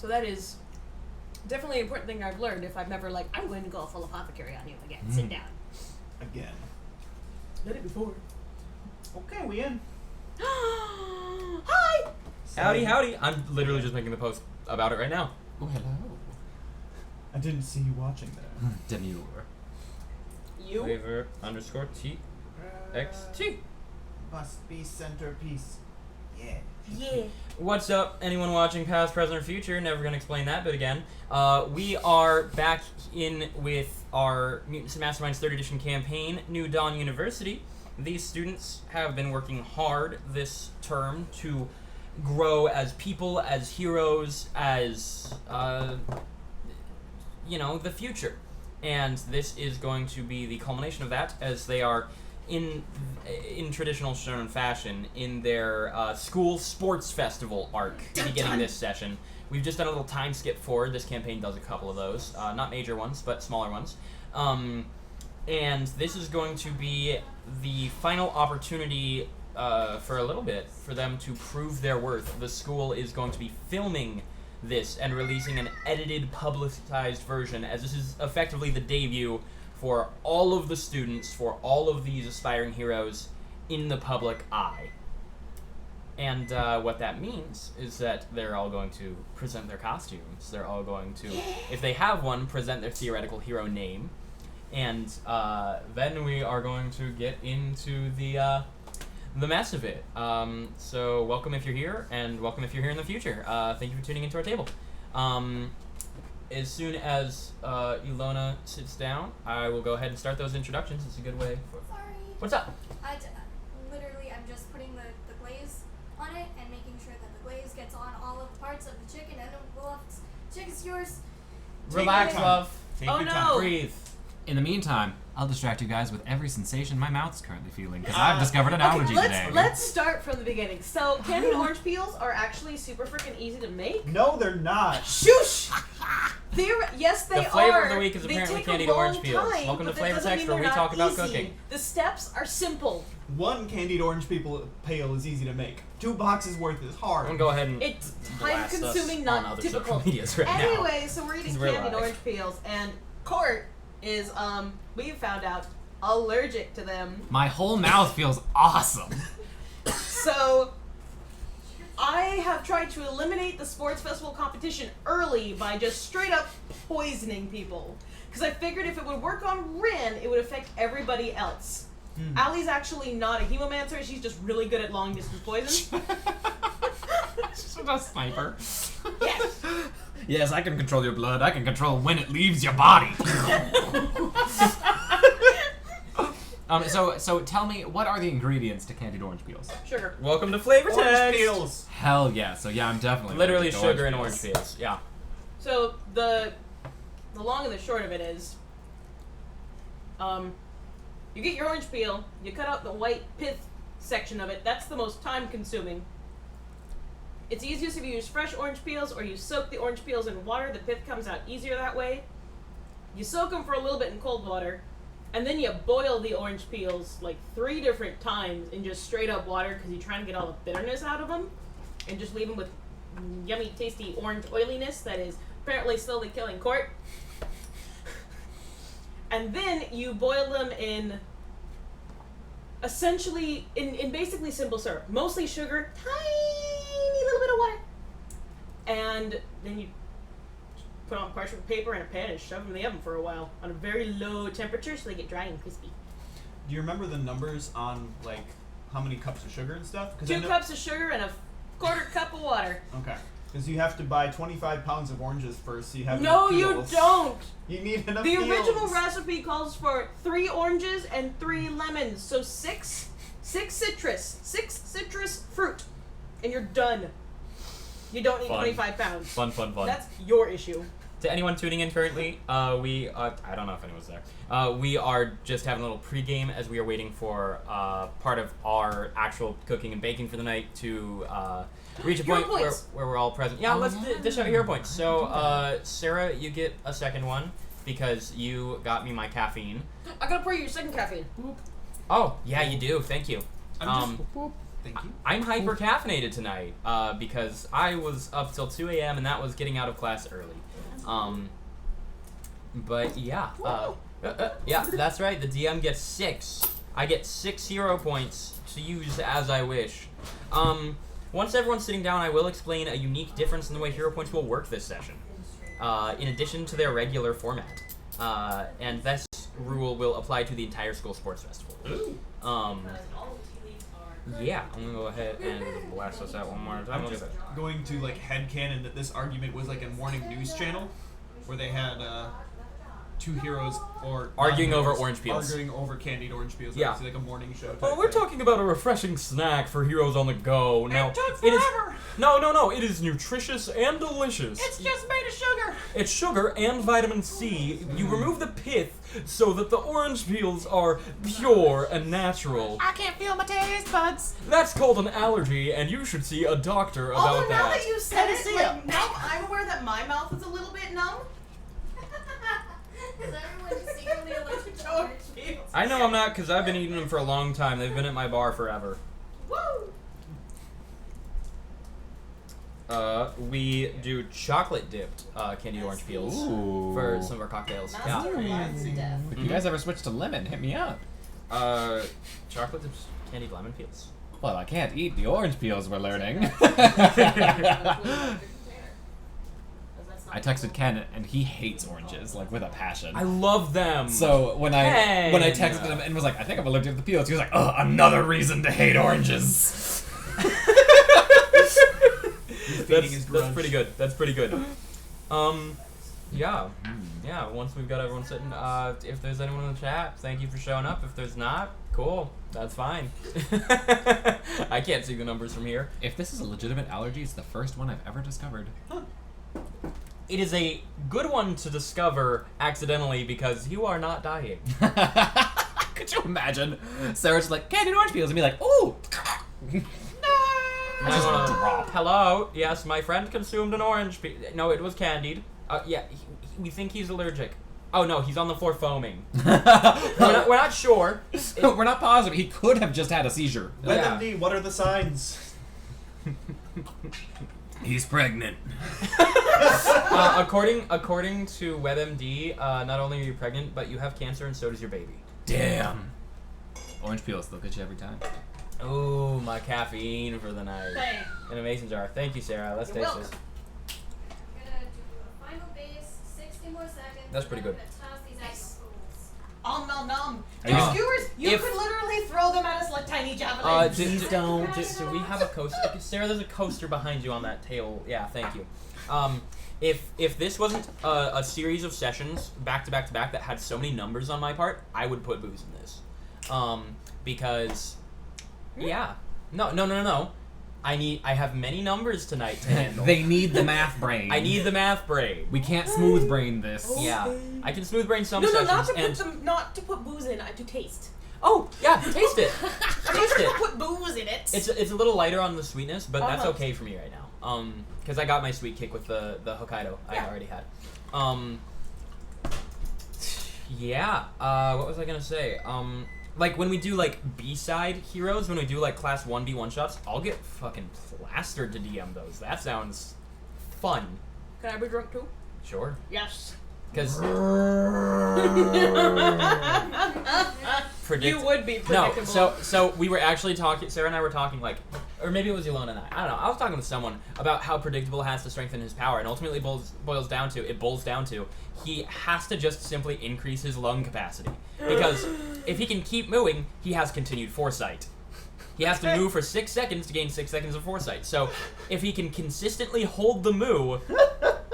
So that is definitely an important thing I've learned if I'm ever like, I'm going to go full apothecary on you again. Sit down. Again. Did it before. Okay, we in. Hi! Howdy. I'm literally just making the post about it right now. Oh, hello. I didn't see you watching there. Demure. You? Flavor_TXT. Must be centerpiece. Yeah. Yeah. What's up, anyone watching past, present, or future? Never gonna explain that bit again. We are back in with our Mutants and Masterminds 3rd edition campaign, New Dawn University. These students have been working hard this term to grow as people, as heroes, as, the future. And this is going to be the culmination of that, as they are in traditional shonen fashion in their school sports festival arc beginning this session. We've just done a little time skip forward. This campaign does a couple of those, not major ones, but smaller ones. And this is going to be the final opportunity for a little bit for them to prove their worth. The school is going to be filming this and releasing an edited, publicized version, as this is effectively the debut for all of the students, for all of these aspiring heroes in the public eye. And what that means is that they're all going to present their costumes. They're all going to, if they have one, present their theoretical hero name. And then we are going to get into the mess of it. So welcome if you're here, and welcome if you're here in the future. Thank you for tuning into our table. As soon as Ilona sits down, I will go ahead and start those introductions. It's a good way for... Sorry. What's up? Literally, I'm just putting the glaze on it and making sure that the glaze gets on all of the parts of the chicken, and we'll have chicken's yours. Relax, love. Take Oh, your no. time. Breathe. In the meantime, I'll distract you guys with every sensation my mouth's currently feeling, because I've discovered an allergy today. Let's start from the beginning. So, candied orange peels are actually super freaking easy to make. No, they're not. Shush! Yes, they are. The flavor of the week is They apparently take candied a long orange peels. time, Welcome to but that doesn't FlavorText, mean where we they're talk not about easy. cooking. The steps are simple. One candied orange pail is easy to make. 2 boxes worth is hard. I'm gonna go ahead and It's blast time-consuming, us not on other typical. social medias right now. Anyway, so we're eating Because we're candied live. orange peels, and Court is, we found out, allergic to them. My whole mouth feels awesome. So, I have tried to eliminate the sports festival competition early by just straight up poisoning people. Because I figured if it would work on Rin, it would affect everybody else. Allie's actually not a hemomancer, she's just really good at long distance poison. She's a sniper. Yes. Yes, I can control your blood. I can control when it leaves your body. So tell me, what are the ingredients to candied orange peels? Sugar. Welcome to FlavorText. Orange peels. Hell yeah. So yeah, I'm definitely Literally allergic to sugar and peels. orange peels. Yeah. So, the long and the short of it is, you get your orange peel, you cut out the white pith section of it. That's the most time consuming. It's easiest if you use fresh orange peels or you soak the orange peels in water. The pith comes out easier that way. You soak them for a little bit in cold water, and then you boil the orange peels like 3 different times in just straight up water because you're trying to get all the bitterness out of them, and just leave them with yummy, tasty orange oiliness that is apparently slowly killing Court. And then you boil them in essentially, in basically simple syrup. Mostly sugar, tiny little bit of water. And then you put on parchment paper and a pan and shove them in the oven for a while on a very low temperature so they get dry and crispy. Do you remember the numbers on, like, how many cups of sugar and stuff? 2 cups of sugar and a 1/4 cup of water. Okay. Because you have to buy 25 pounds of oranges first, so you have No, enough you peels. don't! You need enough The peels. original recipe calls for 3 oranges and 3 lemons, so 6 citrus fruit, and you're done. You don't need Fun. 25 pounds. Fun. That's your issue. To anyone tuning in currently, we I don't know if anyone's there. We are just having a little pregame as we are waiting for part of our actual cooking and baking for the night to reach a Hero point where points. we're all present. Yeah, let's dish out hero points. So, Sarah, you get a second one because you got me my caffeine. I gotta pour you your second caffeine. Oh, yeah, you do. Thank you. Thank you. I'm hyper caffeinated tonight because I was up till 2 a.m. and that was getting out of class early. But yeah, yeah, that's right. The DM gets 6. I get 6 hero points to use as I wish. Once everyone's sitting down, I will explain a unique difference in the way hero points will work this session. In addition to their regular format, and this rule will apply to the entire school sports festival. Yeah, I'm gonna go ahead and blast this out one more time. I'm just going to like headcanon that this argument was like a morning news channel where they had 2 heroes or Arguing over non-heroes orange peels. arguing over candied orange peels. Yeah. It's like a morning show. Oh, type we're thing. talking about a refreshing snack for heroes on the go. Now, It took it is forever. no. It is nutritious and delicious. It's just made of sugar. It's sugar and vitamin C. You remove the pith so that the orange peels are pure and natural. I can't feel my taste buds. That's called an allergy, and you should see a doctor about Although now that. that you said it, Tennessee. like, now I'm aware that my mouth is a little bit numb. Is everyone secretly allergic to orange peels? I know I'm not, because I've been eating them for a long time. They've been at my bar forever. Woo! We do chocolate dipped candied orange peels Ooh. for some of our cocktails. Yeah. If you guys ever switch to lemon, hit me up. Chocolate dipped candied lemon peels. Well, I can't eat the orange peels we're learning. I texted Ken, and he hates oranges, like with a passion. I love them. So when Ken. I texted him and was like, I think I'm allergic to the peels, he was like, oh, another reason to hate oranges. His That's grudge. pretty good. That's pretty good. Yeah. Yeah, once we've got everyone sitting, if there's anyone in the chat, thank you for showing up. If there's not, cool. That's fine. I can't see the numbers from here. If this is a legitimate allergy, it's the first one I've ever discovered. It is a good one to discover accidentally because you are not dying. Could you imagine? Sarah's like, candied orange peels, and be like, ooh! I just wanna- drop. Hello? Yes, my friend consumed an orange peel. No, it was candied. Yeah, we think he's allergic. Oh no, he's on the floor foaming. We're not sure. We're not positive. He could have just had a seizure. Yeah. WebMD, what are the signs? He's pregnant. According to WebMD, not only are you pregnant, but you have cancer and so does your baby. Damn. Orange peels, they'll get you every time. Oh, my caffeine for the night. Thanks. In a mason jar. Thank you, Sarah. Let's You're taste welcome. this. I'm gonna do a final base, 60 more seconds. That's pretty and good. I'm gonna toss these Nice. apple Nom nom nom. Are you- Your skewers, you If- could literally throw them at us like tiny javelins. Do we have a coaster? Sarah, there's a coaster behind you on that table. Yeah, thank you. If this wasn't a series of sessions back to back to back that had so many numbers on my part, I would put booze in this. Because, yeah, no. I have many numbers tonight to handle. They need the math brain. I need the math brain. We can't smooth brain this. Yeah, I can smooth brain some no, sessions not to and put them, not to put booze in. To taste. oh yeah, taste it. I'm not Taste gonna it. put booze in it. It's a little lighter on the sweetness, but that's Uh-huh. okay for me right now. Because I got my sweet kick with the Hokkaido I Yeah. already had. Yeah. What was I gonna say? Like when we do like B-side heroes, when we do like class 1B one-shots, I'll get fucking plastered to DM those. That sounds fun. Can I be drunk too? Sure. Yes. Because You would be no, predictable. so we were actually talking. Sarah and I were talking like, or maybe it was Yolanda and I. I don't know. I was talking with someone about how predictable has to strengthen his power, and ultimately boils down to he has to just simply increase his lung capacity because if he can keep moving, he has continued foresight. He has to move for 6 seconds to gain 6 seconds of foresight. So if he can consistently hold the moo,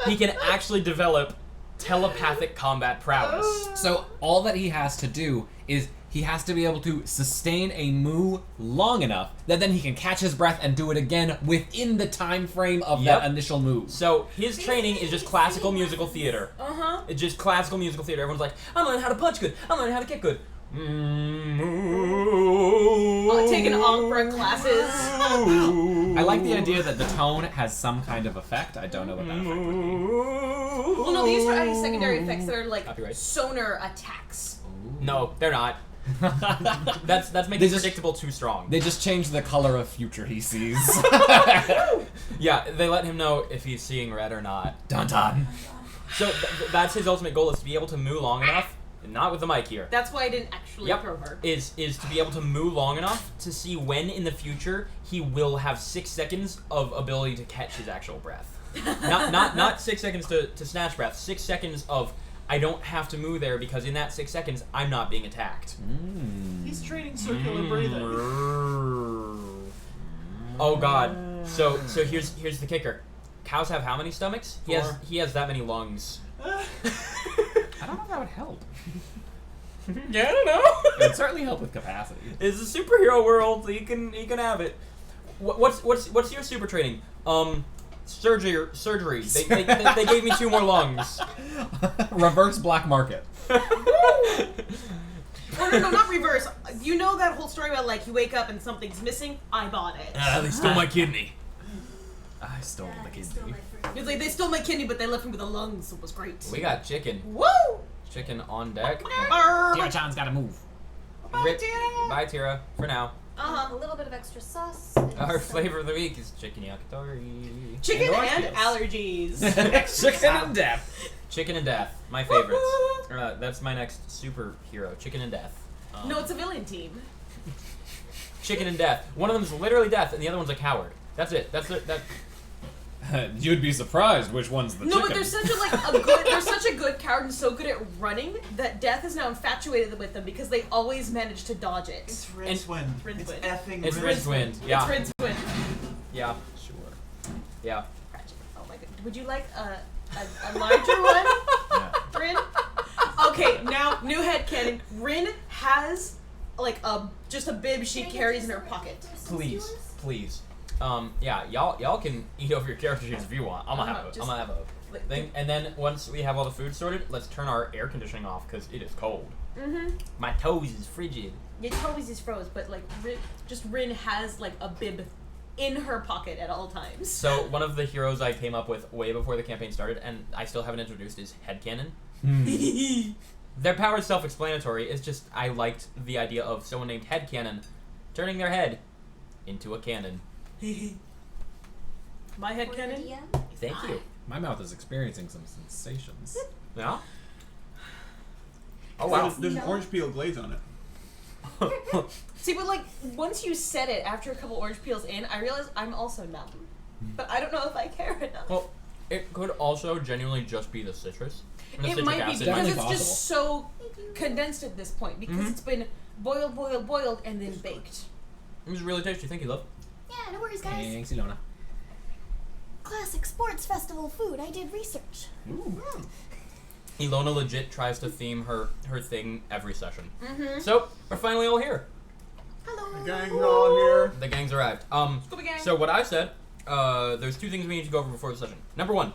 he can actually develop telepathic combat prowess. So all that he has to do is he has to be able to sustain a moo long enough that then he can catch his breath and do it again within the time frame of Yep. that initial move. So his training is just classical musical theater. Uh-huh. It's just classical musical theater. Everyone's like, I'm learning how to punch good. I'm learning how to kick good. Taking opera classes. I like the idea that the tone has some kind of effect. I don't know what that effect would be. Well, no, these are adding secondary effects that are like Copyright. sonar attacks. No, they're not. That's making They just- predictable too strong. They just change the color of future he sees. Yeah, they let him know if he's seeing red or not. Dun dun. So that's his ultimate goal, is to be able to moo long enough, and not with the mic here, That's why I didn't actually Yep. throw her. is to be able to moo long enough to see when in the future he will have 6 seconds of ability to catch his actual breath. not 6 seconds to snatch breath. 6 seconds of I don't have to moo there because in that 6 seconds I'm not being attacked. He's training circular breathing. Oh god. So here's the kicker. Cows have how many stomachs? 4. He has that many lungs. I don't know if that would help. Yeah, I don't know. It would certainly help with capacity. It's a superhero world, so he can have it. What's your super training? Surgery. They gave me 2 more lungs. Reverse black market. Oh, no, not reverse. You know that whole story about, like, you wake up and something's missing? I bought it. They stole my kidney. I stole the It's still kidney. my freaking- It's like they stole my kidney, but they left me with the lungs, so it was great. We got chicken. Woo! Chicken on deck. Tira-chan's gotta move. Rip. Bye, Tira. For now. Uh-huh. A little bit of extra sauce. Our flavor of the week is chicken yakitori. Chicken orange and peels. allergies. Chicken and death. Chicken and death. My favorites. That's my next superhero. Chicken and death. No, it's a villain team. Chicken and death. One of them is literally death, and the other one's a coward. That's it. That. You'd be surprised which one's the No, chicken. but there's such a good coward and so good at running that Death is now infatuated with them because they always manage to dodge it. It's Rincewind. Rincewind. It's effing It's Rincewind. Yeah. It's Rincewind. Yeah. Sure. Yeah. Oh my god. Would you like a larger one? Yeah. Rin? Okay, now new headcanon. Rin has like just a bib she carries in her pocket. Please. Yeah, y'all can eat over your character sheets if you want. I'm gonna have Just- a thing, and then once we have all the food sorted, let's turn our air conditioning off because it is cold. Mm-hmm. My toes is frigid. It always is froze, but like Rin has like a bib in her pocket at all times. So one of the heroes I came up with way before the campaign started, and I still haven't introduced, is Headcanon. Their power is self-explanatory. It's just I liked the idea of someone named Headcanon turning their head into a cannon. My headcanon? Thank you. My mouth is experiencing some sensations. Yeah. Oh wow. There's an orange peel glaze on it. See, but like once you said it after a couple orange peels in, I realized I'm also numb. But I don't know if I care enough. Well, it could also genuinely just be the citrus. And the It citric might be acid. because Definitely it's possible. just so condensed at this point because Mhm. it's been boiled, and then baked. It was really tasty. Thank you, love. Yeah, no worries, guys. Thanks, Ilona. Classic sports festival food. I did research. Ilona legit tries to theme her thing every session. Mm-hmm. So we're finally all here. Hello. The gang's all here. The gang's arrived. Scuba gang. So what I said, there's 2 things we need to go over before the session. Number 1,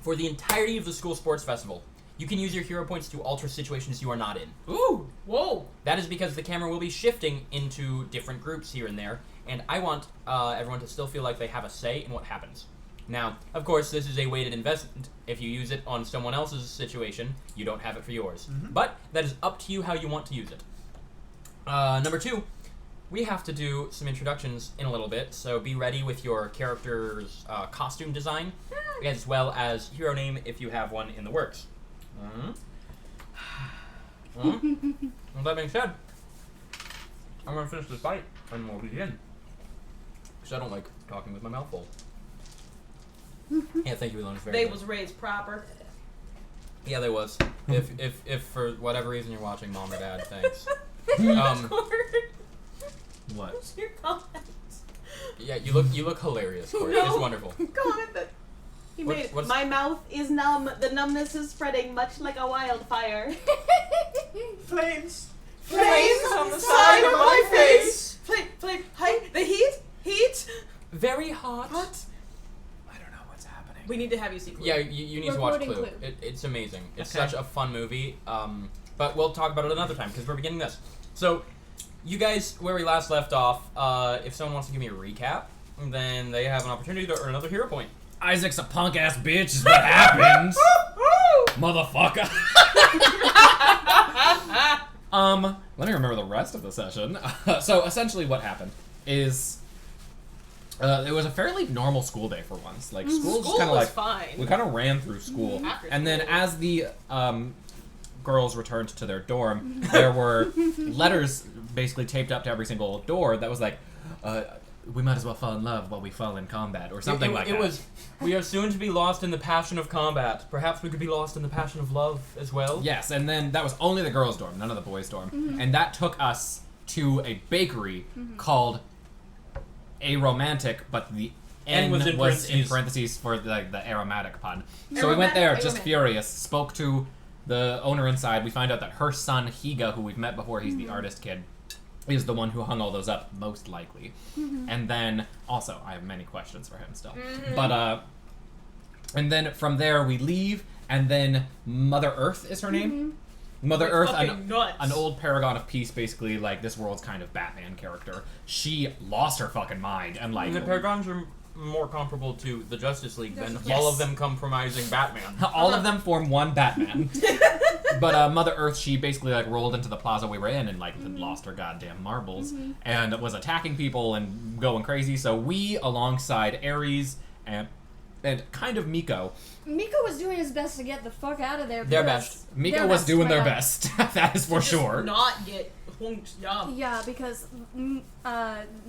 for the entirety of the school sports festival, you can use your hero points to alter situations you are not in. Ooh, whoa. That is because the camera will be shifting into different groups here and there, and I want everyone to still feel like they have a say in what happens. Now, of course, this is a weighted investment. If you use it on someone else's situation, you don't have it for yours. But that is up to you how you want to use it. Number 2, we have to do some introductions in a little bit, so be ready with your character's costume design, as well as hero name if you have one in the works. With that being said, I'm going to finish this bite, and we'll begin. Because I don't like talking with my mouth full. Yeah, thank you, Elon. It's very They good. was raised proper. Yeah, there was. If for whatever reason you're watching, Mom or Dad, thanks. What? What's your comment? Yeah, you look hilarious, Corey. No. It's wonderful. Comment that he What's- made. what's- My mouth is numb. The numbness is spreading much like a wildfire. Flames. Flames on the side of my face. Flame. Hi. The heat. Very hot. What? I don't know what's happening. We need to have you see. Clue. Yeah, you need We're to watch quoting Clue. Clue. It's amazing. It's Okay. such a fun movie. But we'll talk about it another time because we're beginning this. So, you guys, where we last left off, if someone wants to give me a recap, then they have an opportunity to earn another hero point. Isaac's a punk ass bitch is what happens. Motherfucker. Let me remember the rest of the session. So essentially what happened is it was a fairly normal school day for once. Like school just School kind of was like fine. we kind of ran through school. After And then school. as the girls returned to their dorm, there were letters basically taped up to every single door that was like we might as well fall in love while we fall in combat or something like that. It was, we are soon to be lost in the passion of combat. Perhaps we could be lost in the passion of love as well. Yes, and then that was only the girls' dorm, none of the boys' dorm. And that took us to a bakery called A Romantic, but the N was was in in parentheses for the aromatic pun. So we went there just Aromatic. furious, spoke to the owner inside. We find out that her son, Higa, who we've met before, he's the artist kid, is the one who hung all those up, most likely. And then, also, I have many questions for him still. But, and then from there we leave, and then Mother Earth is her name? Mother Like Earth, fucking nuts. an old paragon of peace, basically, like, this world's kind of Batman character. She lost her fucking mind, and like... And the Paragons are more comparable to the Justice League than Yes. all of them compromising Batman. All of them form one Batman. But Mother Earth, she basically like rolled into the plaza we were in and like lost her goddamn marbles and was attacking people and going crazy. So we, alongside Ares and kind of Miko, Miko was doing his best to get the fuck out of there. Their because- best. Miko their was best, doing my their God. best. That is for Just sure. Not get honked job. Yeah, because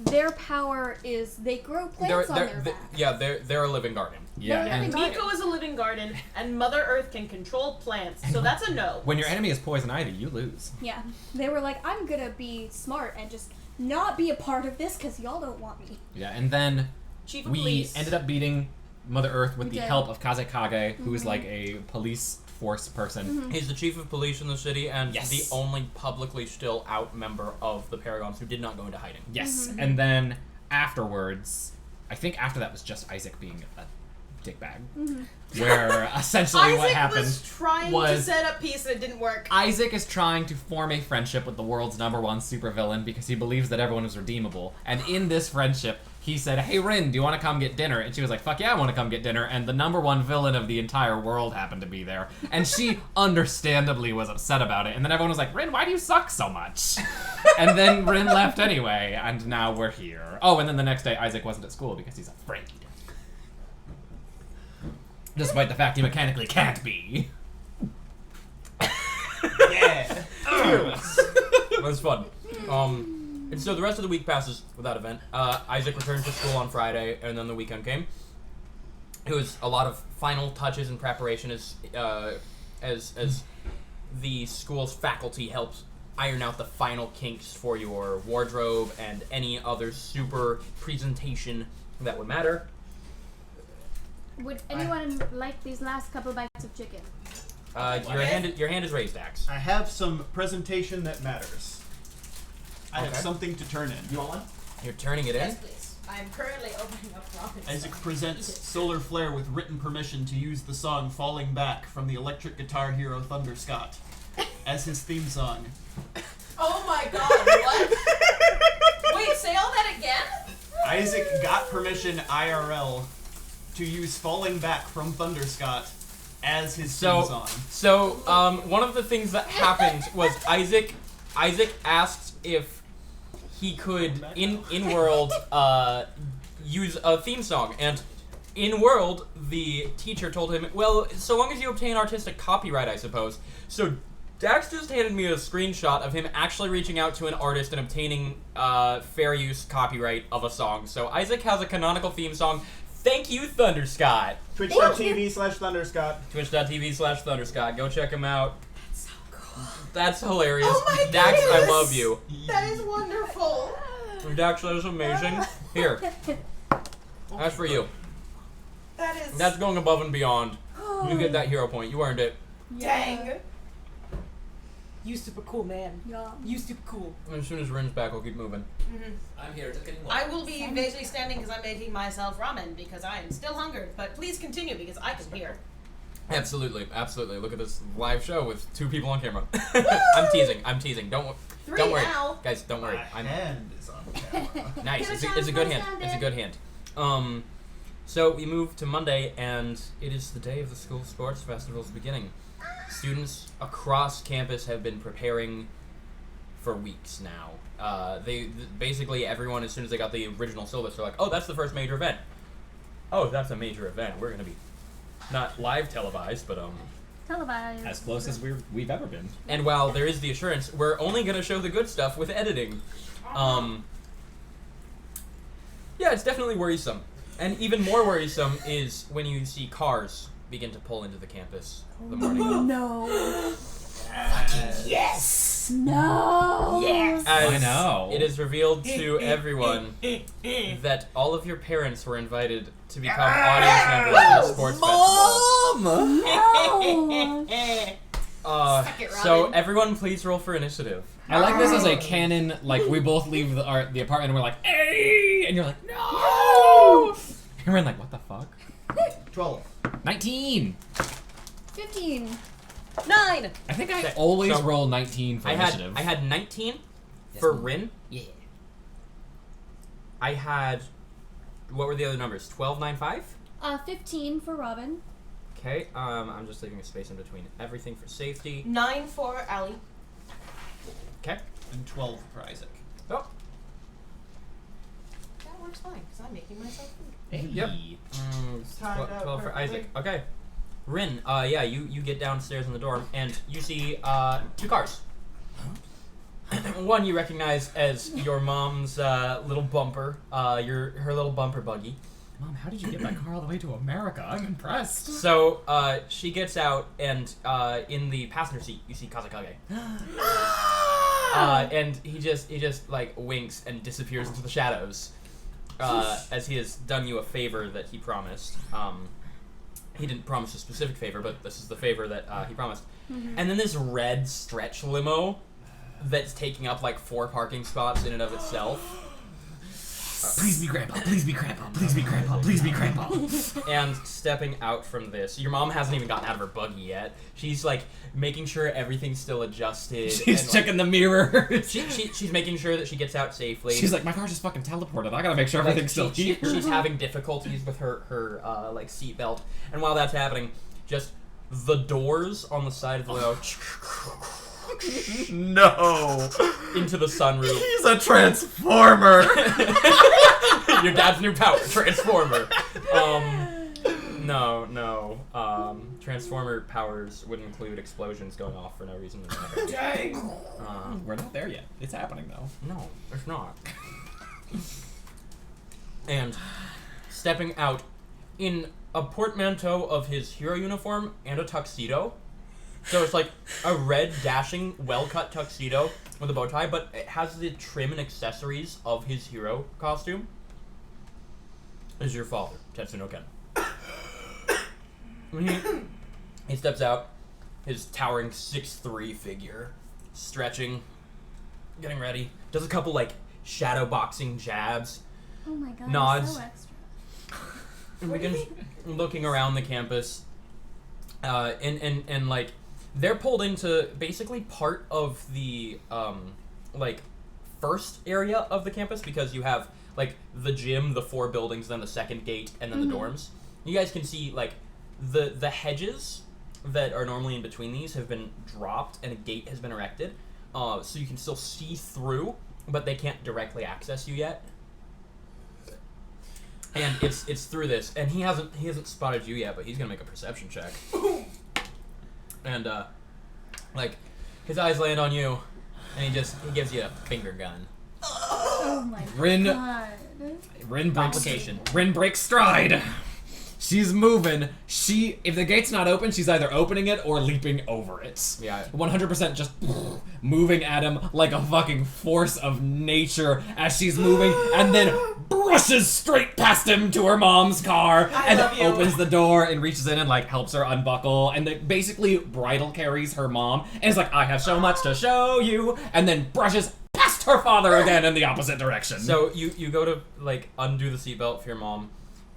their power is they grow plants on their back. They're a living garden. Yeah, They're and living Miko is a living garden, and Mother Earth can control plants, so that's a no. when your enemy is poison ivy, you lose. Yeah, they were like, I'm gonna be smart and just not be a part of this because y'all don't want me. Yeah, and then Chief of we Police. ended up beating Mother Earth with the Okay. help of Kazekage, who is like a police force person. He's the chief of police in the city and Yes. the only publicly still out member of the Paragons who did not go into hiding. Yes, and then afterwards, I think after that was just Isaac being a dickbag. Where essentially Isaac what happened was trying to was set up peace and it didn't work. Isaac is trying to form a friendship with the world's #1 supervillain because he believes that everyone is redeemable. And in this friendship, he said, "Hey Rin, do you want to come get dinner?" And she was like, "Fuck yeah, I want to come get dinner." And the #1 villain of the entire world happened to be there. And she understandably was upset about it. And then everyone was like, "Rin, why do you suck so much?" And then Rin left anyway, and now we're here. Oh, and then the next day, Isaac wasn't at school because he's afraid. Despite the fact he mechanically can't be. Yeah. It was fun. And so the rest of the week passes without event. Isaac returned to school on Friday, and then the weekend came. It was a lot of final touches and preparation as the school's faculty helps iron out the final kinks for your wardrobe and any other super presentation that would matter. Would anyone like these last couple bites of chicken? Your hand is raised, Axe. I have some presentation that matters. I have Okay. something to turn in. You want one? You're turning it in. Yes, please. I am currently opening up ramen. Isaac presents Solar Flare with written permission to use the song Falling Back from the electric guitar hero Thunder Scott as his theme song. Oh my god, what? Wait, say all that again? Isaac got permission IRL to use Falling Back from Thunder Scott as his theme song. So one of the things that happened was Isaac asked if he could in world use a theme song, and in world the teacher told him, well, so long as you obtain artistic copyright, I suppose. So Dax just handed me a screenshot of him actually reaching out to an artist and obtaining fair use copyright of a song. So Isaac has a canonical theme song. Thank you, Thunder Scott. Twitch.tv/ThunderScott. Twitch.tv/ThunderScott. Go check him out. That's so cool. That's hilarious. Oh my Dax, I goodness. love you. That is wonderful. Dax, that is amazing. Here. That's for you. That is That's going above and beyond. You get that hero point. You earned it. dang. You super cool, man. Yeah. You super cool. As soon as Rin's back, I'll keep moving. I'm here, just getting I will be vaguely standing because I'm making myself ramen because I am still hungered. But please continue because I can hear. Absolutely, absolutely. Look at this live show with 2 people on camera. I'm teasing. Don't Three worry, now. guys. Don't worry. My I'm hand is on camera. nice. Get a It's a good chance, hand. my It's a good hand. So we move to Monday, and it is the day of the school sports festival's beginning. Students across campus have been preparing for weeks now. Basically everyone, as soon as they got the original syllabus, they're like, oh, that's the first major event. Oh, that's a major event. We're gonna be not live televised, but Televised. As close as we've ever been. And while there is the assurance, we're only gonna show the good stuff with editing. Yeah, it's definitely worrisome. And even more worrisome is when you see cars begin to pull into the campus the morning. No. Yes. No. Yes. As I know. it is revealed to everyone that all of your parents were invited to become audience members for the sports festival. No. it, So Robin. everyone, please roll for initiative. I like this as a canon, like, we both leave the apartment and we're like, hey! And you're like, no! And we're like, what the fuck? 12. 19! 15. 9. I think I Okay, always so roll 19 for initiative. I had 19 for ma'am. Rin. Yeah. I had, what were the other numbers? 12, 9, 5? 15 for Robin. Okay, I'm just leaving a space in between everything for safety. 9 for Allie. Okay. And 12 for Isaac. Oh. That works fine, because I'm making myself food. Hey. Yep. Timed out 12 for perfectly. Isaac. Okay. Rin, yeah, you get downstairs in the dorm and you see 2 cars. One you recognize as your mom's little bumper, her little bumper buggy. Mom, how did you get that car all the way to America? I'm impressed. So she gets out and in the passenger seat you see Kazakage. And he just like winks and disappears into the shadows as he has done you a favor that he promised. He didn't promise a specific favor, but this is the favor that he promised. Mm-hmm. And then this red stretch limo that's taking up like 4 parking spots in and of itself. Please be Grandpa, please be Grandpa, please be Grandpa, please be Grandpa. And stepping out from this, your mom hasn't even gotten out of her buggy yet. She's like making sure everything's still adjusted. She's and, checking the mirror. she's making sure that she gets out safely. She's like, my car just fucking teleported. I gotta make sure everything's still here. She's having difficulties with her like seatbelt, and while that's happening, just the doors on the side of the limo No. into the sunroof. He's a transformer. Your dad's new power, Transformer. No. Transformer powers would include explosions going off for no reason. Dang. We're not there yet. It's happening though. No, it's not. And stepping out in a portmanteau of his hero uniform and a tuxedo. So it's like a red, dashing, well-cut tuxedo with a bow tie, but it has the trim and accessories of his hero costume. Is your father, Tetsuno Ken. He steps out, his towering 6'3" figure, stretching, getting ready, does a couple like shadow boxing jabs, Oh my god. Nods. So extra. and begins looking around the campus, and like they're pulled into basically part of the like first area of the campus because you have like the gym, the 4 buildings, then the second gate, and then the dorms. You guys can see like the hedges that are normally in between these have been dropped and a gate has been erected, so you can still see through, but they can't directly access you yet. And it's through this, and he hasn't spotted you yet, but he's gonna make a perception check. And like his eyes land on you, and he gives you a finger gun. Oh my Rin god. Rin breaks stride. She's moving. If the gate's not open, she's either opening it or leaping over it. Yeah. 100% just moving at him like a fucking force of nature as she's moving, and then brushes straight past him to her mom's car, and love you. opens the door and reaches in and like helps her unbuckle, and then basically bridal carries her mom, and is like, I have so much to show you, and then brushes past her father again in the opposite direction. So you go to like undo the seatbelt for your mom,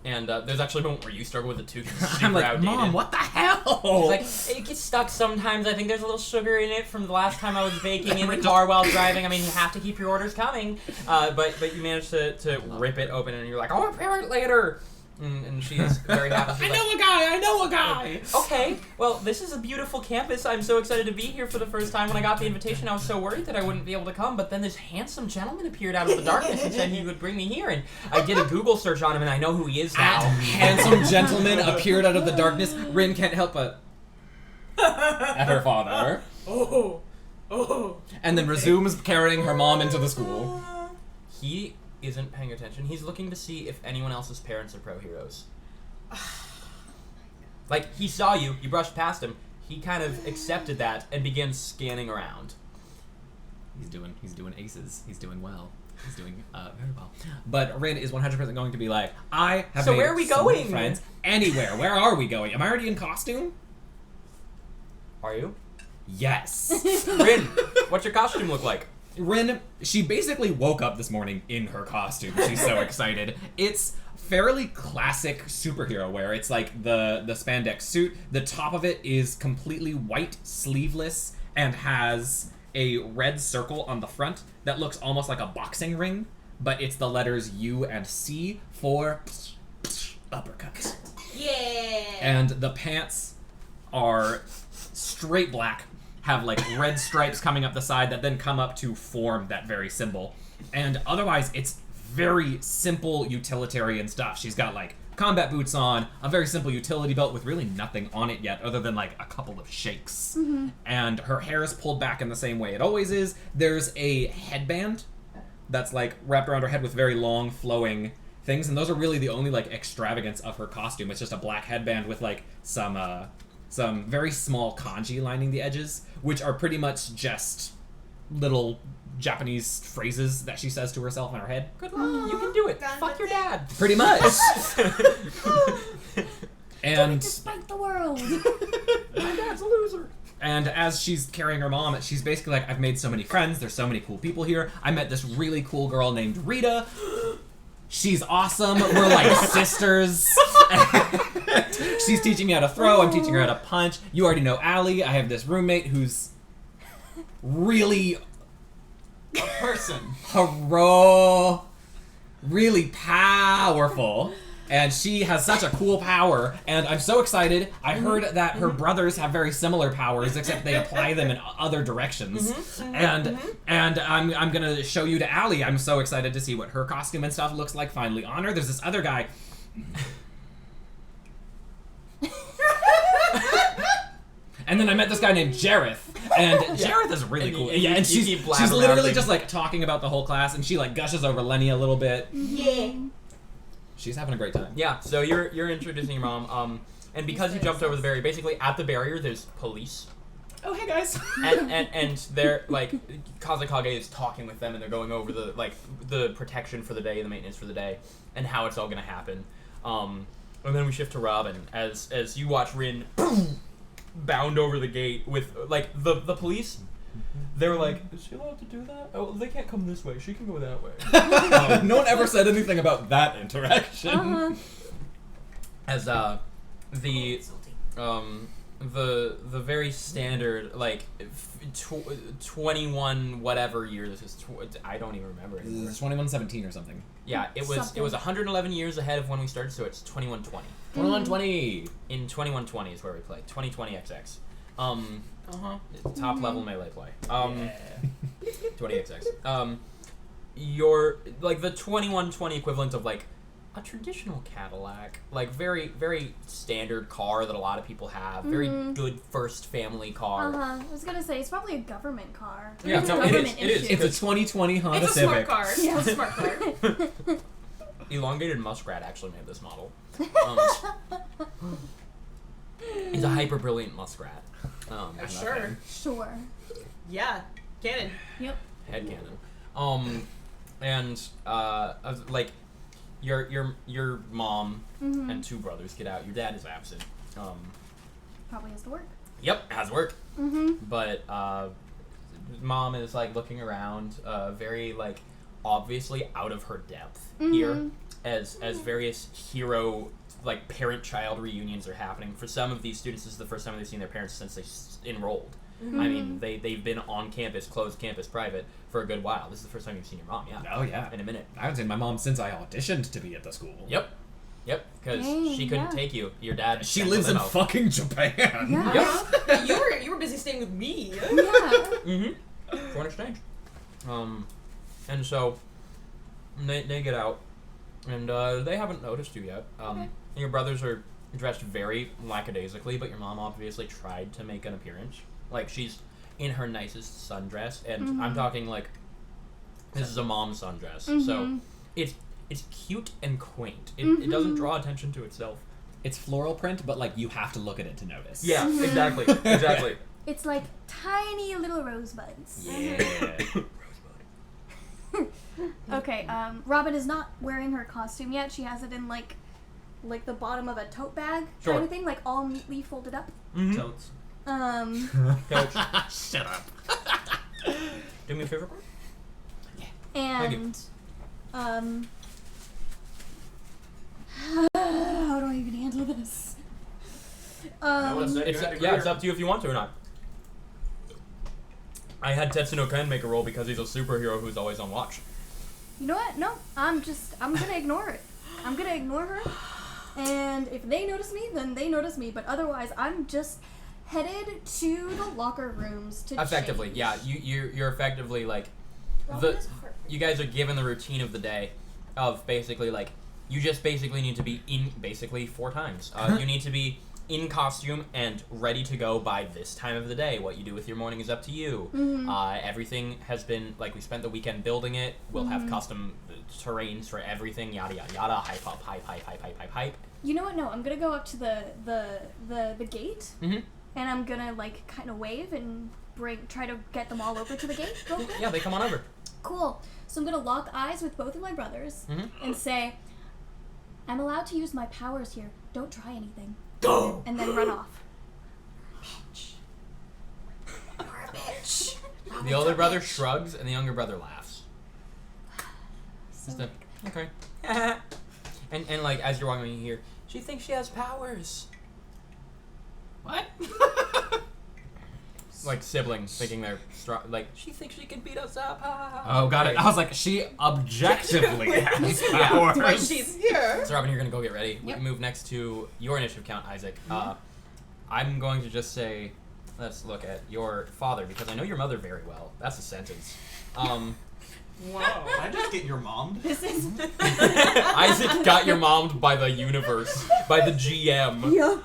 and there's actually a moment where you struggle with it too. 'Cause it's super I'm like, outdated. Mom, what the hell? He's like, it gets stuck sometimes. I think there's a little sugar in it from the last time I was baking in the car while driving. I mean, you have to keep your orders coming. But you managed to rip it open, and you're like, I'll repair it later. And she's very happy. She's like, I know a guy! okay, well, this is a beautiful campus. I'm so excited to be here for the first time. When I got the invitation, I was so worried that I wouldn't be able to come, but then this handsome gentleman appeared out of the darkness and said he would bring me here, and I did a Google search on him, and I know who he is now. Handsome gentleman appeared out of the darkness. Rin can't help but at her father. Oh. And then resumes carrying her mom into the school. He isn't paying attention. He's looking to see if anyone else's parents are pro heroes. Like, he saw you brushed past him, he kind of accepted that and began scanning around. He's doing aces. He's doing well. He's doing very well. But Rin is 100% going to be like, I have So made where are we so many going? friends. Anywhere. Where are we going? Am I already in costume? Are you? Yes. Rin, what's your costume look like? Rin, she basically woke up this morning in her costume. She's so excited. It's fairly classic superhero wear. It's like the spandex suit. The top of it is completely white, sleeveless, and has a red circle on the front that looks almost like a boxing ring, but it's the letters U and C for uppercut. Yeah. And the pants are straight black, have like red stripes coming up the side that then come up to form that very symbol. And otherwise, it's very simple utilitarian stuff. She's got like combat boots on, a very simple utility belt with really nothing on it yet other than like a couple of shakes. And her hair is pulled back in the same way it always is. There's a headband that's like wrapped around her head with very long flowing things, and those are really the only like extravagance of her costume. It's just a black headband with like some very small kanji lining the edges, which are pretty much just little Japanese phrases that she says to herself in her head. Good luck. You can do it. Fuck your dad. Pretty much. And Despite the world. My dad's a loser. And as she's carrying her mom, she's basically like, I've made so many friends. There's so many cool people here. I met this really cool girl named Rita. She's awesome. We're like sisters. She's teaching me how to throw. I'm teaching her how to punch. You already know Allie. I have this roommate who's really A person. really powerful. And she has such a cool power, and I'm so excited. I heard that her brothers have very similar powers, except they apply them in other directions. And I'm gonna show you to Allie. I'm so excited to see what her costume and stuff looks like finally on her. There's this other guy. And then I met this guy named Jareth, and Jareth is really cool. Yeah, and she's literally just like talking about the whole class, and she like gushes over Lenny a little bit. Yeah. She's having a great time. Yeah, so you're introducing your mom, and because you jumped over the barrier, basically at the barrier there's police, Oh, hey guys. and they're like Kazekage is talking with them, and they're going over the protection for the day, the maintenance for the day, and how it's all gonna happen. And then we shift to Robin as you watch Rin bound over the gate with like the police. They're like, is she allowed to do that? Oh, they can't come this way. She can go that way. No one ever said anything about that interaction. As the very standard like 21 whatever year this is. I don't even remember anymore. It's 2117 or something. Yeah, it was 111 years ahead of when we started, so it's 2120. 2120. In 2120 is where we play. 2020 XX. Top level melee play. 20XX. Your like the 2120 equivalent of like a traditional Cadillac, like very very standard car that a lot of people have. Very good first family car. I was gonna say it's probably a government car. Yeah, It's a no, it government is, it is. issue. It's a 2020 Honda It's a Civic. smart car. Yeah. It's a smart car. Elongated Muskrat actually made this model. It's a hyper brilliant Muskrat. Sure. Sure. Yeah. Cannon. Yep. Headcanon. And like your mom and two brothers get out. Your dad is absent. Probably has to work. Yep, has work. But mom is like looking around, very like obviously out of her depth here, as various hero like parent-child reunions are happening. For some of these students, this is the first time they've seen their parents since they enrolled. I mean, they've been on campus, closed campus, private for a good while. This is the first time you've seen your mom, yeah. Oh yeah. In a minute. I haven't seen my mom since I auditioned to be at the school. Yep. Yep, because Dang, she couldn't yeah. take you. Your dad. She sent lives the in limo. fucking Japan. Yeah. Yep. You were busy staying with me. Yeah. Mm-hmm. Foreign exchange. And so they get out, and they haven't noticed you yet. Okay. Your brothers are dressed very lackadaisically, but your mom obviously tried to make an appearance. Like, she's in her nicest sundress, and I'm talking like this is a mom sundress. So it's cute and quaint. It doesn't draw attention to itself. It's floral print, but like you have to look at it to notice. Yeah, exactly, exactly. It's like tiny little rosebuds. Yeah. Okay, Robin is not wearing her costume yet. She has it in like the bottom of a tote bag Sure. kind of thing, like all neatly folded up. Totes. Coach, Shut up. do me a favor. And how do I even handle this? It's up to you if you want to or not. I had Tetsuno Ken make a roll because he's a superhero who's always on watch. You know what? No, I'm gonna ignore it. I'm gonna ignore her. And if they notice me, then they notice me. But otherwise, I'm just headed to the locker rooms to Effectively, change. yeah. You're effectively like Robin the is hurt. you guys are given the routine of the day of basically like you just basically need to be in basically 4 times. You need to be in costume and ready to go by this time of the day. What you do with your morning is up to you. Everything has been like we spent the weekend building it. We'll have custom terrains for everything. Yada yada yada. Hype up, hype. You know what? No, I'm gonna go up to the gate, and I'm gonna like kind of wave and try to get them all over to the gate real quick. Yeah, they come on over. Cool. So I'm gonna lock eyes with both of my brothers and say, "I'm allowed to use my powers here. Don't try anything." Go. And then run off. The older brother shrugs and the younger brother laughs. Just a, okay. and like as you're walking in here, she thinks she has powers. What? Like siblings thinking they're strong. Like she thinks she can beat us up. Oh, got it. I was like, she objectively has Yeah. powers. Right, she's here. So Robin, you're gonna go get ready. Yep. We move next to your initiative count, Isaac. I'm going to just say, let's look at your father because I know your mother very well. That's a sentence. Wow. Can I just get your mom? This is Isaac got your mommed by the universe, by the GM. Yeah.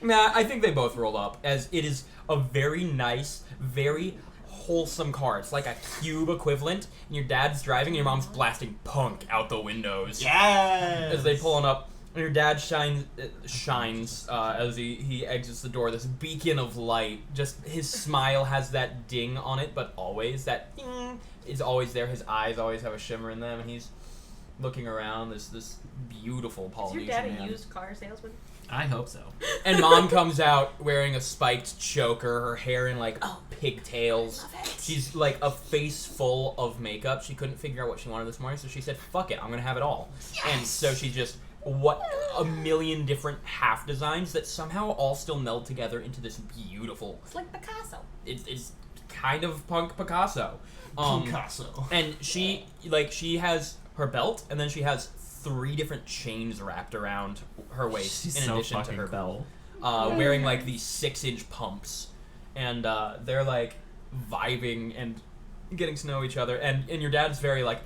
Nah, I think they both roll up as it is a very nice, very wholesome car. It's like a cube equivalent, and your dad's driving, and your mom's blasting punk out the windows. Yes. As they pulling up, and your dad shines as he exits the door. This beacon of light. Just his smile has that ding on it, but always that ding is always there. His eyes always have a shimmer in them, and he's looking around. This beautiful Is Polynesian your dad a man. used car salesman? I hope so. And mom comes out wearing a spiked choker, her hair in like pigtails. She's like a face full of makeup. She couldn't figure out what she wanted this morning, so she said, "Fuck it, I'm gonna have it all." And so she just a million different half designs that somehow all still meld together into this beautiful. It's like Picasso. It's kind of punk Picasso. Picasso. And she has her belt, and then she has 3 different chains wrapped around her waist She's in so addition to fucking her belt. cool. Wearing like these 6-inch pumps, and they're like vibing and getting to know each other. And your dad's very like,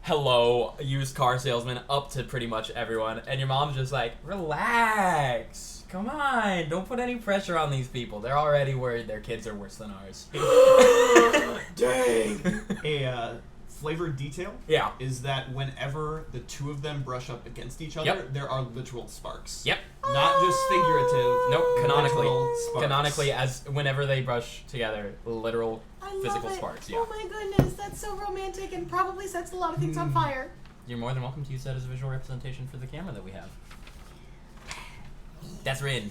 hello, used car salesman, up to pretty much everyone. And your mom's just like, relax, come on, don't put any pressure on these people. They're already worried their kids are worse than ours. Dang. A flavor detail Yeah. is that whenever the two of them brush up against each other, Yep. there are literal sparks. Yep. Not just figurative. Nope. Canonically. literal sparks. Canonically, as whenever they brush together, literal I love physical it. sparks. Yeah. Oh my goodness, that's so romantic and probably sets a lot of things on fire. You're more than welcome to use that as a visual representation for the camera that we have. That's Rin.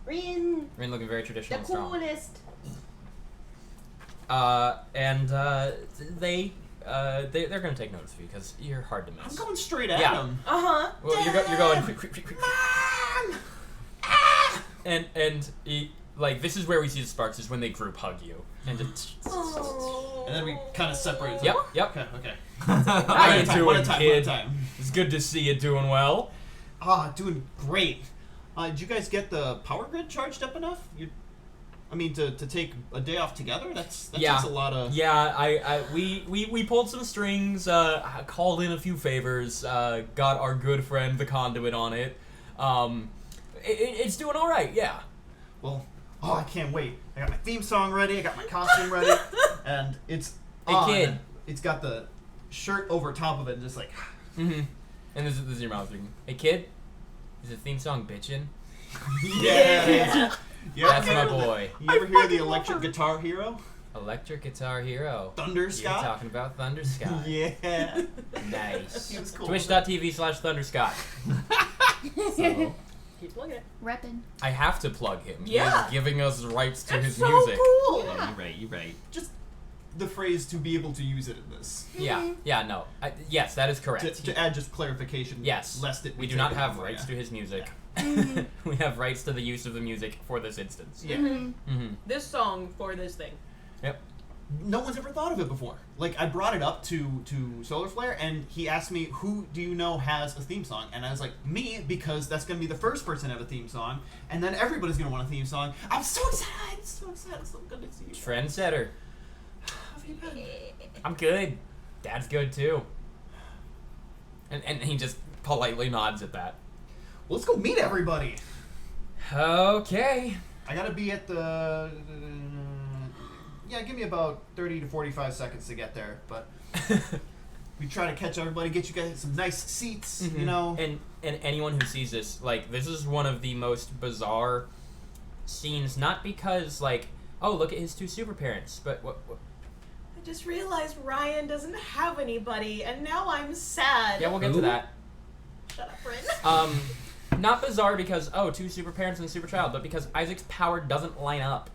Rin, Rin looking very the traditional and strong. coolest. They're gonna take notice of you because you're hard to I'm miss. going straight at Yeah. him. Uh-huh. Well, you're going. Mom! Ah! And like this is where we see the sparks is when they group hug you and just. Oh. And then we kind of separate. Yep, yep. Okay. How you doing, one at a time, kid? one at a time. It's good to see you doing well. Doing great. Did you guys get the power grid charged up enough? To take a day off together? That Yeah. takes a lot of... Yeah, we pulled some strings, called in a few favors, got our good friend the Conduit on it. It's doing all right, yeah. Well, I can't wait. I got my theme song ready, I got my costume ready, and it's Hey, on. kid. It's got the shirt over top of it, just like... Mm-hmm. And this is your mouth speaking. Hey, kid, is the theme song bitchin'? Yeah. That's my boy. You ever hear the Electric Guitar Hero? Electric Guitar Hero. Thunder You're Scott? talking about Thunderscott. Yeah. Nice. He was cool. Twitch.tv/Thunderscott. So, Keep plugging it. Reppin'. I have to plug him. Yeah. He is giving us rights to That's his so music. cool. Yeah, you're right. Just the phrase to be able to use it in this. Yeah, no. Yes, that is correct. To add just clarification. Yes. Lest it We be do not taken have away, rights yeah. to his music. We have rights to the use of the music for this instance. Yeah. Mm-hmm. This song for this thing. Yep. No one's ever thought of it before. Like, I brought it up to Solar Flare, and he asked me, who do you know has a theme song? And I was like, me, because that's going to be the first person to have a theme song, and then everybody's going to want a theme song. I'm so excited! It's so good to see you. Trendsetter. How have you been? I'm good. Dad's good too. And he just politely nods at that. Well, let's go meet everybody. Okay. I gotta be at the... yeah, give me about 30 to 45 seconds to get there, but we try to catch everybody, get you guys some nice seats, you know. And anyone who sees this, like, this is one of the most bizarre scenes, not because, like, oh, look at his two super parents, but what I just realized Ryan doesn't have anybody, and now I'm sad. yeah, we'll get to that. Shut up, Bryn. Not bizarre because, oh, two super parents and a super child, but because Isaac's power doesn't line up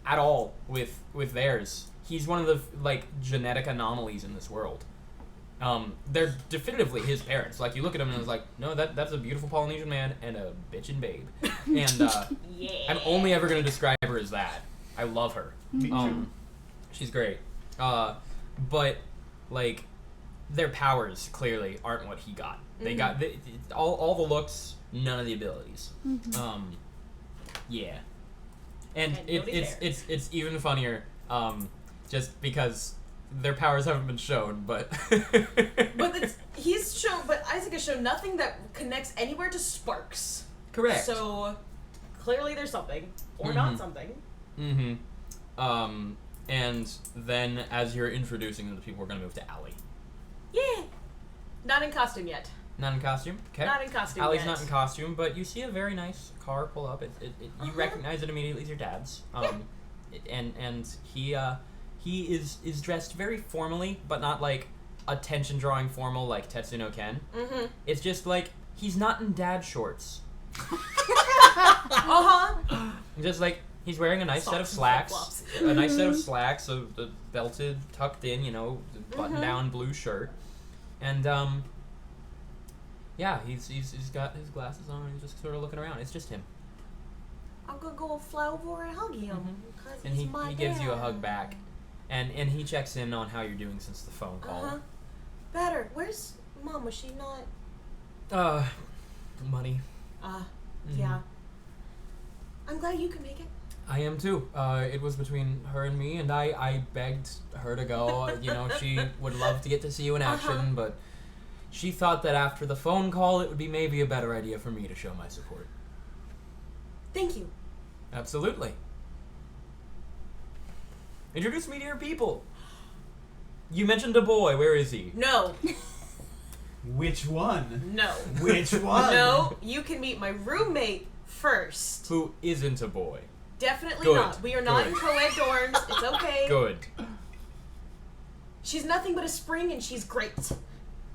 at all with theirs. He's one of the, like, genetic anomalies in this world. They're definitively his parents. Like, you look at him and it's like, no, that's a beautiful Polynesian man and a bitchin' babe. And, Yeah. I'm only ever gonna describe her as that. I love her. Me too. She's great. But, like, their powers clearly aren't what he got. They got all the looks, none of the abilities. Yeah. And And nobody's there. it's even funnier, just because their powers haven't been shown, but But Isaac has shown nothing that connects anywhere to sparks. correct. So clearly there's something, or not something. Mm-hmm. And then as you're introducing them to people, we're gonna move to Allie. Yeah. Not in costume yet. Not in costume. Okay. Not in costume Allie's yet. not in costume, but you see a very nice car pull up. You recognize it immediately as your dad's. And he is dressed very formally, but not like attention drawing formal like Tetsuno Ken. Mm-hmm. It's just like he's not in dad shorts. Uh-huh. Just like he's wearing a nice set of Socks and slacks, flip-flops. a nice set of slacks, the belted, tucked in, the button down blue shirt, and yeah, he's got his glasses on and he's just sort of looking around. It's just him, I'm gonna go fly over and hug him. Because and he's my he gives you a dad. hug back, and he checks in on how you're doing since the phone call. Uh-huh. Better. Where's Mom? Was she not? Money. Yeah. I'm glad you can make it. I am too. It was between her and me, and I begged her to go. She would love to get to see you in action, but she thought that after the phone call, it would be maybe a better idea for me to show my support. Thank you. Absolutely. Introduce me to your people. You mentioned a boy. Where is he? No. Which one? No. Which one? No. You can meet my roommate first. Who isn't a boy? Definitely Good. not. We are not Good. in co-ed dorms. It's okay. Good. She's nothing but a spring, and she's great.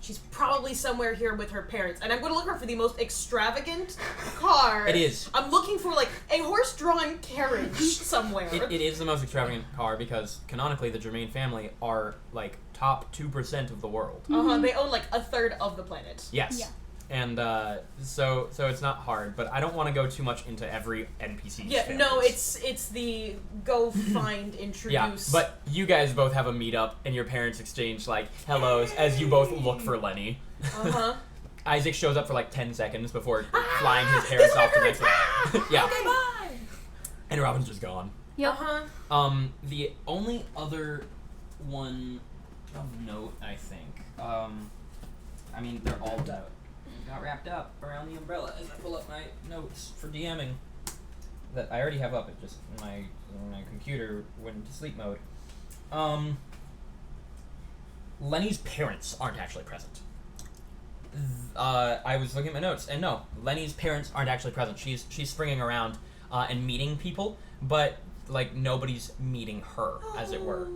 She's probably somewhere here with her parents, and I'm going to look for the most extravagant car. It is. I'm looking for, like, a horse-drawn carriage somewhere. It is the most extravagant car because canonically the Germain family are like top 2% of the world. Uh-huh. They own, like, a third of the planet. Yes. Yeah. And so it's not hard, but I don't want to go too much into every NPC's Yeah, families. no, it's the go find, introduce. Yeah, but you guys both have a meetup, and your parents exchange, like, hellos as you both look for Lenny. Uh-huh. Isaac shows up for, like, 10 seconds before flying his parents off to the next one. Yeah. Okay, bye! And Robin's just gone. Yep. Uh-huh. The only other one of note, I think, I mean, they're all got wrapped up around the umbrella as I pull up my notes for DMing that I already have up. It just my computer went into sleep mode. Lenny's parents aren't actually present. I was looking at my notes, and no, Lenny's parents aren't actually present. She's springing around and meeting people, but like nobody's meeting her, as it were.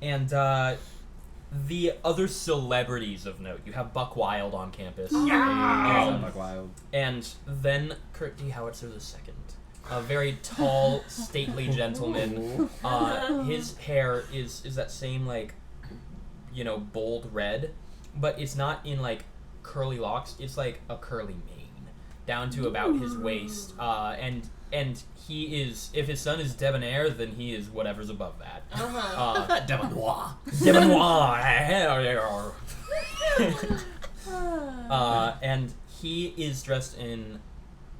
And the other celebrities of note, you have Buck Wild on campus. Buck Wild. And then Kurt D. Howitzer II, a very tall, stately gentleman. His hair is that same, like, you know, bold red, but it's not in, like, curly locks. It's like a curly mane down to about his waist. And he is, if his son is debonair, then he is whatever's above that. Debonoir. Debonoir. And he is dressed in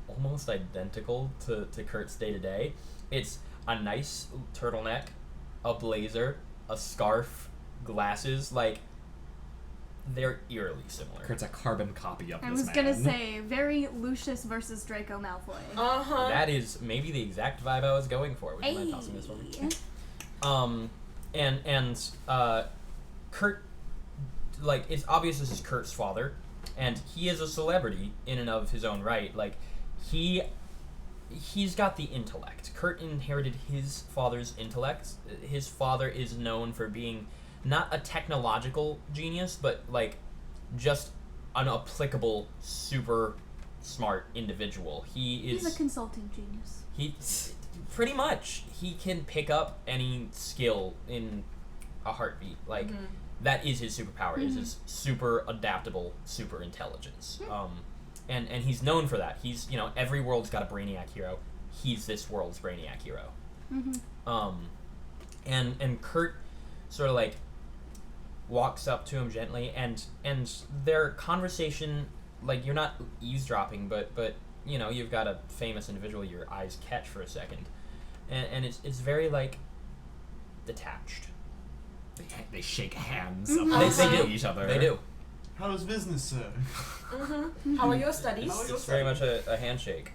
almost identical to Kurt's day-to-day. It's a nice turtleneck, a blazer, a scarf, glasses, like, they're eerily similar. Kurt's a carbon copy of I this was man. gonna say, very Lucius versus Draco Malfoy. Uh-huh. That is maybe the exact vibe I was going for. Would you mind tossing this one? And Kurt, like, it's obvious this is Kurt's father, and he is a celebrity in and of his own right. Like, he's got the intellect. Kurt inherited his father's intellect. His father is known for being not a technological genius, but, like, just an applicable, super smart individual. He's a consulting genius. He pretty much he can pick up any skill in a heartbeat. Like, that is his superpower. Is his super adaptable, super intelligence. And he's known for that. He's, you know, every world's got a Brainiac hero. He's this world's Brainiac hero. And Kurt sort of, like, walks up to him gently, and their conversation, like, you're not eavesdropping, but you know, you've got a famous individual your eyes catch for a second, and it's very, like, detached. They shake hands They amongst do. each other. They do. How's business, sir? How are your studies? It's very much a handshake.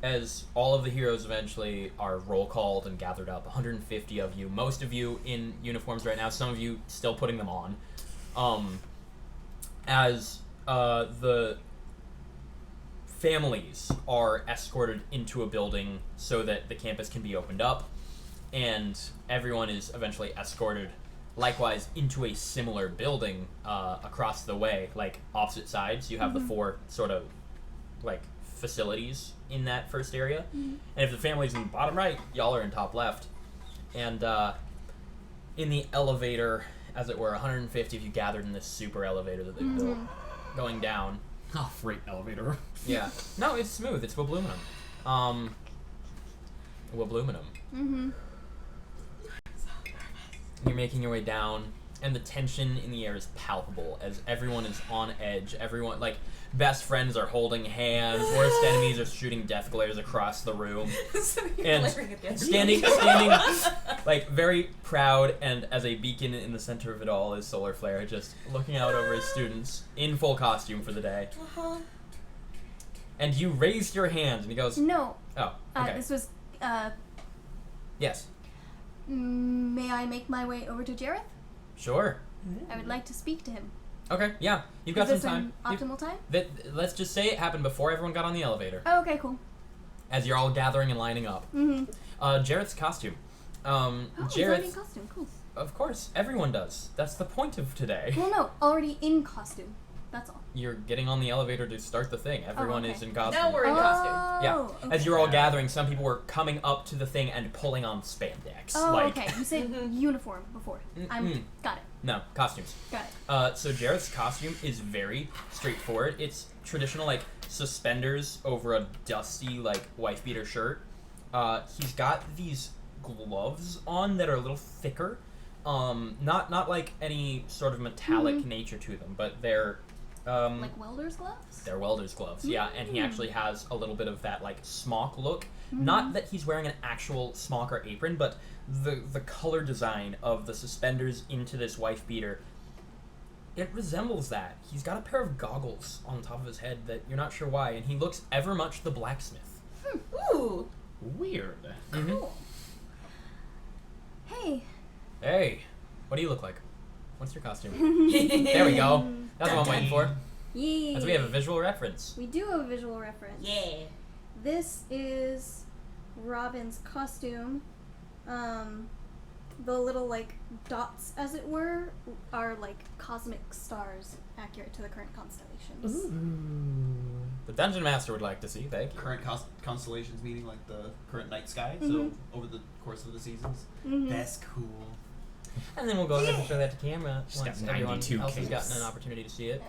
As all of the heroes eventually are roll called and gathered up, 150 of you, most of you in uniforms right now, some of you still putting them on. As the families are escorted into a building so that the campus can be opened up, and everyone is eventually escorted likewise into a similar building across the way, like opposite sides. You have the four sort of, like, facilities in that first area, and if the family's in the bottom right, y'all are in top left. And in the elevator, as it were, 150 of you gathered in this super elevator that they built, going down. Oh, freight elevator. Yeah. No, it's smooth. It's wobluminum. Wobluminum. You're making your way down, and the tension in the air is palpable as everyone is on edge. Everyone, like, best friends are holding hands, worst enemies are shooting death glares across the room. And standing, like, very proud and as a beacon in the center of it all is Solar Flare, just looking out over his students in full costume for the day. And you raised your hand, and he goes, No. oh, okay. This was, Yes. may I make my way over to Jareth? Sure. I would like to speak to him. Okay, yeah. You've got Is some this time. an optimal time? Let's just say it happened before everyone got on the elevator, Oh, okay, cool. as you're all gathering and lining up. Jarrett's costume. Oh, he's already in Jarrett's, costume. Cool. of course, everyone does. That's the point of today. Well, no, already in costume. That's all. You're getting on the elevator to start the thing. Everyone okay. is in costume. Now we're in costume. Yeah. Okay. As you're all gathering, some people were coming up to the thing and pulling on spandex. Oh, like, okay. You said uniform before. Got it. No, costumes. Got it. So Jareth's costume is very straightforward. It's traditional, like, suspenders over a dusty, like, wife beater shirt. He's got these gloves on that are a little thicker. Not like any sort of metallic nature to them, but they're Like welder's gloves? they're welder's gloves. Yeah, and he actually has a little bit of that like smock look. Not that he's wearing an actual smock or apron, but the color design of the suspenders into this wife beater, it resembles that. He's got a pair of goggles on top of his head that you're not sure why, and he looks ever much the blacksmith. Ooh. Weird. Cool. Hey. Hey, what do you look like? What's your costume? There we go. That's what I'm waiting for. Yay. As we have a visual reference. We do have a visual reference. Yeah. This is Robin's costume. The little like dots, as it were, are like cosmic stars, accurate to the current constellations. The Dungeon Master would like to see. Thank you. Current constellations meaning like the current night sky. So over the course of the seasons, that's cool. And then we'll go ahead and show that to camera She's once got everyone 92 else has capes. gotten an opportunity to see it.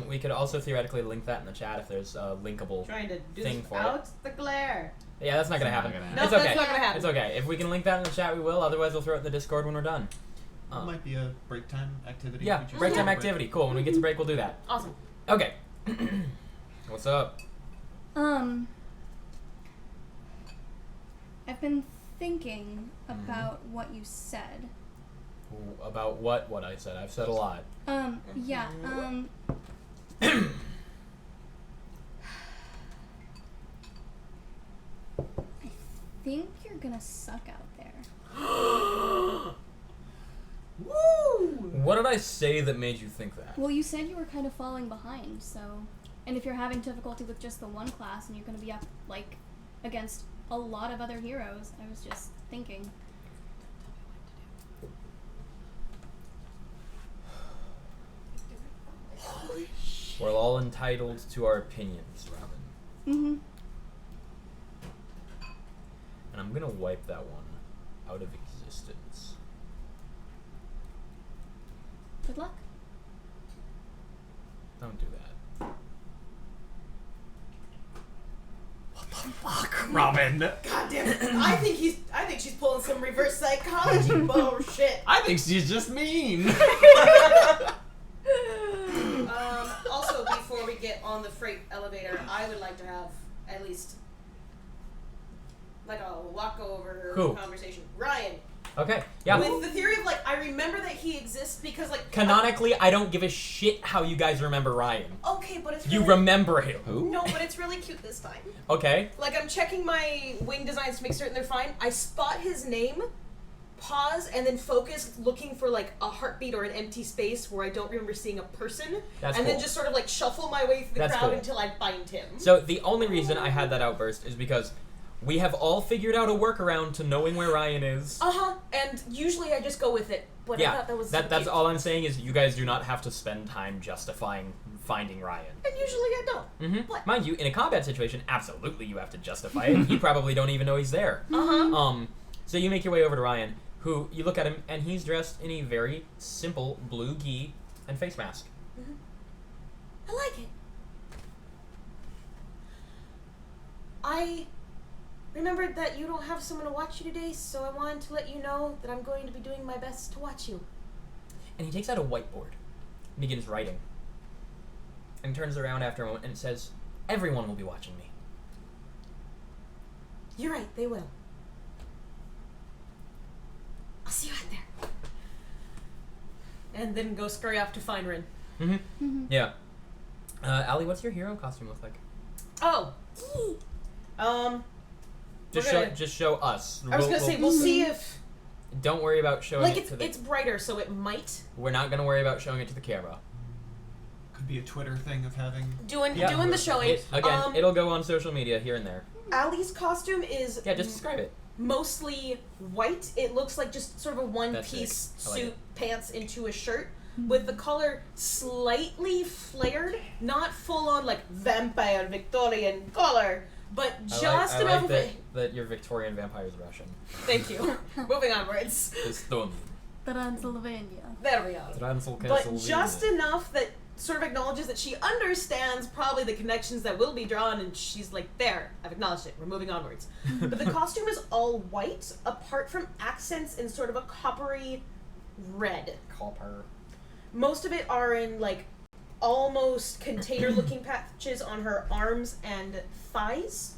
We could also theoretically link that in the chat if there's a linkable Trying to do thing this for it. without the glare. Yeah, that's not gonna happen. gonna No, It's that's okay. not gonna happen. It's okay. If we can link that in the chat, we will. Otherwise, we'll throw it in the Discord when we're done. That might be a break time activity. Yeah, We just break take time a break. activity. Cool. When we get to break, we'll do that. Awesome. Okay. What's up? I've been thinking about what you said. About what I said? I've said a lot. Yeah, I think you're gonna suck out there. Woo! What did I say that made you think that? Well, you said you were kind of falling behind, so... And if you're having difficulty with just the one class and you're gonna be up, like, against a lot of other heroes, I was just thinking. We're all entitled to our opinions, Robin. Mm-hmm. And I'm gonna wipe that one out of existence. Good luck. Don't do that. Fuck, Robin. God damn it. I think she's pulling some reverse psychology bullshit. I think she's just mean. Also, before we get on the freight elevator, I would like to have at least like a walkover Who? conversation. Ryan. Okay, yeah. With the theory of like, I remember that he exists because like Canonically, I don't give a shit how you guys remember Ryan. Okay, but it's You really, remember him. Who? No, but it's really cute this time. Okay. Like I'm checking my wing designs to make certain they're fine. I spot his name, pause, and then focus, looking for like a heartbeat or an empty space where I don't remember seeing a person, That's and cool. then just sort of like shuffle my way through the That's crowd cool. until I find him. So the only reason I had that outburst is because we have all figured out a workaround to knowing where Ryan is. And usually I just go with it, but I Yeah, thought that was that's cute. all I'm saying is you guys do not have to spend time justifying finding Ryan. And usually I don't. What? Mind you, in a combat situation, absolutely you have to justify it. You probably don't even know he's there. So you make your way over to Ryan, who you look at him, and he's dressed in a very simple blue gi and face mask. I like it. I remembered that you don't have someone to watch you today, so I wanted to let you know that I'm going to be doing my best to watch you. And he takes out a whiteboard and begins writing. And turns around after a moment and says, "Everyone will be watching me." You're right, they will. I'll see you out there. And then go scurry off to find Rin. Yeah. Allie, what's your hero costume look like? Oh. Just We're gonna- show us. I was gonna say, we'll see if... Don't worry about showing Like, it to the... it's brighter, so it might. We're not gonna worry about showing it to the camera. Could be a Twitter thing of having. Doing Yeah. the showing. Again, it'll go on social media here and there. Allie's costume is Yeah, just describe it. mostly white. It looks like just sort of a That's one-piece sick. I like suit, it. pants into a shirt, with the color slightly flared, not full-on like vampire Victorian color, but just I enough like of it. that your Victorian vampire is Russian. Thank you. Moving onwards. Estonian. Transylvania. That'll be out. Transylvania. But just enough that sort of acknowledges that she understands probably the connections that will be drawn, and she's like, there, I've acknowledged it, we're moving onwards. But the costume is all white, apart from accents in sort of a coppery red. Copper. Most of it are in, like, almost container-looking patches on her arms and thighs,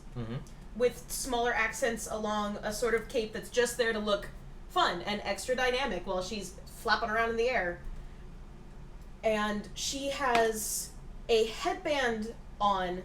with smaller accents along a sort of cape that's just there to look fun and extra dynamic while she's flapping around in the air. And she has a headband on,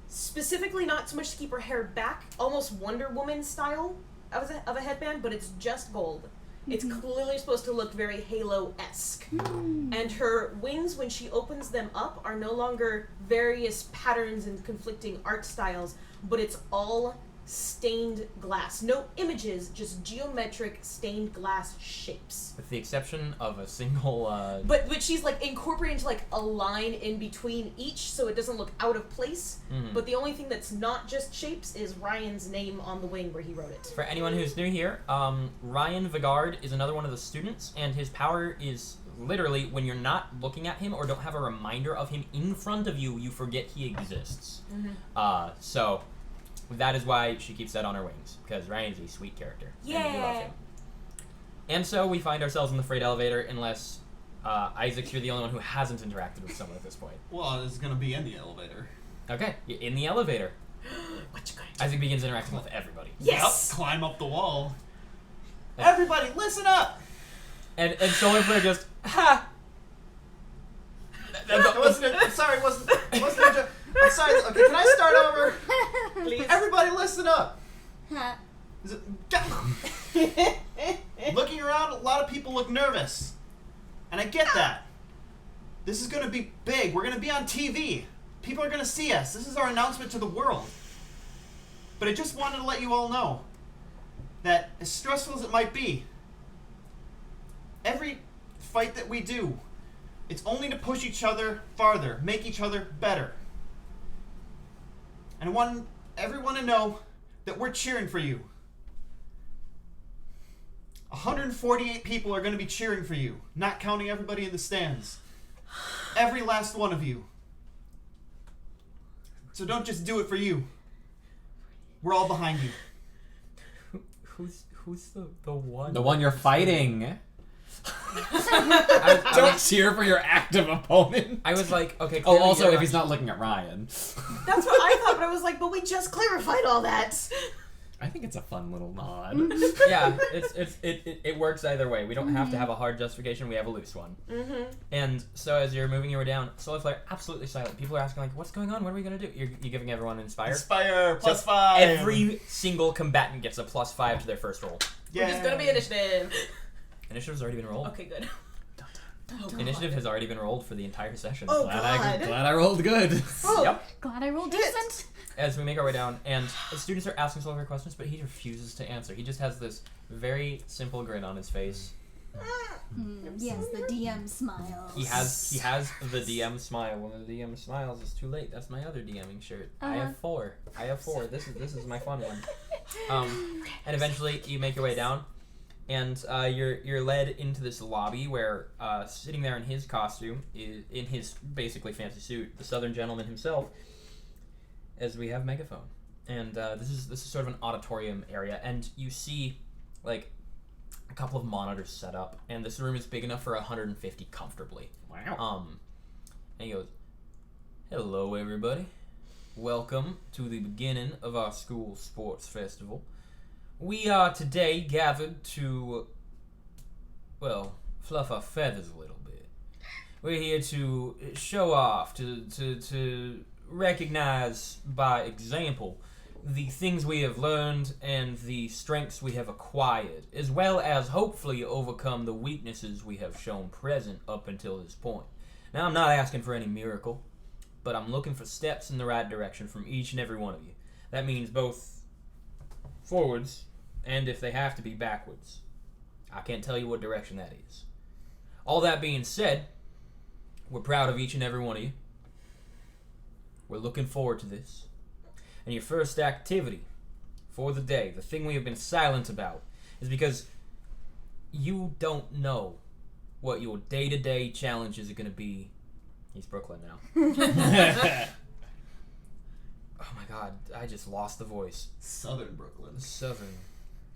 specifically not so much to keep her hair back, almost Wonder Woman style of a headband, but it's just gold. It's clearly supposed to look very Halo-esque. And her wings, when she opens them up, are no longer various patterns and conflicting art styles, but it's all stained glass. No images, just geometric stained glass shapes. With the exception of a single, But she's like incorporated into like a line in between each, so it doesn't look out of place. But the only thing that's not just shapes is Ryan's name on the wing where he wrote it. For anyone who's new here, Ryan Vigard is another one of the students, and his power is literally when you're not looking at him or don't have a reminder of him in front of you, you forget he exists. So that is why she keeps that on her wings, because Ryan is a sweet character. And we love him. And so we find ourselves in the freight elevator, unless Isaac, you're the only one who hasn't interacted with someone at this point. Well, it's gonna be in the elevator. Okay, you're in the elevator. What you going to do? Isaac begins interacting with everybody. Yes! Yep, climb up the wall. Everybody, listen up! And Solar Flare just, ha! It wasn't a, sorry, it wasn't a joke. I'm sorry, okay, can I start over? Please. Everybody listen up! Is it, looking around, a lot of people look nervous. And I get that. This is gonna be big. We're gonna be on TV. People are gonna see us. This is our announcement to the world. But I just wanted to let you all know that as stressful as it might be, every fight that we do, it's only to push each other farther, make each other better. And I want everyone to know that we're cheering for you. 148 people are going to be cheering for you, not counting everybody in the stands. Every last one of you. So don't just do it for you. We're all behind you. Who's the one? The one you're fighting. Don't cheer for your active opponent. I was like, okay. Oh, clearly also, you're if he's not looking at Ryan. That's what I thought, but I was like, but we just clarified all that. I think it's a fun little nod. Yeah, it works either way. We don't have to have a hard justification. We have a loose one. And so as you're moving your way down, Solar Flare, absolutely silent. People are asking like, "What's going on? What are we gonna do?" You're giving everyone Inspire. Inspire, plus So 5. Every single combatant gets a +5 to their first roll. Yeah. It's gonna be initiative. Initiative's already been rolled. Okay, good. Initiative has already been rolled for the entire session. Oh, Glad God. I rolled good. Oh, Yep. Glad I rolled decent. As we make our way down, and the students are asking Solar Flare questions, but he refuses to answer. He just has this very simple grin on his face. Yes, the DM smile. He has the DM smile. When the DM smiles, it's too late. That's my other DMing shirt. I have 4. This is my fun one. And eventually you make your way down, and you're led into this lobby where sitting there in his costume, in his basically fancy suit, the Southern gentleman himself, as we have Megaphone. And this is sort of an auditorium area, and you see like a couple of monitors set up, and this room is big enough for 150 comfortably. Wow. And he goes, "Hello, everybody. Welcome to the beginning of our school sports festival. We are today gathered to, well, fluff our feathers a little bit. We're here to show off, to recognize by example the things we have learned and the strengths we have acquired, as well as hopefully overcome the weaknesses we have shown present up until this point. Now, I'm not asking for any miracle, but I'm looking for steps in the right direction from each and every one of you. That means both forwards and, if they have to be, backwards. I can't tell you what direction that is. All that being said, we're proud of each and every one of you. We're looking forward to this. And your first activity for the day, the thing we have been silent about, is because you don't know what your day-to-day challenges are gonna be. He's Brooklyn now. Oh my god, I just lost the voice. Southern Brooklyn. Southern.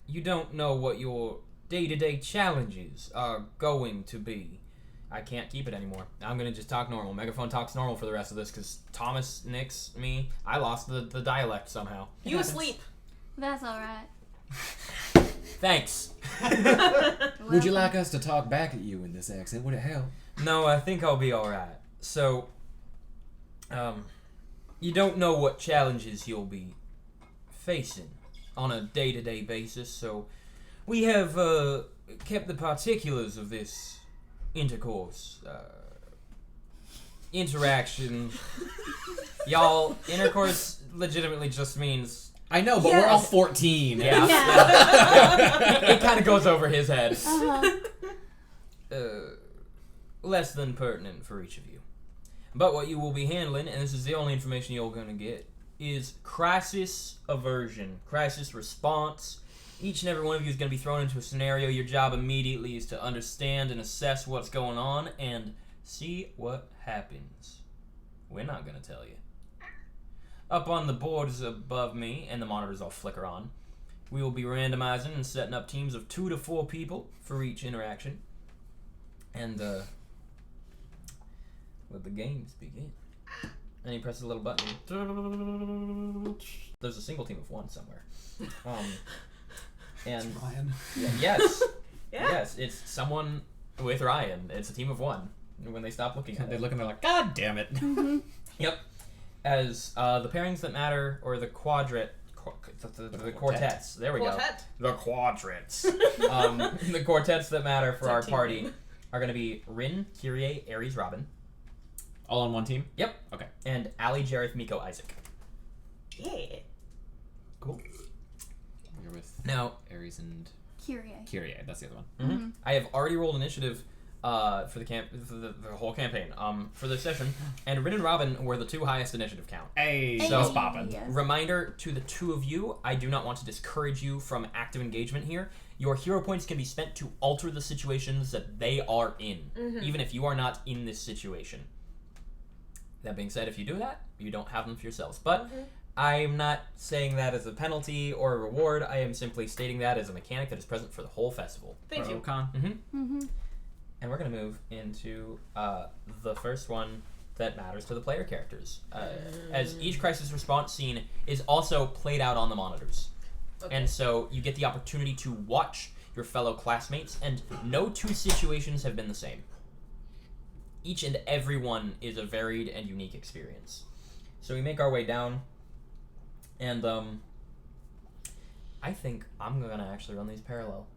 You don't know what your day-to-day challenges are going to be. I can't keep it anymore. I'm gonna just talk normal. Megaphone talks normal for the rest of this because Thomas, Nix, me, I lost the dialect somehow. You asleep. That's alright. Thanks. Would you like us to talk back at you in this accent? Would it help? No, I think I'll be alright. So, you don't know what challenges you'll be facing on a day-to-day basis, so we have kept the particulars of this intercourse, interaction. Y'all, intercourse legitimately just means... I know, but we're all 14. Yeah. Yeah. It kind of goes over his head. Uh-huh. Less than pertinent for each of you. But what you will be handling, and this is the only information you're going to get, is crisis aversion, crisis response. Each and every one of you is going to be thrown into a scenario. Your job immediately is to understand and assess what's going on and see what happens. We're not going to tell you. Up on the boards above me, and the monitors all flicker on, we will be randomizing and setting up teams of 2 to 4 people for each interaction. And, let the games begin. And he presses a little button. There's a single team of 1 somewhere. And Ryan. yes, Yeah. yes, it's someone with Ryan. It's a team of 1. When they stop looking at They it. look and they're like, God damn it. Yep. As the pairings that matter, or the the quartets. There we Quartet. go. The quadrants. The quartets that matter for It's our our team party name. are going to be Rin, Kyrie, Ares, Robin. All on one team? Yep. Okay. And Ali, Jareth, Miko, Isaac. Yeah. Cool. You're with Now, Ares and Kyrie. Kyrie. That's the other one. Mm-hmm. I have already rolled initiative for the whole campaign for this session, and Rin and Robin were the 2 highest initiative count. Hey, So- so poppin'. Yes. Reminder to the 2 of you, I do not want to discourage you from active engagement here. Your hero points can be spent to alter the situations that they are in, even if you are not in this situation. That being said, if you do that, you don't have them for yourselves. But I'm not saying that as a penalty or a reward. I am simply stating that as a mechanic that is present for the whole festival. Thank you. Con. Mm-hmm. And we're going to move into the first one that matters to the player characters. As each crisis response scene is also played out on the monitors. Okay. And so you get the opportunity to watch your fellow classmates, and no 2 situations have been the same. Each and every one is a varied and unique experience. So we make our way down, and I think I'm going to actually run these parallel.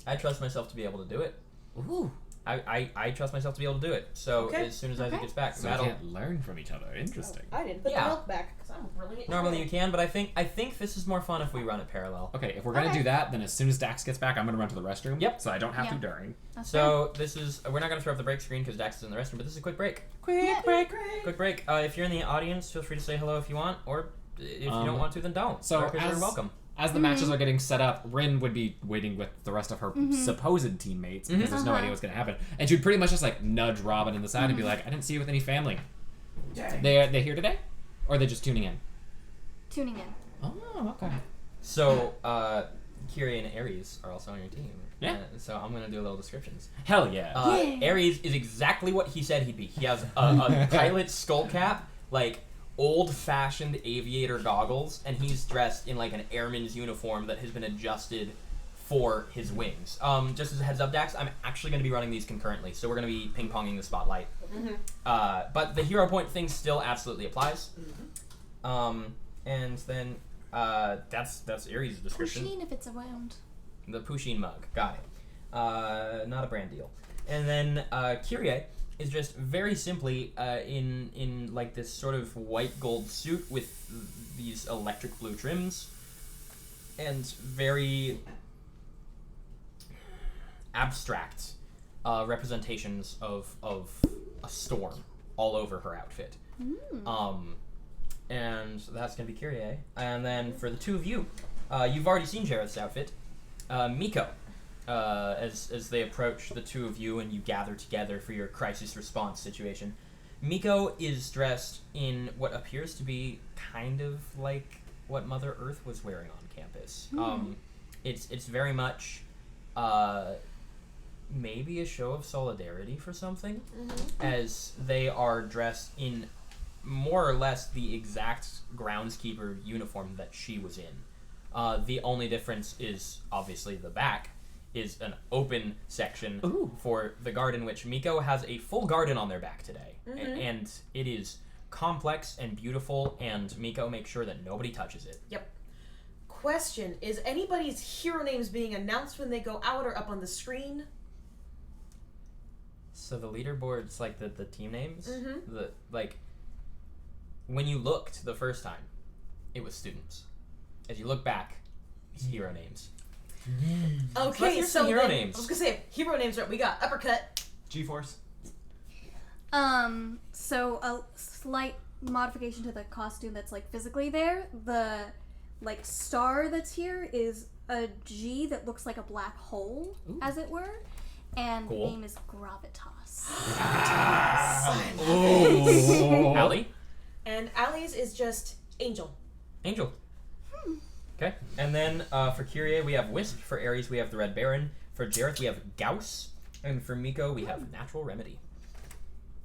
I trust myself to be able to do it. Ooh. I trust myself to be able to do it. So Okay. as soon as Isaac Okay. gets back, So we that'll... can't learn from each other. Interesting. I didn't put Yeah. the milk back because I'm really. Normally you can, but I think this is more fun if we run it parallel. Okay, if we're gonna Okay. do that, then as soon as Dax gets back, I'm gonna run to the restroom. Yep. So I don't have to Yeah. during. That's So this is... We're not going to throw up the break screen because Dax is in the restroom, but this is a quick break. Quick Quick break. If you're in the audience, feel free to say hello if you want, or if you don't want to, then don't. so Because you're as- welcome. As the matches are getting set up, Rin would be waiting with the rest of her supposed teammates because there's no idea what's gonna happen, and she'd pretty much just like nudge Robin in the side and be like, "I didn't see you with any family. They here today, or are they just tuning in?" tuning in. Oh, okay. So, Kyrie and Ares are also on your team. Yeah. So I'm going to do a little descriptions. Hell yeah. Yay. Ares is exactly what he said he'd be. He has a pilot skull cap, like old-fashioned aviator goggles, and he's dressed in like an airman's uniform that has been adjusted for his wings. Just as a heads up, Dax, I'm actually going to be running these concurrently, so we're going to be ping-ponging the spotlight. But the hero point thing still absolutely applies. And then that's Ares' description. Pusheen if it's around. The Pusheen mug. Got it. Not a brand deal. And then Kyrie is just very simply in like this sort of white gold suit with these electric blue trims and very abstract representations of a storm all over her outfit. And that's gonna be Kyrie. And then for the 2 of you, you've already seen Jareth's outfit. Miko as they approach the two of you and you gather together for your crisis response situation. Miko is dressed in what appears to be kind of like what Mother Earth was wearing on campus. It's very much maybe a show of solidarity for something, as they are dressed in more or less the exact groundskeeper uniform that she was in. The only difference is obviously the back is an open section for the garden, which Miko has a full garden on their back today. And it is complex and beautiful, and Miko makes sure that nobody touches it. Yep. Question, is anybody's hero names being announced when they go out or up on the screen? So the leaderboards, like the team names, when you looked the first time, it was students. As you look back, it's hero names. Okay, hear so some hero then, names. I was gonna say, hero names, right? We got Uppercut. G-Force. So a slight modification to the costume that's like physically there. The like star that's here is a G that looks like a black hole, as it were, and Cool. the name is Gravitas. Allie? And Allie's is just Angel. Angel. Okay. And then for Kyrie, we have Wisp. For Ares, we have the Red Baron. For Jareth, we have Gauss. And for Miko, we have Natural Remedy.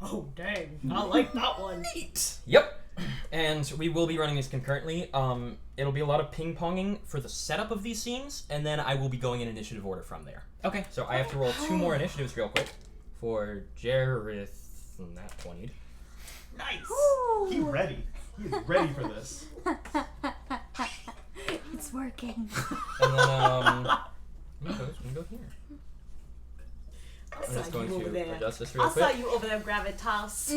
Oh, dang. I like that one. Yep. And we will be running these concurrently. It'll be a lot of ping-ponging for the setup of these scenes, and then I will be going in initiative order from there. Okay. So I have to roll 2 more initiatives real quick. For Jareth, not 20'd. Nice. He's ready. He's ready for this. It's working. And then, Miko's gonna go here. I I'm saw just going you over to there. adjust this real I saw quick. you over there, Gravitas.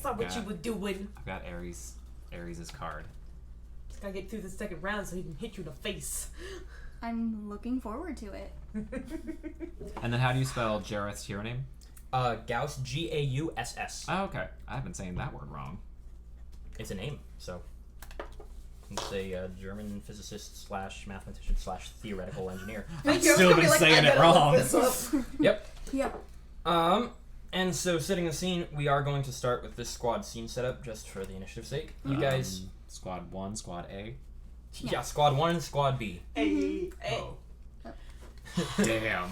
Saw what you were doing. I've got Ares' card. Just gotta get through the second round so he can hit you in the face. I'm looking forward to it. And then how do you spell Jareth's hero name? Gauss, Gauss. Oh, okay. I've been saying that word wrong. It's a name, so it's a German physicist / mathematician / theoretical engineer. Thank you. I was still gonna be been like, saying I it gotta wrong. look this up. Yep. Yep. And so setting the scene, we are going to start with this squad scene setup just for the initiative's sake. You guys, Squad 1, Squad A. yeah, squad 1 and squad B. Hey. Hey. Oh. Damn.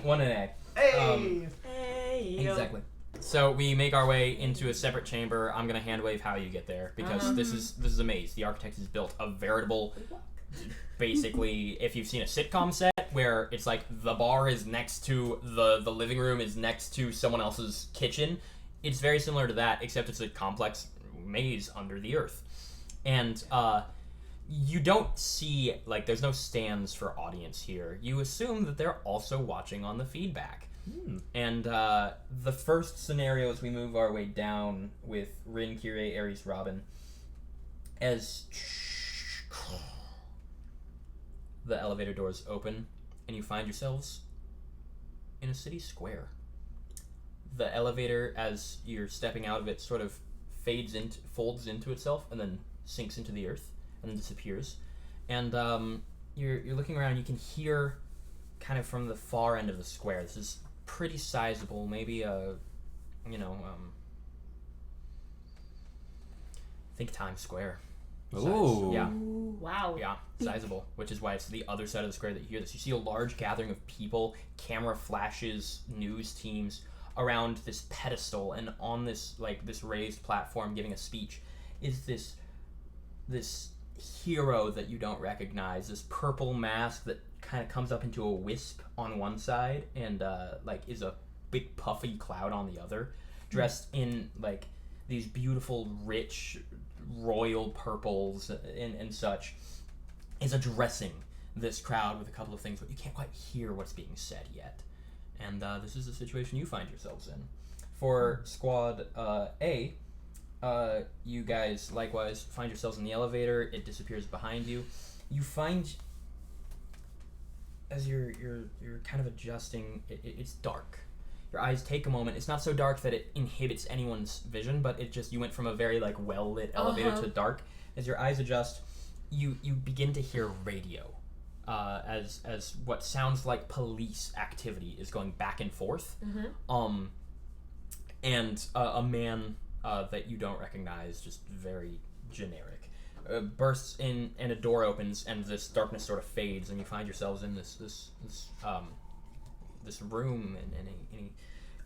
one in A. Hey. Hey. Exactly. So we make our way into a separate chamber. I'm gonna hand wave how you get there because this is a maze. The architect has built a veritable, basically, if you've seen a sitcom set where it's like the bar is next to the living room is next to someone else's kitchen, it's very similar to that, except it's a complex maze under the earth. And you don't see, like, there's no stands for audience here. You assume that they're also watching on the feedback. And the first scenario as we move our way down with Rin, Kyrie, Ares, Robin, as the elevator doors open and you find yourselves in a city square. The elevator, as you're stepping out of it, sort of folds into itself and then sinks into the earth and then disappears. And you're looking around and you can hear kind of from the far end of the square. This is pretty sizable, maybe think Times Square. Ooh. Yeah. Wow. Yeah, sizable, which is why it's the other side of the square that you hear this. You see a large gathering of people, camera flashes, news teams around this pedestal, and on this raised platform giving a speech is this hero that you don't recognize, this purple mask that kind of comes up into a wisp on one side and is a big puffy cloud on the other, dressed in like these beautiful rich royal purples and such, is addressing this crowd with a couple of things, but you can't quite hear what's being said yet. And this is the situation you find yourselves in. For Squad A, you guys likewise find yourselves in the elevator. It disappears behind you. You find, as you're kind of adjusting, it's dark. Your eyes take a moment. It's not so dark that it inhibits anyone's vision, but you went from a very well lit elevator to dark. As your eyes adjust, you begin to hear radio as what sounds like police activity is going back and forth. And a man that you don't recognize, just very generic, bursts in, and a door opens, and this darkness sort of fades, and you find yourselves in this room, and he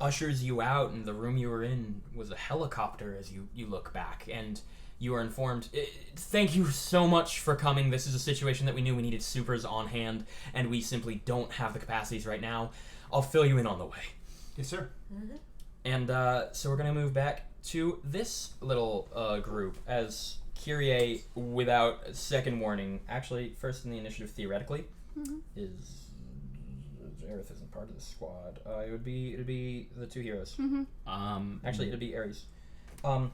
ushers you out, and the room you were in was a helicopter as you look back, and you are informed, thank you so much for coming. This is a situation that we knew we needed supers on hand, and we simply don't have the capacities right now. I'll fill you in on the way. Yes, sir. And so we're going to move back to this little group as Kyrie, without second warning, actually first in the initiative theoretically, is... Aerith isn't part of the squad. It'd be the two heroes. Actually, it'd be Ares. And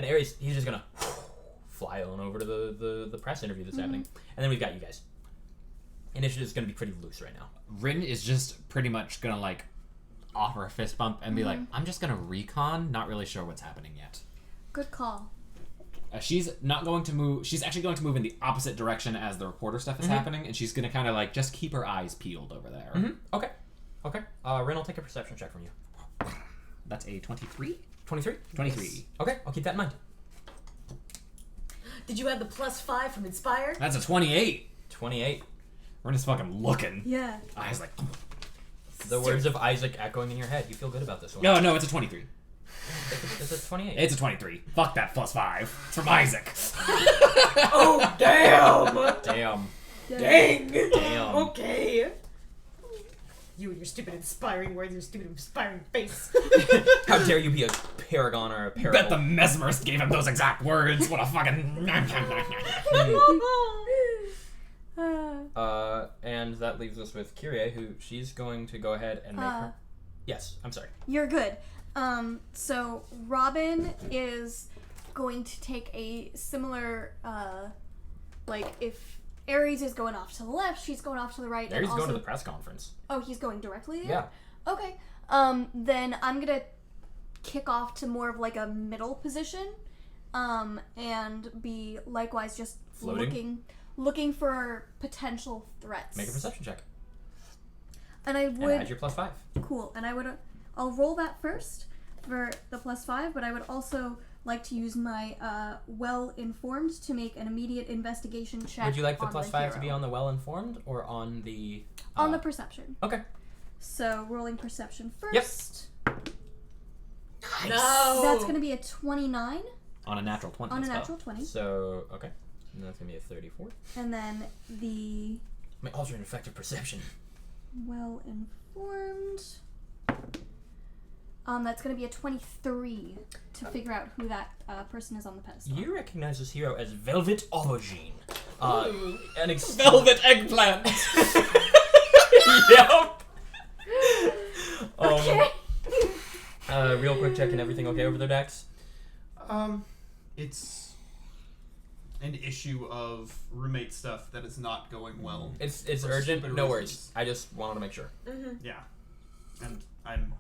Ares, he's just gonna fly on over to the press interview that's happening, and then we've got you guys. Initiative's gonna be pretty loose right now. Rin is just pretty much gonna like offer a fist bump and be like, I'm just gonna recon, not really sure what's happening yet. Good call. She's not going to move. She's actually going to move in the opposite direction as the reporter stuff is happening, and she's going to kind of like just keep her eyes peeled over there. Okay. Rin will take a perception check from you. That's a 23? 23? 23. Okay, I'll keep that in mind. Did you have the +5 from Inspire? That's a 28. 28. Rin is fucking looking. Yeah. Eyes like... The words of Isaac echoing in your head. You feel good about this one. No, it's a 23. It's a 28. It's a 23. Fuck that +5. It's from Isaac. Oh, damn! Damn. Dang! Damn. Okay. You and your stupid inspiring words, your stupid inspiring face. How dare you be a paragon or a Bet parable? the mesmerist gave him those exact words. What a fucking... And that leaves us with Kyrie, who she's going to go ahead and make her... Yes, I'm sorry. You're good. So Robin is going to take a similar, like if Ares is going off to the left, she's going off to the right. There he's and going to also- the press conference. Oh, he's going directly there? Yeah. Okay. Then I'm gonna kick off to more of like a middle position, and be likewise just Floating? looking for potential threats. Make a perception check. And I And would add your +5. cool. And I'll roll that first for the +5, but I would also like to use my well-informed to make an immediate investigation check. Would you like the on +5 to be hero. on the well-informed or on the... On the perception. Okay. So rolling perception first. Nice. No! That's going to be a 29 On a natural 20 on a as well. natural 20. So, okay. And that's going to be a 34. And then the My alternate effective perception. well-informed. That's going to be a 23 to figure out who that person is on the pedestal. You recognize this hero as Velvet Aubergine. An Velvet eggplant! Yep. Okay. Real quick check, and everything okay over there, Dax? It's an issue of roommate stuff that is not going well. It's For urgent. stupid No reasons. worries. I just wanted to make sure. Yeah. And I'm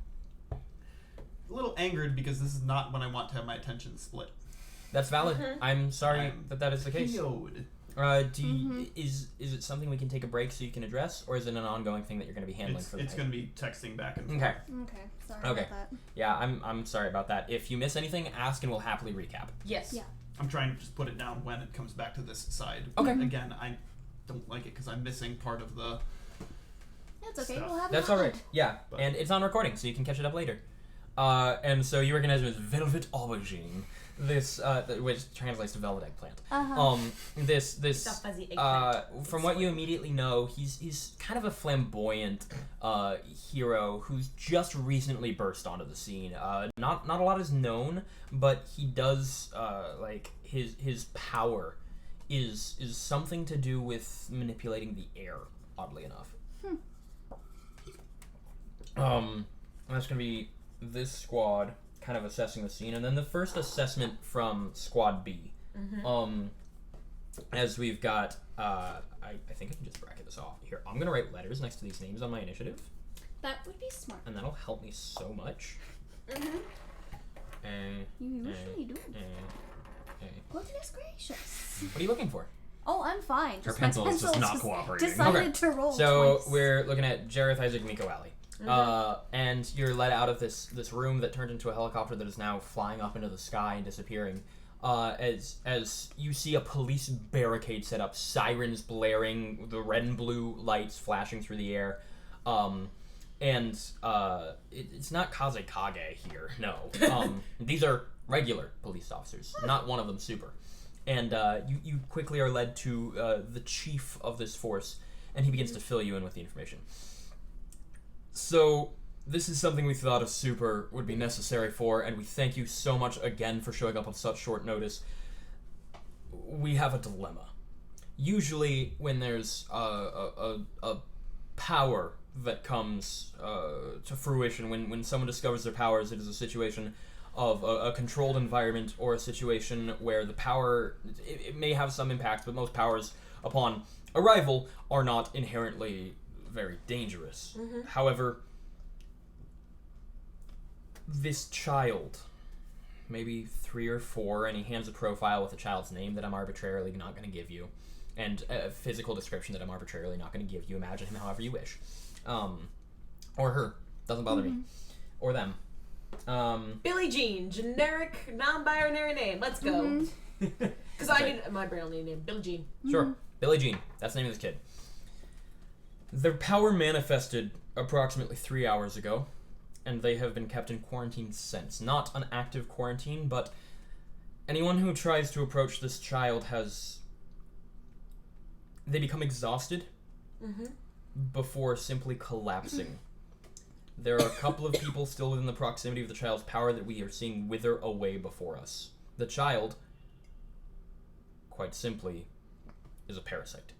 a little angered because this is not when I want to have my attention split. That's valid. I'm sorry I'm that is the case. PO'd. Is it something we can take a break so you can address, or is it an ongoing thing that you're going to be handling for the It's night? going to be texting back and forth. Okay. Okay. Sorry Okay. about that. Yeah, I'm sorry about that. If you miss anything, ask and we'll happily recap. Yes. Yeah. I'm trying to just put it down when it comes back to this side. Okay. Again, I don't like it because I'm missing part of the... That's okay. Stuff. We'll have That's fun. all right. Yeah, But- and it's on recording, so you can catch it up later. And so you recognize him as Velvet Aubergine. This, which translates to velvet eggplant. This It's a fuzzy eggplant. from what you immediately know, he's kind of a flamboyant hero who's just recently burst onto the scene. Not a lot is known, but he does like his power is something to do with manipulating the air. Oddly enough. That's gonna be this squad kind of assessing the scene, and then the first assessment from Squad B. As we've got, I think I can just bracket this off here. I'm gonna write letters next to these names on my initiative, That would be smart. and that'll help me so much. You usually do. What Goodness gracious. are you looking for? Oh, I'm fine. Her Just pencil my is just pencil not cooperating. Decided Okay. to roll So twice. we're looking at Jareth, Isaac, Miko, Alley. And you're led out of this room that turned into a helicopter that is now flying up into the sky and disappearing. As you see a police barricade set up, sirens blaring, the red and blue lights flashing through the air. It's not Kazekage here, no. These are regular police officers, not one of them super. And you quickly are led to the chief of this force, and he begins to fill you in with the information. So, this is something we thought a super would be necessary for, and we thank you so much again for showing up on such short notice. We have a dilemma. Usually, when there's a power that comes to fruition, when someone discovers their powers, it is a situation of a controlled environment or a situation where the power, it may have some impact, but most powers upon arrival are not inherently very dangerous. However, this child, maybe 3 or 4, and he hands a profile with a child's name that I'm arbitrarily not going to give you, and a physical description that I'm arbitrarily not going to give you. Imagine him however you wish. Or her. Doesn't bother me. Or them. Billie Jean, generic, non-binary name. Let's go. Because I need my braille name, Billie Jean. Sure. Billie Jean. That's the name of this kid. Their power manifested approximately 3 hours ago, and they have been kept in quarantine since. Not an active quarantine, but anyone who tries to approach this child they become exhausted before simply collapsing. There are a couple of people still within the proximity of the child's power that we are seeing wither away before us. The child, quite simply, is a parasite.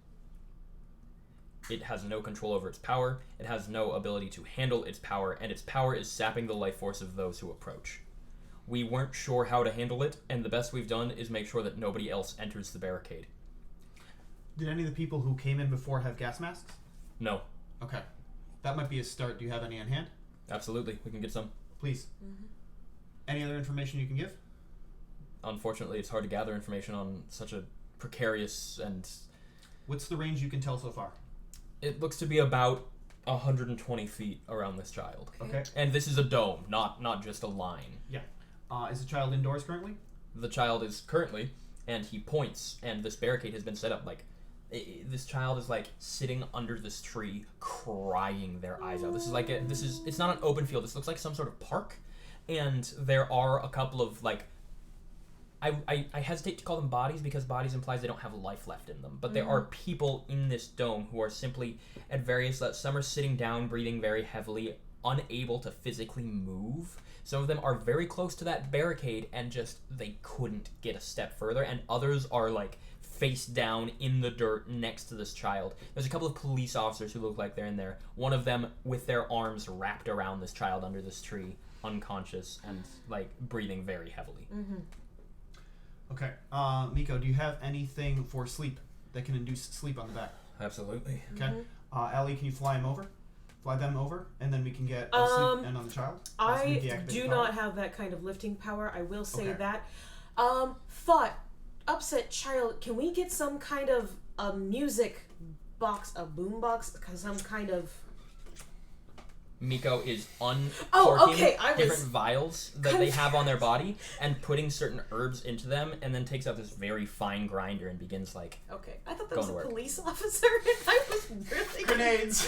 It has no control over its power, it has no ability to handle its power, and its power is sapping the life force of those who approach. We weren't sure how to handle it, and the best we've done is make sure that nobody else enters the barricade. Did any of the people who came in before have gas masks? No. Okay. That might be a start. Do you have any on hand? Absolutely, we can get some. Please. Any other information you can give? Unfortunately, it's hard to gather information on such a precarious and... What's the range you can tell so far? It looks to be about 120 feet around this child. Okay. And this is a dome, not just a line. Yeah. Is the child indoors currently? The child is currently, and he points, and this barricade has been set up like... this child is like sitting under this tree, crying their eyes out. It's not an open field. This looks like some sort of park, and there are a couple of like, I hesitate to call them bodies because bodies implies they don't have life left in them. But there are people in this dome who are simply at various. Some are sitting down, breathing very heavily, unable to physically move. Some of them are very close to that barricade and just they couldn't get a step further, and others are like face down in the dirt next to this child. There's a couple of police officers who look like they're in there. One of them with their arms wrapped around this child under this tree, unconscious and like breathing very heavily. Okay. Miko, do you have anything for sleep that can induce sleep on the back? Absolutely. Okay. Allie, can you fly them over, and then we can get a sleep in on the child? I deactivate do the not power? have that kind of lifting power. I will say Okay. that. Thought, upset child. Can we get some kind of a music box, a boom box, some kind of? Miko is uncorking okay, I was different vials that they have on their body and putting certain herbs into them, and then takes out this very fine grinder and begins like... Okay, I thought that Going was a to work. police officer, and I was really... Grenades.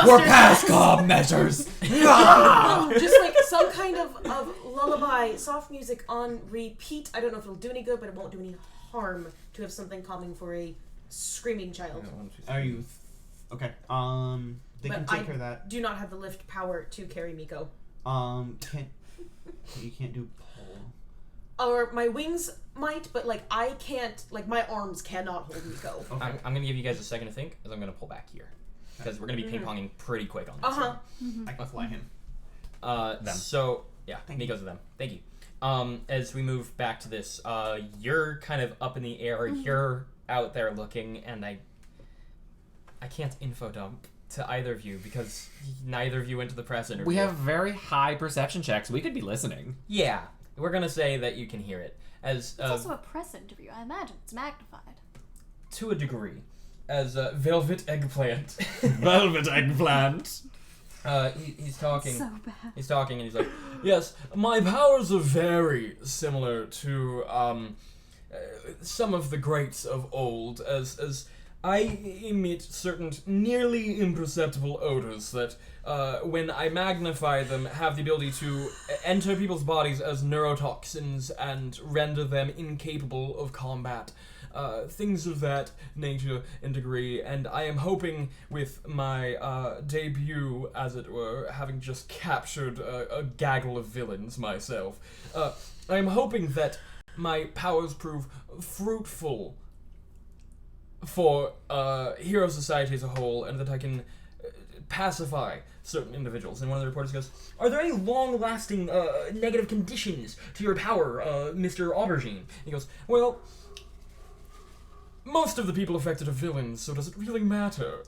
We're past calm measures. Just like some kind of lullaby, soft music on repeat. I don't know if it'll do any good, but it won't do any harm to have something calming for a screaming child. Are you... Okay. They can But take I care of that. do not have the lift power to carry Miko. You can't do pull. Or my wings might, but like I can't, like my arms cannot hold Miko. Okay. I'm going to give you guys a second to think, as I'm going to pull back here. Because we're going to be ping-ponging pretty quick on this. I can fly him. Them. So, yeah, Miko's of them. Thank you. As we move back to this, you're kind of up in the air, you're out there looking, and I can't info dump to either of you because neither of you went to the press interview. We have very high perception checks. We could be listening. Yeah. we're gonna say that you can hear it as It's also a press interview. I imagine it's magnified. to a degree, as Velvet Eggplant. Velvet eggplant. He's talking. So bad. He's talking and he's like, yes, my powers are very similar to some of the greats of old, as I emit certain nearly imperceptible odors that, when I magnify them, have the ability to enter people's bodies as neurotoxins and render them incapable of combat. Things of that nature and degree, and I am hoping with my debut, as it were, having just captured a gaggle of villains myself, I am hoping that my powers prove fruitful for hero society as a whole, and that I can pacify certain individuals. And one of the reporters goes, are there any long-lasting negative conditions to your power, Mr. Aubergine? He goes, well, most of the people affected are villains, so does it really matter?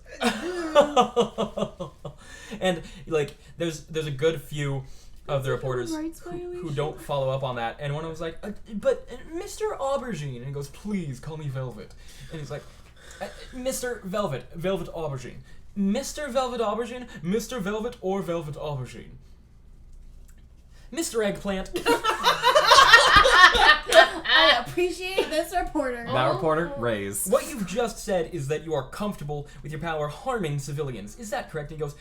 And like, there's a good few of the reporters who don't follow up on that, and one of them was like, but Mr. Aubergine, and he goes, please call me Velvet, and he's like, Mr. Velvet Aubergine, Mr. Velvet Aubergine, Mr. Velvet or Velvet Aubergine, Mr. Eggplant. I appreciate this reporter. That reporter, raise. What you've just said is that you are comfortable with your power harming civilians. Is that correct? And he goes,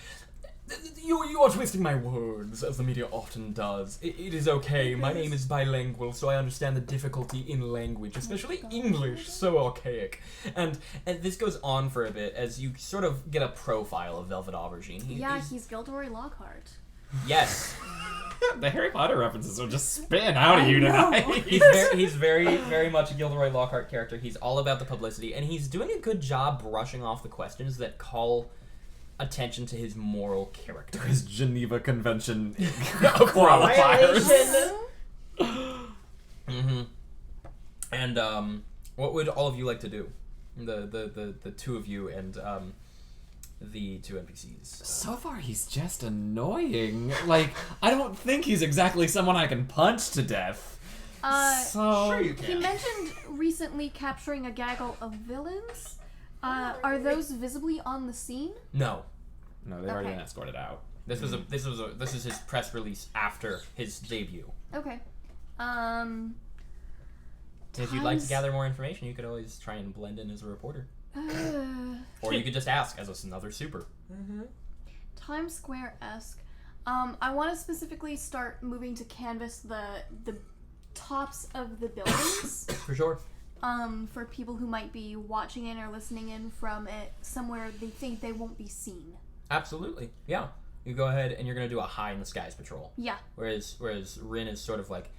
you are twisting my words, as the media often does. It is okay. My name is bilingual, so I understand the difficulty in language, especially English, so archaic. And this goes on for a bit as you sort of get a profile of Velvet Aubergine. He's Gilderoy Lockhart. Yes. The Harry Potter references are just spitting out of you tonight. He's very, very much a Gilderoy Lockhart character. He's all about the publicity, and he's doing a good job brushing off the questions that call attention to his moral character. His Geneva Convention qualifiers. Mm-hmm. And what would all of you like to do? The two of you and the two NPCs. So far, he's just annoying. Like, I don't think he's exactly someone I can punch to death. Sure you He can. mentioned recently capturing a gaggle of villains. Are those visibly on the scene? No. No, they've already Okay. been escorted out. This is his press release after his debut. Okay. If you'd like to gather more information, you could always try and blend in as a reporter. Or you could just ask as another super. Times Square-esque. I want to specifically start moving to canvas the tops of the buildings. For sure. For people who might be watching in or listening in from it somewhere they think they won't be seen. Absolutely. Yeah. You go ahead and you're going to do a high in the skies patrol. Yeah. Whereas Rin is sort of like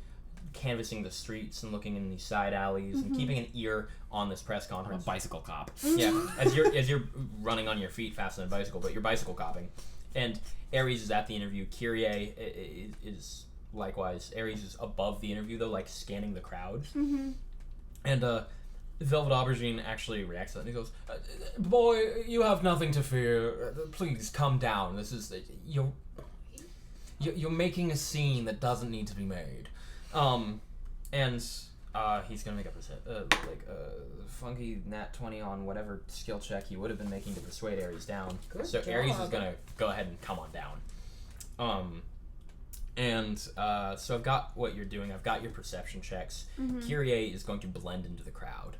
canvassing the streets and looking in these side alleys and keeping an ear on this press I'm a conference. bicycle cop. Yeah, as you're running on your feet faster than a bicycle, but you're bicycle copping. And Ares is at the interview. Kyrie is likewise. Ares is above the interview though, like scanning the crowd. And Velvet Aubergine actually reacts to that and he goes, boy, you have nothing to fear. Please come down. This is you're making a scene that doesn't need to be made. And he's gonna make up a funky nat 20 on whatever skill check he would have been making to persuade Ares down. Good So Ares is job. gonna go ahead and come on down. So I've got what you're doing. I've got your perception checks. Kyrie is going to blend into the crowd.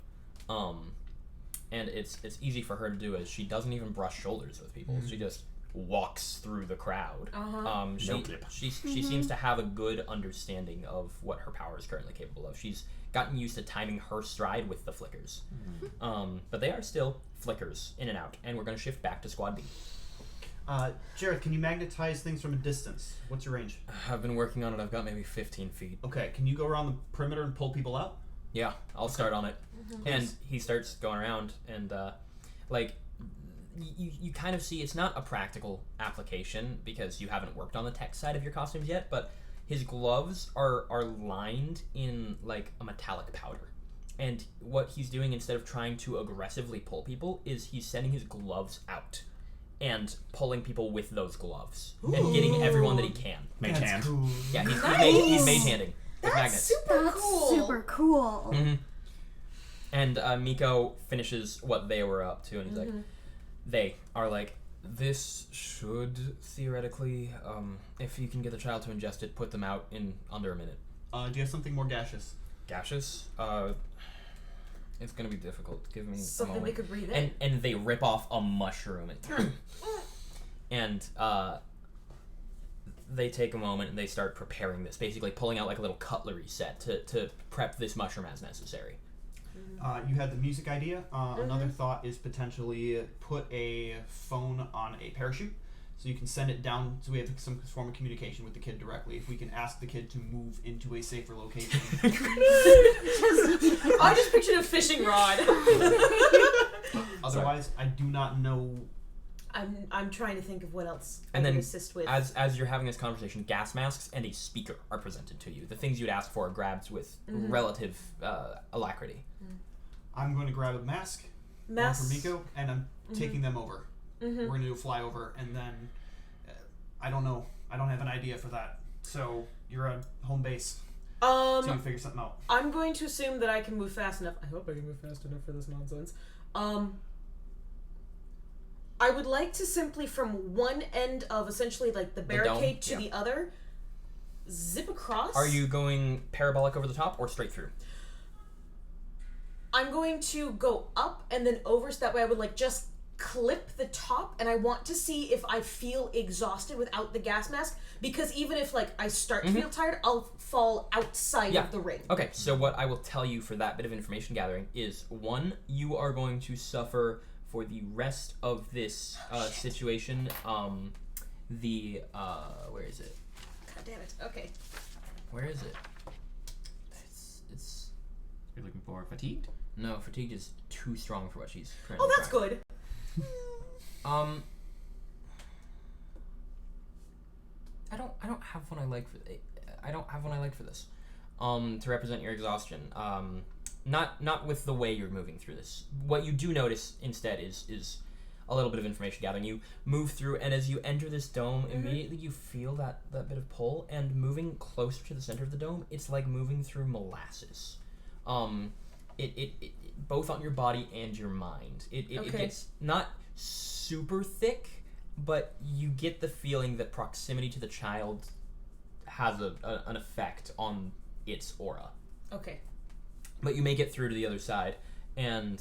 And it's easy for her to do as she doesn't even brush shoulders with people. She just walks through the crowd. She seems to have a good understanding of what her power is currently capable of. She's gotten used to timing her stride with the flickers. But they are still flickers in and out. And we're going to shift back to Squad B. Jared, can you magnetize things from a distance? What's your range? I've been working on it. I've got maybe 15 feet. Okay, can you go around the perimeter and pull people out? Yeah, I'll start on it. And he starts going around and you kind of see it's not a practical application because you haven't worked on the tech side of your costumes yet, but his gloves are lined in like a metallic powder. And what he's doing instead of trying to aggressively pull people is he's sending his gloves out and pulling people with those gloves and getting everyone that he can. Mage hand. Cool. Yeah, he's Nice. mage handing. with magnets. super That's cool. super cool. Mm-hmm. And Miko finishes what they were up to, and he's like, they are like, this should theoretically, if you can get the child to ingest it, put them out in under a minute. Do you have something more gaseous? Gaseous? It's gonna be difficult. Give me a Something moment. we could breathe in. And they rip off a mushroom and they take a moment and they start preparing this, basically pulling out like a little cutlery set to prep this mushroom as necessary. You had the music idea. Another thought is potentially put a phone on a parachute, so you can send it down. So we have some form of communication with the kid directly. If we can ask the kid to move into a safer location. I just pictured a fishing rod. Otherwise, I do not know. I'm trying to think of what else I And can then assist with. as you're having this conversation, gas masks and a speaker are presented to you. The things you'd ask for are grabbed with relative alacrity. I'm going to grab a mask, one for Miko, and I'm taking them over. We're going to do a flyover, and then I don't know. I don't have an idea for that. So you're at home base. So you figure something out. I'm going to assume that I can move fast enough. I hope I can move fast enough for this nonsense. I would like to simply from one end of essentially like the barricade to the other, zip across. Are you going parabolic over the top or straight through? I'm going to go up and then over, so that way I would like just clip the top, and I want to see if I feel exhausted without the gas mask, because even if like I start to feel tired, I'll fall outside of the ring. Okay, so what I will tell you for that bit of information gathering is, one, you are going to suffer for the rest of this situation. Where is it? God damn it. Okay. Where is it? It's You're looking for fatigued? no, fatigue is too strong for what she's currently Oh, that's trying. good. I don't have one I like for I don't have one I like for this. To represent your exhaustion. Not with the way you're moving through this. What you do notice instead is a little bit of information gathering. You move through, and as you enter this dome, immediately you feel that bit of pull, and moving closer to the center of the dome, it's like moving through molasses. It both on your body and your mind. It gets not super thick, but you get the feeling that proximity to the child has an effect on its aura. Okay. But you make it through to the other side, and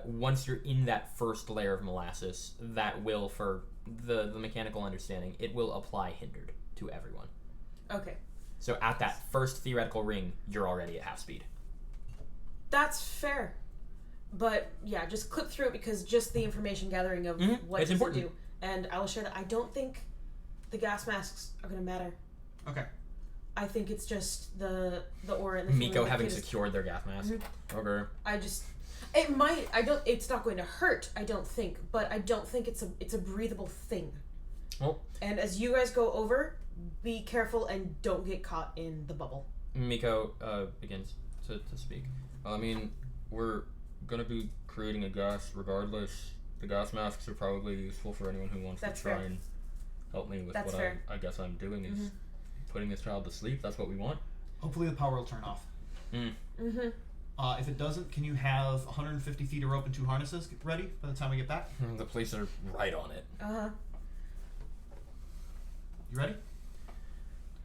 once you're in that first layer of molasses, that will, for the mechanical understanding, it will apply hindered to everyone. Okay. So at that first theoretical ring, you're already at half speed. That's fair. But yeah, just clip through it, because just the information gathering of what It's does important. it do. And I will share that I don't think the gas masks are going to matter. Okay. I think it's just the aura and the feeling Miko the having kid is- secured their gas mask. Okay. it's not going to hurt, I don't think, but I don't think it's a breathable thing. Well, And as you guys go over, be careful and don't get caught in the bubble. Miko begins to speak. I mean, we're gonna be creating a gas regardless. The gas masks are probably useful for anyone who wants That's to try fair. and help me with That's what fair. I guess I'm doing is putting this child to sleep. That's what we want. Hopefully the power will turn off. If it doesn't, can you have 150 feet of rope and 2 harnesses ready by the time we get back? The police are right on it. You ready?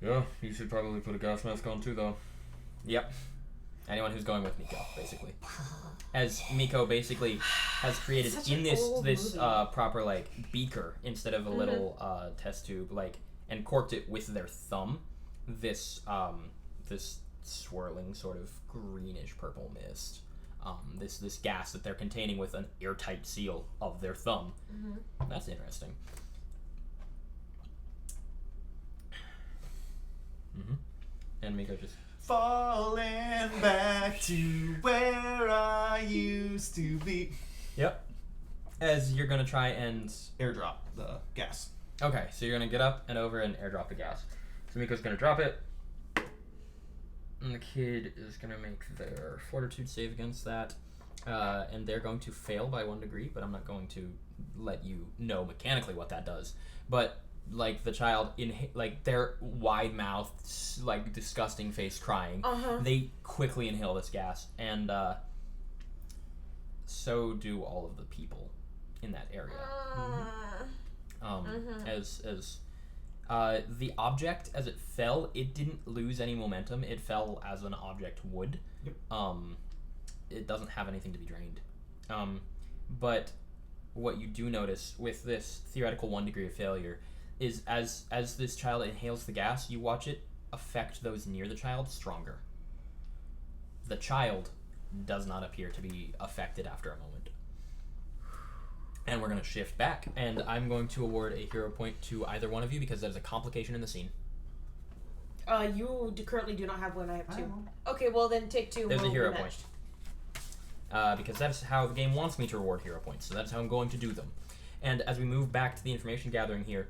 Yeah, you should probably put a gas mask on too, though. Yep. Anyone who's going with Miko, basically. As Miko basically has created Such in an this old movie. proper like beaker instead of a little test tube, like, and corked it with their thumb. This this swirling sort of greenish purple mist. This gas that they're containing with an airtight seal of their thumb. That's interesting. And Miko just Falling back to where I used to be. Yep. As you're gonna try and Airdrop the gas. okay, so you're gonna get up and over and airdrop the gas. So Miko's gonna drop it, and the kid is gonna make their fortitude save against that, and they're going to fail by 1 degree. But I'm not going to let you know mechanically what that does. But like the child like their wide mouth, like disgusting face, crying. They quickly inhale this gas, and so do all of the people in that area. As the object, as it fell, it didn't lose any momentum. It fell as an object would. Yep. It doesn't have anything to be drained. But what you do notice with this theoretical 1 degree of failure is as this child inhales the gas, you watch it affect those near the child stronger. The child does not appear to be affected after a moment. And we're going to shift back, and I'm going to award a hero point to either one of you because there's a complication in the scene. Currently do not have one. I have 2. Okay, well then take 2. There's a we'll hero rematch. point. Because that's how the game wants me to reward hero points, so that's how I'm going to do them. And as we move back to the information gathering here,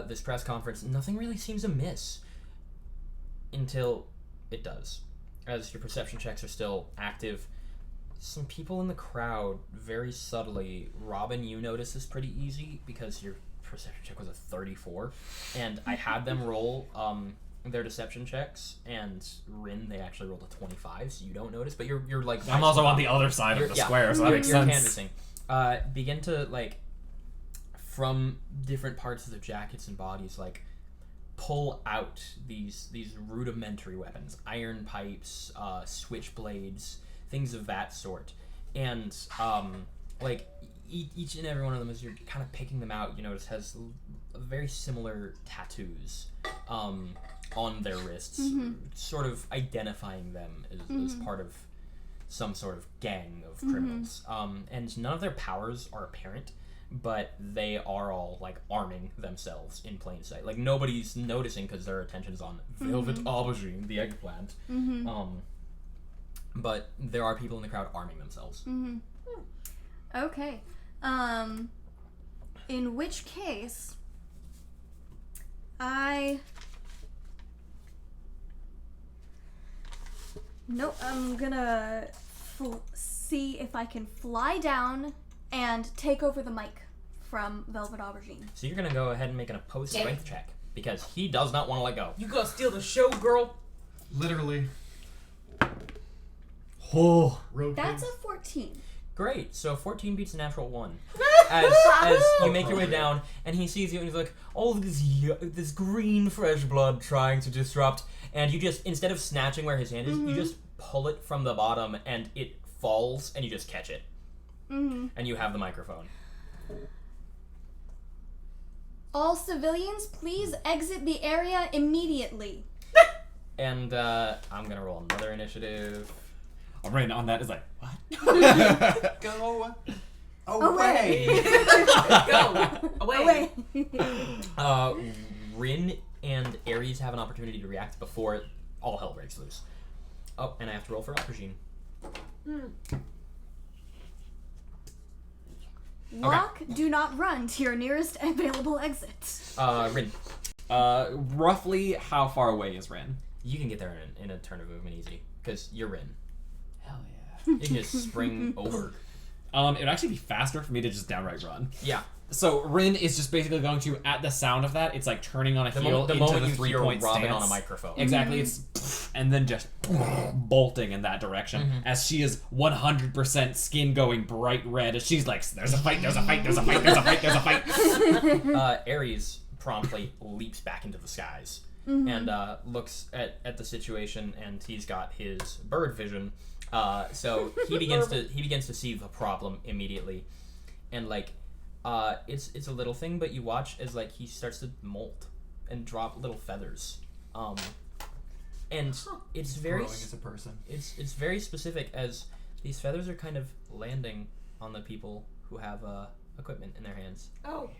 this press conference, nothing really seems amiss until it does. As your perception checks are still active, some people in the crowd, very subtly, Robin, you notice this pretty easy because your perception check was a 34, and I had them roll their deception checks, and Rin, they actually rolled a 25, so you don't notice, but you're like... I'm also on the other side of the square, so that makes sense. Canvassing. Begin to, like, from different parts of their jackets and bodies, like, pull out these rudimentary weapons, iron pipes, switchblades, things of that sort. And, like, each and every one of them, as you're kind of picking them out, you notice has very similar tattoos on their wrists, sort of identifying them as part of some sort of gang of criminals. And none of their powers are apparent, but they are all, like, arming themselves in plain sight. Like, nobody's noticing because their attention is on Velvet Aubergine, the eggplant. But there are people in the crowd arming themselves. Okay. In which case, I'm gonna see if I can fly down and take over the mic from Velvet Aubergine. So you're gonna go ahead and make an opposed strength check, because he does not want to let go. You gonna steal the show, girl? Literally. Oh, That's a 14. Great, so 14 beats a natural 1. As you make your way down, and he sees you, and he's like, oh, this green fresh blood trying to disrupt, and you just, instead of snatching where his hand is, you just pull it from the bottom, and it falls, and you just catch it. And you have the microphone. All civilians, please exit the area immediately. And I'm gonna roll another initiative. Rin on that is like, what? Go away. Go away. Rin and Ares have an opportunity to react before all hell breaks loose. Oh, and I have to roll for aubergine. Walk, do not run to your nearest available exit. Rin, Roughly how far away is Rin? you can get there in a turn of movement easy, because you're Rin. Hell yeah. You can just spring over. It would actually be faster for me to just downright run. Yeah. So Rin is just basically going to, at the sound of that, it's like turning on a heel The into moment the you hear 3-point Robin stance. on a microphone. Exactly, it's and then just bolting in that direction as she is 100% skin going bright red as she's like, there's a fight, there's a fight, there's a fight, there's a fight, there's a fight. Ares promptly leaps back into the skies and looks at the situation, and he's got his bird vision. So he begins to see the problem immediately, and like it's a little thing, but you watch as like he starts to molt and drop little feathers, and it's very Growing as a person. it's very specific, as these feathers are kind of landing on the people who have equipment in their hands. Oh.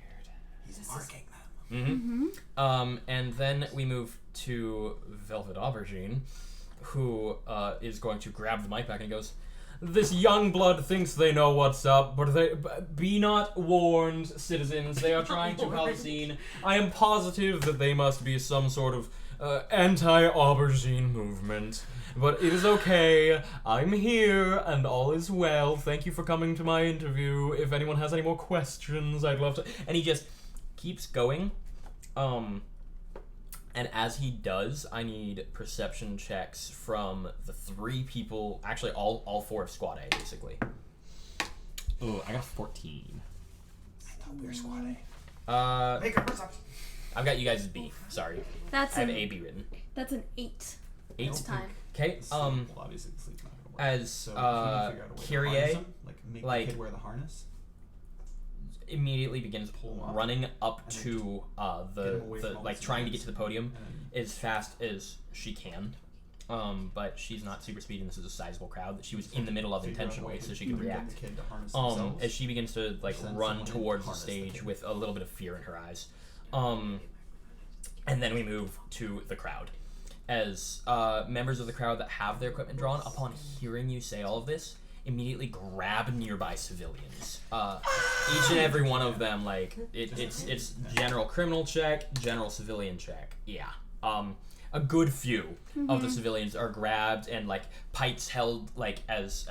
He's marking them. And then we move to Velvet Aubergine, who is going to grab the mic back, and he goes, "This young blood thinks they know what's up, but be not warned, citizens. They are trying to cause a scene. I am positive that they must be some sort of anti-aubergine movement. But it is okay. I'm here, and all is well. Thank you for coming to my interview. If anyone has any more questions, I'd love to..." And he just keeps going, And as he does, I need perception checks from the 3 people, actually all 4 of Squad A, basically. Ooh, I got 14. We're squad A. Make a perception. I've got you guys as B. Sorry, That's I have an A B written. That's an 8 8. this time. Okay. Well, obviously the sleep's not gonna work. As So if you can figure out a way to Kyrie, harness him, make like- the kid wear the harness. immediately begins Pull him up. running up And then to get him away from all like the trying to get civilians. to the podium And as fast as she can. But she's not super speedy, and this is a sizable crowd that she was in the middle of figure out a intentionally, way so to she could get react. the kid to harness themselves. As she begins to like Send run someone in to towards the harness the stage kid. with a little bit of fear in her eyes. And then we move to the crowd. As members of the crowd that have their equipment drawn, upon hearing you say all of this, immediately grab nearby civilians. Each and every one of them, like it's general criminal check, general civilian check. Yeah. A good few of the civilians are grabbed and like pipes held like as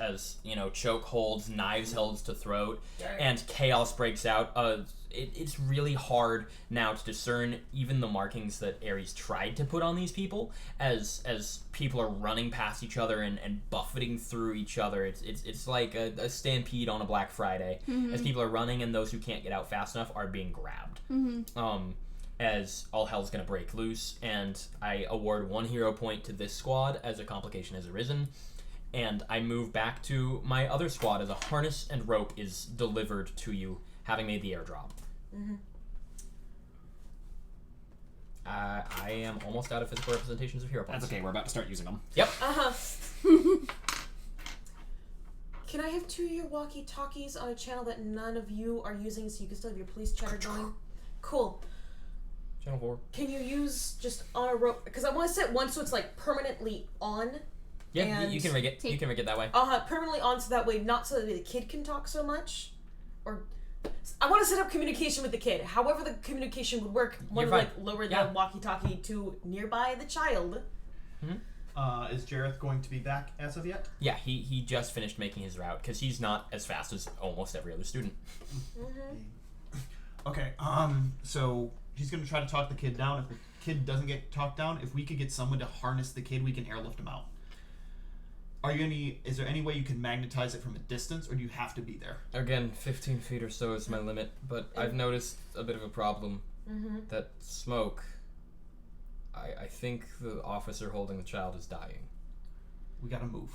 choke holds, knives held to throat, and chaos breaks out. It's really hard now to discern even the markings that Ares tried to put on these people as people are running past each other and buffeting through each other. It's like a stampede on a Black Friday as people are running and those who can't get out fast enough are being grabbed. As all hell's gonna break loose, and I award 1 hero point to this squad as a complication has arisen, and I move back to my other squad as a harness and rope is delivered to you, having made the airdrop. I am almost out of physical representations of hero points. That's okay, we're about to start using them. Yep. Can I have 2 of your walkie-talkies on a channel that none of you are using so you can still have your police chatter going? Cool. Channel 4. Can you use just on a rope? Because I want to set one so it's like permanently on. Yeah, And you can rig it. You can rig it that way. Permanently on so that way, not so that the kid can talk so much. Or I want to set up communication with the kid. However the communication would work. I want to You're like fine. lower Yeah. the walkie-talkie to nearby the child. Is Jareth going to be back as of yet? Yeah, he just finished making his route because he's not as fast as almost every other student. Okay, so he's gonna try to talk the kid down. If the kid doesn't get talked down, if we could get someone to harness the kid, we can airlift him out. Is there any way you can magnetize it from a distance, or do you have to be there? Again, 15 feet or so is my limit, but I've noticed a bit of a problem. That smoke, I think the officer holding the child is dying. We gotta move.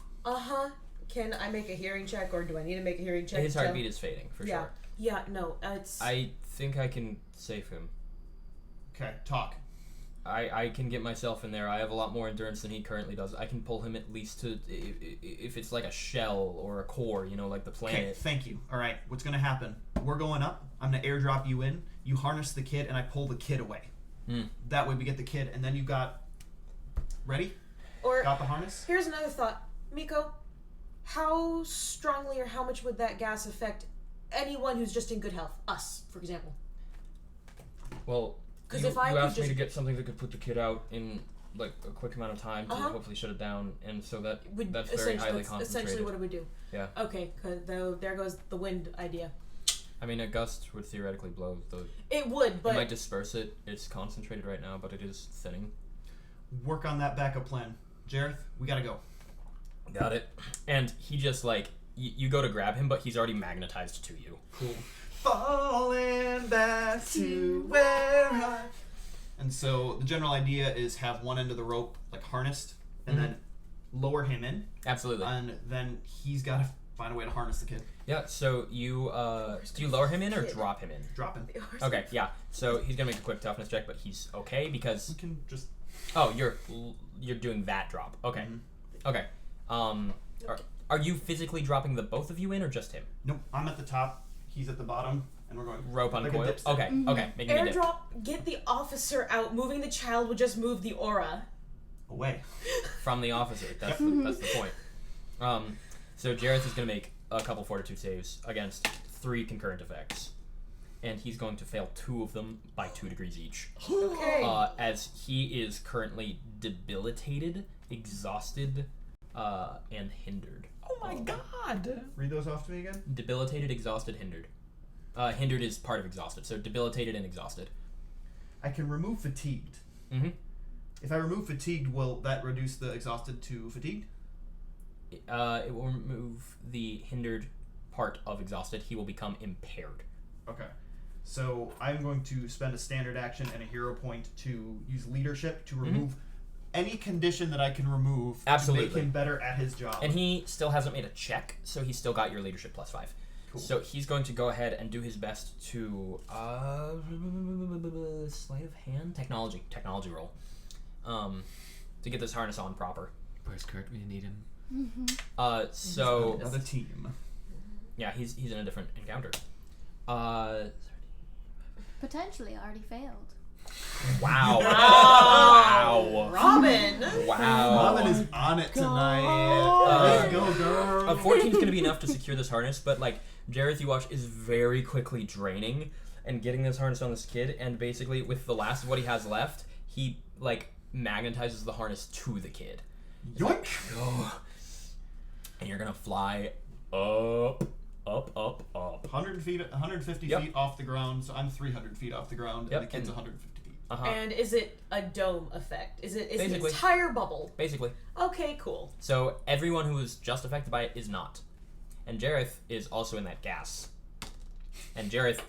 Can I make a hearing check, or do I need to make a hearing check? His heartbeat is fading, for sure. Yeah, no, it's... I think I can save him. Okay, talk. I can get myself in there. I have a lot more endurance than he currently does. I can pull him at least to, if it's like a shell or a core, like the planet. Okay, thank you. All right, what's gonna happen? We're going up. I'm gonna airdrop you in. You harness the kid, and I pull the kid away. That way we get the kid, and then you got... Ready? Or Got the harness? here's another thought. Miko, how strongly or how much would that gas affect anyone who's just in good health? Us, for example. Well, 'Cause you, if I you could asked me just- to get something that could put the kid out in like a quick amount of time to Uh-huh. hopefully shut it down, and so that's very Essentially- highly that's concentrated. essentially what it would do. Yeah. Okay, though there goes the wind idea. I mean, a gust would theoretically blow the. It would, It but might disperse it. It's concentrated right now, but it is thinning. Work on that backup plan. Jareth, we gotta go. Got it. And he just like you go to grab him, but he's already magnetized to you. Cool. Falling back to where I... And so the general idea is have one end of the rope like harnessed, and then lower him in, Absolutely. and then he's got to find a way to harness the kid. Yeah. So you do you lower him in or Kid. drop him in? Drop him. Okay. Yeah. So he's gonna make a quick toughness check, but he's okay because We can just... oh you're doing that drop. Okay. Okay. Are you physically dropping the both of you in or just him? Nope, I'm at the top, he's at the bottom, and we're going... Rope like a uncoiled. dipstick. Okay. Okay. Making a dip. Airdrop, get the officer out. Moving the child would just move the aura. Away. From the officer. That's that's the point. So Jareth is going to make a couple fortitude saves against 3 concurrent effects, and he's going to fail 2 of them by 2 degrees each. Okay. As he is currently debilitated, exhausted, and hindered. Oh my god! Read those off to me again. Debilitated, exhausted, hindered. Hindered is part of exhausted, so debilitated and exhausted. I can remove fatigued. Mm-hmm. If I remove fatigued, will that reduce the exhausted to fatigued? It will remove the hindered part of exhausted. He will become impaired. Okay. So I'm going to spend a standard action and a hero point to use leadership to remove any condition that I can remove Absolutely. to make him better at his job. And he still hasn't made a check, so he's still got your leadership +5. Cool. So he's going to go ahead and do his best to sleight of hand technology roll, to get this harness on proper. Where's Kurt? We need him. So another team. yeah, he's in a different encounter. Potentially already failed. Wow. Wow. Robin. Wow. Robin is on it tonight. Let's go, girl. A 14 is going to be enough to secure this harness, but like Jareth, you watch, is very quickly draining and getting this harness on this kid, and basically with the last of what he has left, he like magnetizes the harness to the kid. Yoink! Oh. And you're gonna fly up. 150 Yep. feet off the ground, so I'm 300 feet off the ground, Yep, and the kid's and- 150 feet. And is it a dome effect? Is it an Basically. entire bubble? Basically. Okay, cool. So everyone who is just affected by it is not. And Jareth is also in that gas. And Jareth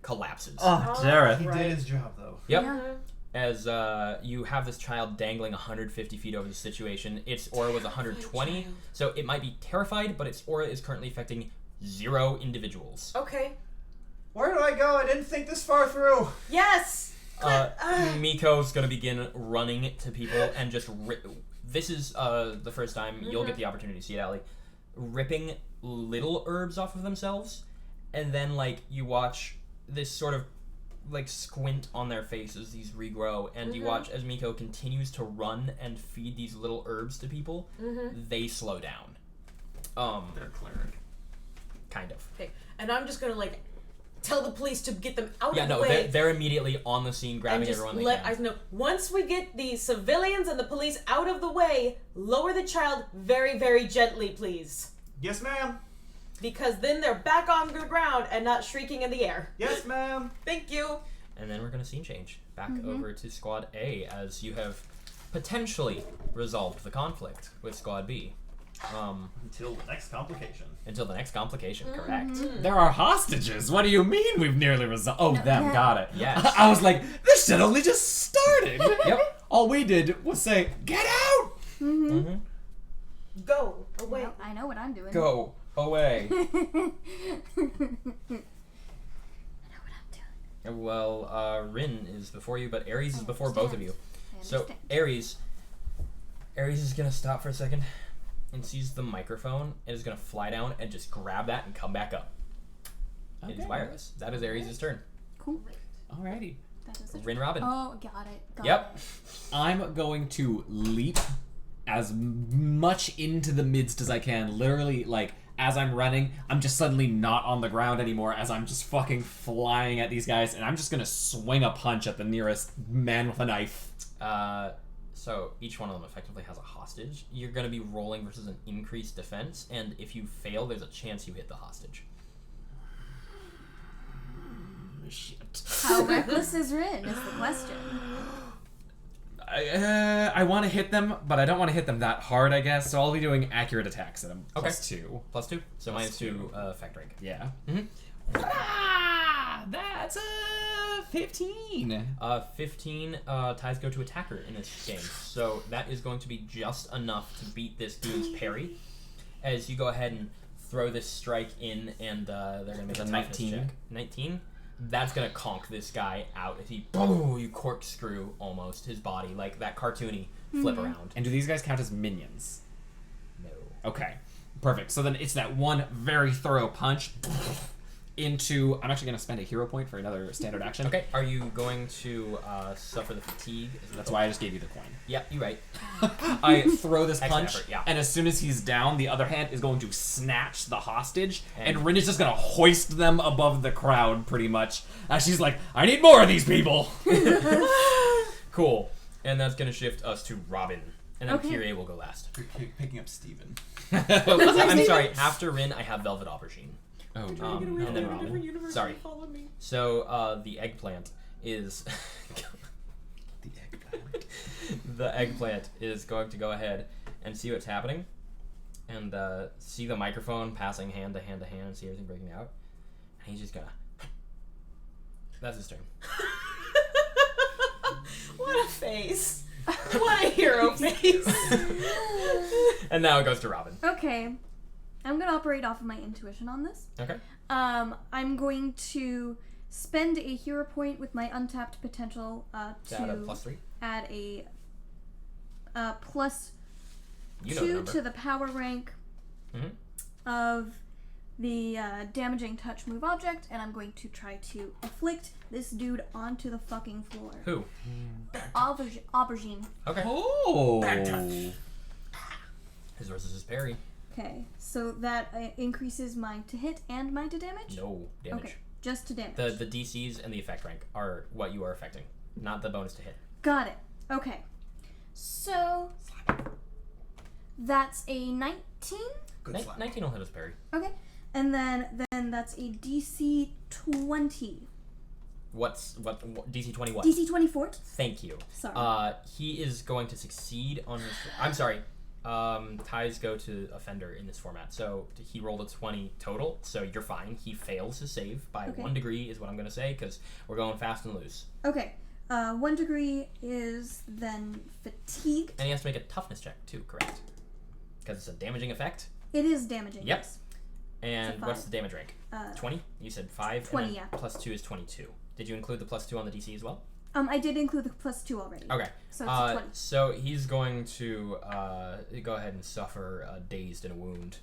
collapses. Oh, Jareth. He Right. did his job, though. Yep. Mhm. As you have this child dangling 150 feet over the situation. Its aura was 120, child. so it might be terrified, but its aura is currently affecting 0 individuals. Okay. Where did I go? I didn't think this far through. Yes. Miko's gonna begin running to people and just this is the first time you'll get the opportunity to see it, Allie. Ripping little herbs off of themselves, and then like you watch this sort of like squint on their faces, these regrow, and you watch as Miko continues to run and feed these little herbs to people. They slow down. They're cleric. Kind of. Okay. And I'm just gonna like tell the police to get them out Yeah, of the no, way. they're immediately on the scene, grabbing and just everyone they let can. us know. Once we get the civilians and the police out of the way, lower the child very, very gently, please. Yes, ma'am. Because then they're back on the ground and not shrieking in the air. Yes, ma'am. Thank you. And then we're going to scene change back over to Squad A as you have potentially resolved the conflict with Squad B. Until the next complication. Until the next complication, correct? There are hostages. What do you mean we've nearly resolved? Oh, them. yeah. Got it. Yes. I was like, this shit only just started. Yep. All we did was say, get out. Go away. Well, I know what I'm doing. Go away. I know what I'm doing. Well, Rin is before you, but Ares is before both of you. I So understand. Ares is gonna stop for a second and sees the microphone and is gonna fly down and just grab that and come back up. It is wireless. That is Ares' turn. Cool. Alrighty. That is a Rin Robin. Oh, got it. Got Yep. it. I'm going to leap as much into the midst as I can. Literally, like, as I'm running, I'm just suddenly not on the ground anymore as I'm just fucking flying at these guys, and I'm just gonna swing a punch at the nearest man with a knife. So each one of them effectively has a hostage. You're going to be rolling versus an increased defense, and if you fail, there's a chance you hit the hostage. Shit. How reckless is Rin is the question. I want to hit them, but I don't want to hit them that hard, I guess, so I'll be doing accurate attacks at them. Okay. +2. +2, so Plus -2 2. effect rank. Yeah. Mhm. That's a 15. 15 ties go to attacker in this game, so that is going to be just enough to beat this dude's parry. As you go ahead and throw this strike in, and they're going to make a A toughness 19. check. 19? That's going to conk this guy out as he, boom, you corkscrew almost his body, like that cartoony flip around. And do these guys count as minions? No. Okay. Perfect. So then it's that one very thorough punch into... I'm actually going to spend a hero point for another standard action. Okay, are you going to suffer the fatigue? That's why I just gave you the coin. Yeah, you're right. I throw this Extra punch, effort, yeah. and as soon as he's down, the other hand is going to snatch the hostage, And- and Rin is just going to hoist them above the crowd, pretty much. As she's like, I need more of these people! Cool. And that's going to shift us to Robin. And then Okay. Kyrie will go last. You're picking up Steven. I'm sorry, after Rin, I have Velvet Aubergine. Oh, And then Robin. Sorry. So the eggplant is The eggplant. the eggplant is going to go ahead and see what's happening, and see the microphone passing hand to hand to hand, and see everything breaking out. And he's just gonna. That's his turn. What a face. What a hero face. And now it goes to Robin. Okay. I'm gonna operate off of my intuition on this. Okay. I'm going to spend a hero point with my untapped potential To add a +3. add a plus You know the 2 number. to the power rank Mhm. of the damaging touch move object, and I'm going to try to afflict this dude onto the fucking floor. Who? Aubergine. Okay. Oh. His versus his parry. Okay, so that increases my to hit and my to damage? No damage. Okay, just to damage. The DCs and the effect rank are what you are affecting, not the bonus to hit. Got it. Okay. So that's a 19? Good slap. 19 will hit his parry. Okay. And then that's a DC 20. What DC 20 what? DC 24? Thank you. Sorry. He is going to succeed on his. I'm sorry. Ties go to offender in this format, so he rolled a 20 total. So you're fine. He fails his save by Okay. 1 degree, is what I'm going to say, because we're going fast and loose. Okay. 1 degree is then fatigued. And he has to make a toughness check too, correct? Because it's a damaging effect. It is damaging. Yep. Yes. And It's a what's 5. the damage rank? 20? You said 5? 20, and then yeah. +2 is 22. Did you include the +2 on the DC as well? I did include the +2 already. Okay. So it's a 20. So he's going to go ahead and suffer dazed and a wound.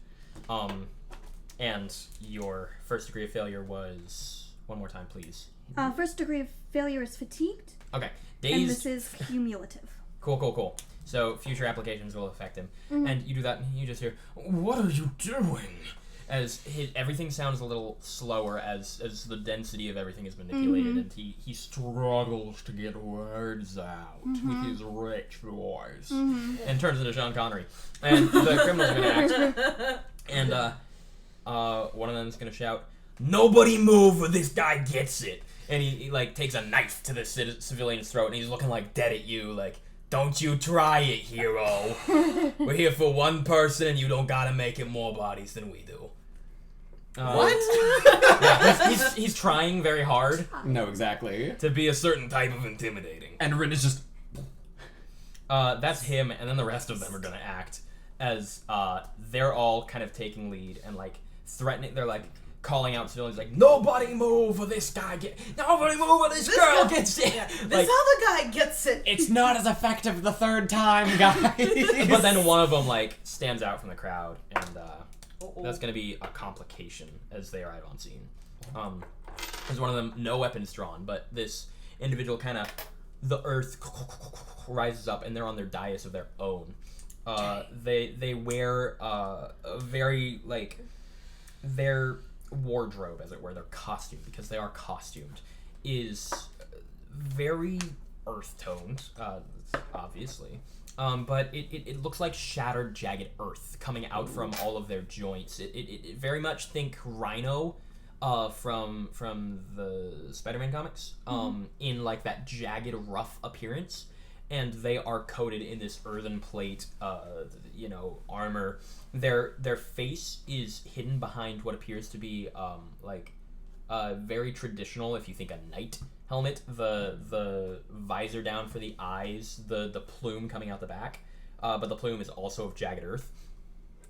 And your first degree of failure was... One more time, please. First degree of failure is fatigued, Okay. and Dazed. this is cumulative. Cool. So future applications will affect him. Mm-hmm. And you do that, and you just hear, "What are you doing?" As everything sounds a little slower as the density of everything is manipulated, and he struggles to get words out with his rich voice, and turns into Sean Connery. And the criminal's going to act, and one of them is going to shout, "Nobody move or this guy gets it!" And he like takes a knife to the civilian's throat, and he's looking like dead at you, like, "Don't you try it, hero. We're here for one person, and you don't gotta make it more bodies than we do." What? Yeah, he's trying very hard No, exactly. to be a certain type of intimidating. And Rin is just. That's him, and then the rest of them are gonna act as they're all kind of taking lead and like threatening. They're like calling out civilians, like, "Nobody move or this guy nobody move or this girl gets it." This other guy gets it. It's not as effective the third time, guys. But then one of them like stands out from the crowd, and that's gonna be a complication as they arrive on scene. There's one of them, no weapons drawn, but this individual kind of, the earth rises up, and they're on their dais of their own. They wear a very like their wardrobe, as it were, their costume, because they are costumed, is very earth toned, obviously. But it looks like shattered, jagged earth coming out from all of their joints. It very much think Rhino from the Spider-Man comics, in like that jagged, rough appearance. And they are coated in this earthen plate, armor. Their face is hidden behind what appears to be very traditional, if you think a knight helmet, the visor down for the eyes, the plume coming out the back, but the plume is also of jagged earth.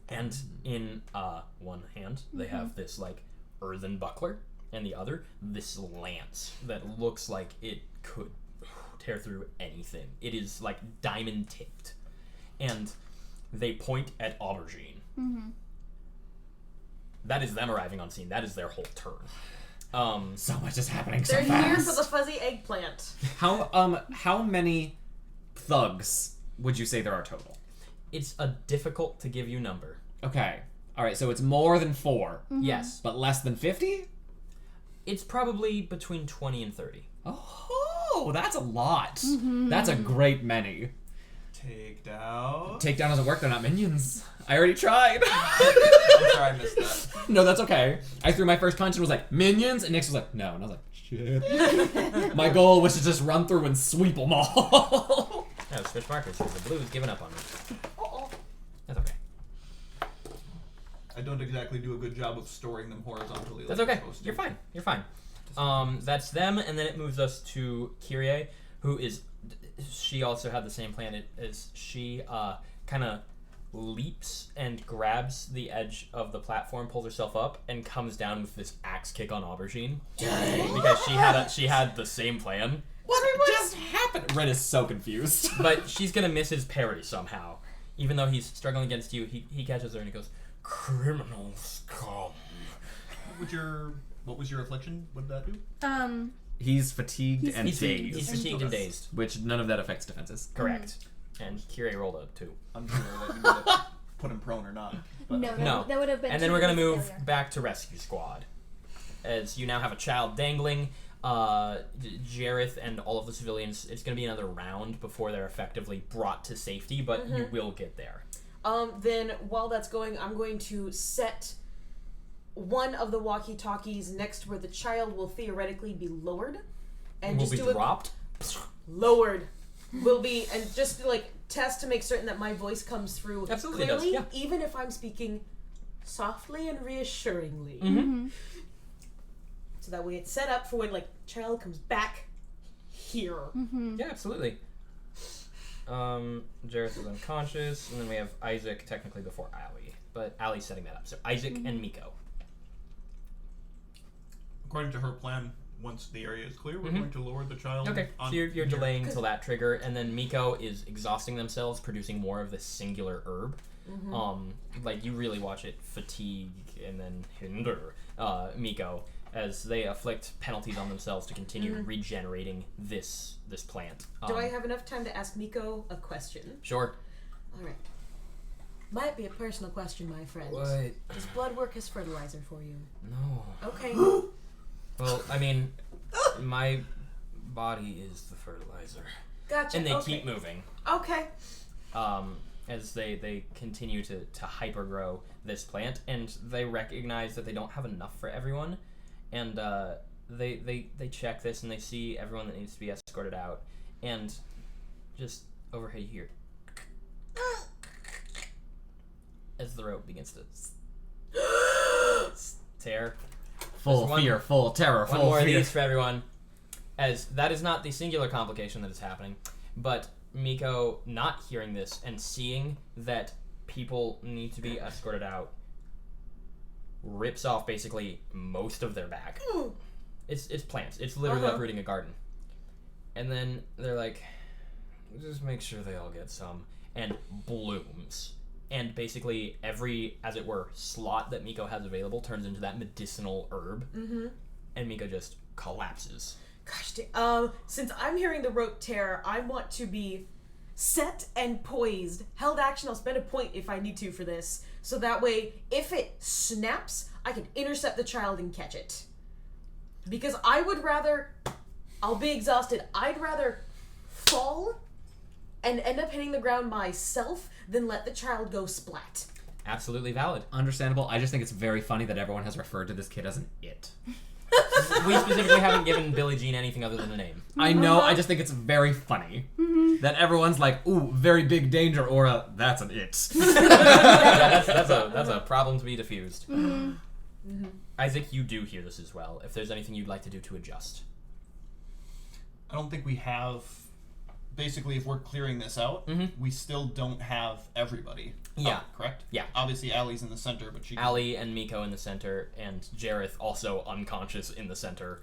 And in one hand, they have this like earthen buckler, and the other, this lance that looks like it could tear through anything. It is like diamond tipped, and they point at Aubergine. That is them arriving on scene. That is their whole turn. So much is happening so They're fast. here for the fuzzy eggplant. How many thugs would you say there are total? It's a difficult to give you number. Okay. All right. So it's more than 4, Yes, but less than 50. it's probably between 20 and 30. Oh, that's a lot. That's a great many. Take down. Takedown doesn't work. They're not minions. I already tried. I'm sorry I missed that. No, that's okay. I threw my first punch and was like, minions? And Nix was like, no. And I was like, shit. My goal was to just run through and sweep them all. No, switch markers because the blue's given up on me. That's okay. I don't exactly do a good job of storing them horizontally. That's like okay. I'm supposed to. You're fine. You're fine. That's them, and then it moves us to Kyrie, who is. She also had the same plan as she kind of leaps and grabs the edge of the platform, pulls herself up, and comes down with this axe kick on Aubergine. Because she had the same plan. What just happened? Red is so confused. But she's gonna miss his parry somehow. Even though he's struggling against you, he catches her and he goes, "Criminals come." What was your affliction? What did that do? He's fatigued and He's dazed. He's fatigued and dazed. Which none of that affects defenses. Correct. And Kyrie rolled a 2. Unsure whether you would have put him prone or not. But No. That would have been. And then we're gonna move back to Rescue Squad, as you now have a child dangling. Jareth and all of the civilians. It's gonna be another round before they're effectively brought to safety, but you will get there. Then while that's going, I'm going to set one of the walkie-talkies next where the child will theoretically be lowered, and Will just be do dropped. lowered. Will be, and just to like test to make certain that my voice comes through Absolutely clearly, does, even if I'm speaking softly and reassuringly. Mm-hmm. So that way it's set up for when like child comes back here. Yeah, absolutely. Jareth is unconscious, and then we have Isaac technically before Allie, but Allie's setting that up. So Isaac and Miko. according to her plan, once the area is clear, we're going to lower the child. Okay, on so you're here. delaying till that trigger, and then Miko is exhausting themselves, producing more of this singular herb. Like you really watch it fatigue and then hinder Miko as they afflict penalties on themselves to continue regenerating this plant. Do I have enough time to ask Miko a question? Sure. All right. Might be a personal question, my friend. What? Does blood work as fertilizer for you? No. Okay. Well, I mean, my body is the fertilizer. Gotcha. And they okay. keep moving. Okay. As they continue to hypergrow this plant, and they recognize that they don't have enough for everyone, and they check this and they see everyone that needs to be escorted out, and just overhead here, as the rope begins to tear. Full There's fear, full terror, One full more of fear. these for everyone, as that is not the singular complication that is happening, but Miko not hearing this and seeing that people need to be escorted out rips off basically most of their back. It's plants. It's literally uprooting a garden. And then they're like, just make sure they all get some, and blooms. And basically every, as it were, slot that Miko has available turns into that medicinal herb. And Miko just collapses. Gosh, since I'm hearing the rope tear, I want to be set and poised. Held action, I'll spend a point if I need to for this. So that way, if it snaps, I can intercept the child and catch it. Because I would rather, I'll be exhausted, I'd rather fall and end up hitting the ground myself than let the child go splat. Absolutely valid. Understandable. I just think it's very funny that everyone has referred to this kid as an it. We specifically haven't given Billie Jean anything other than a name. I know, I just think it's very funny that everyone's like, ooh, very big danger, or that's an it. Yeah, that's a problem to be diffused. Isaac, you do hear this as well. If there's anything you'd like to do to adjust. I don't think we have. Basically, if we're clearing this out, we still don't have everybody. Yeah. out, correct? Yeah. Obviously, Allie's in the center, but she. Allie and Miko in the center, and Jareth also unconscious in the center.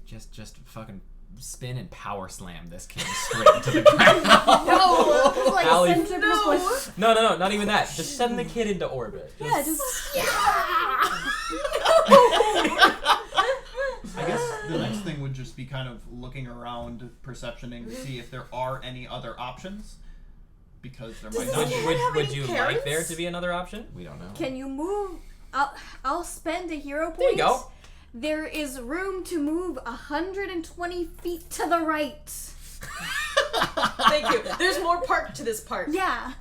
Just fucking spin and power slam this kid straight into the ground. No, it's like Allie- centripetal push. No, not even that. Just send the kid into orbit. Yeah, just I guess the next thing would just be kind of looking around, perceptioning to see if there are any other options. Because there might this not kid be. have Would any you parents? like there to be another option? We don't know. Can you move? I'll spend a hero point. There you go. There is room to move 120 feet to the right. Thank you. There's more part to this part. Yeah.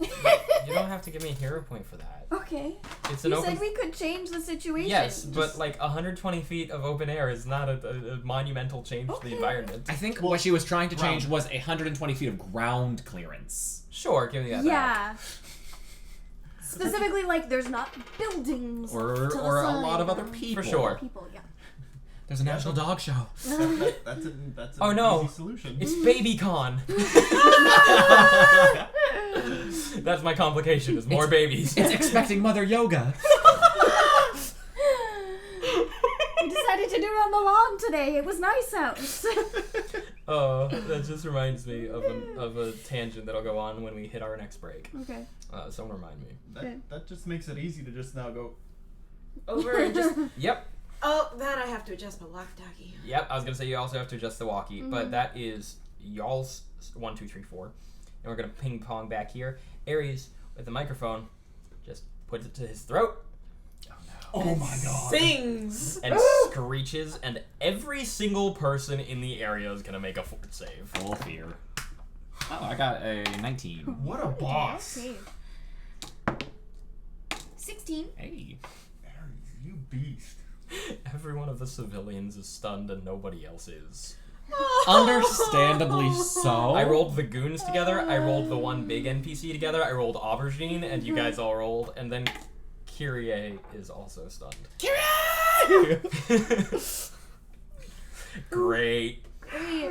You don't have to give me a hero point for that. Okay. It's an You open. said we could change the situation. Yes, Just- but like 120 feet of open air is not a monumental change to the Okay. environment. I think what she was trying to change Ground. was 120 feet of ground clearance. Sure, give me that back. Yeah. Specifically, like, there's not buildings. Or to the a lot of side. other people. For sure. People, yeah. There's a national dog show. That's an Oh, no. easy solution. It's BabyCon. That's my complication. Is more babies. It's expecting mother yoga. We decided to do it on the lawn today. It was nice out. Oh, that just reminds me of a tangent that'll go on when we hit our next break. Okay. Someone remind me. That just makes it easy to just now go. Over and just. Yep. Oh, that I have to adjust my walkie-talkie. Yep, I was gonna say you also have to adjust the walkie, but that is y'all's 1, 2, 3, 4, and we're gonna ping pong back here. Aries with the microphone just puts it to his throat Oh my god. Sings. and screeches, and every single person in the area is gonna make a fort save. Full fear. Oh, I got a 19. What a boss. Okay. 16. Hey. Aries, you beast. Every one of the civilians is stunned, and nobody else is. Understandably so. I rolled the goons together. I rolled the one big NPC together. I rolled Aubergine, and you guys all rolled, and then Kyrie is also stunned. Great. We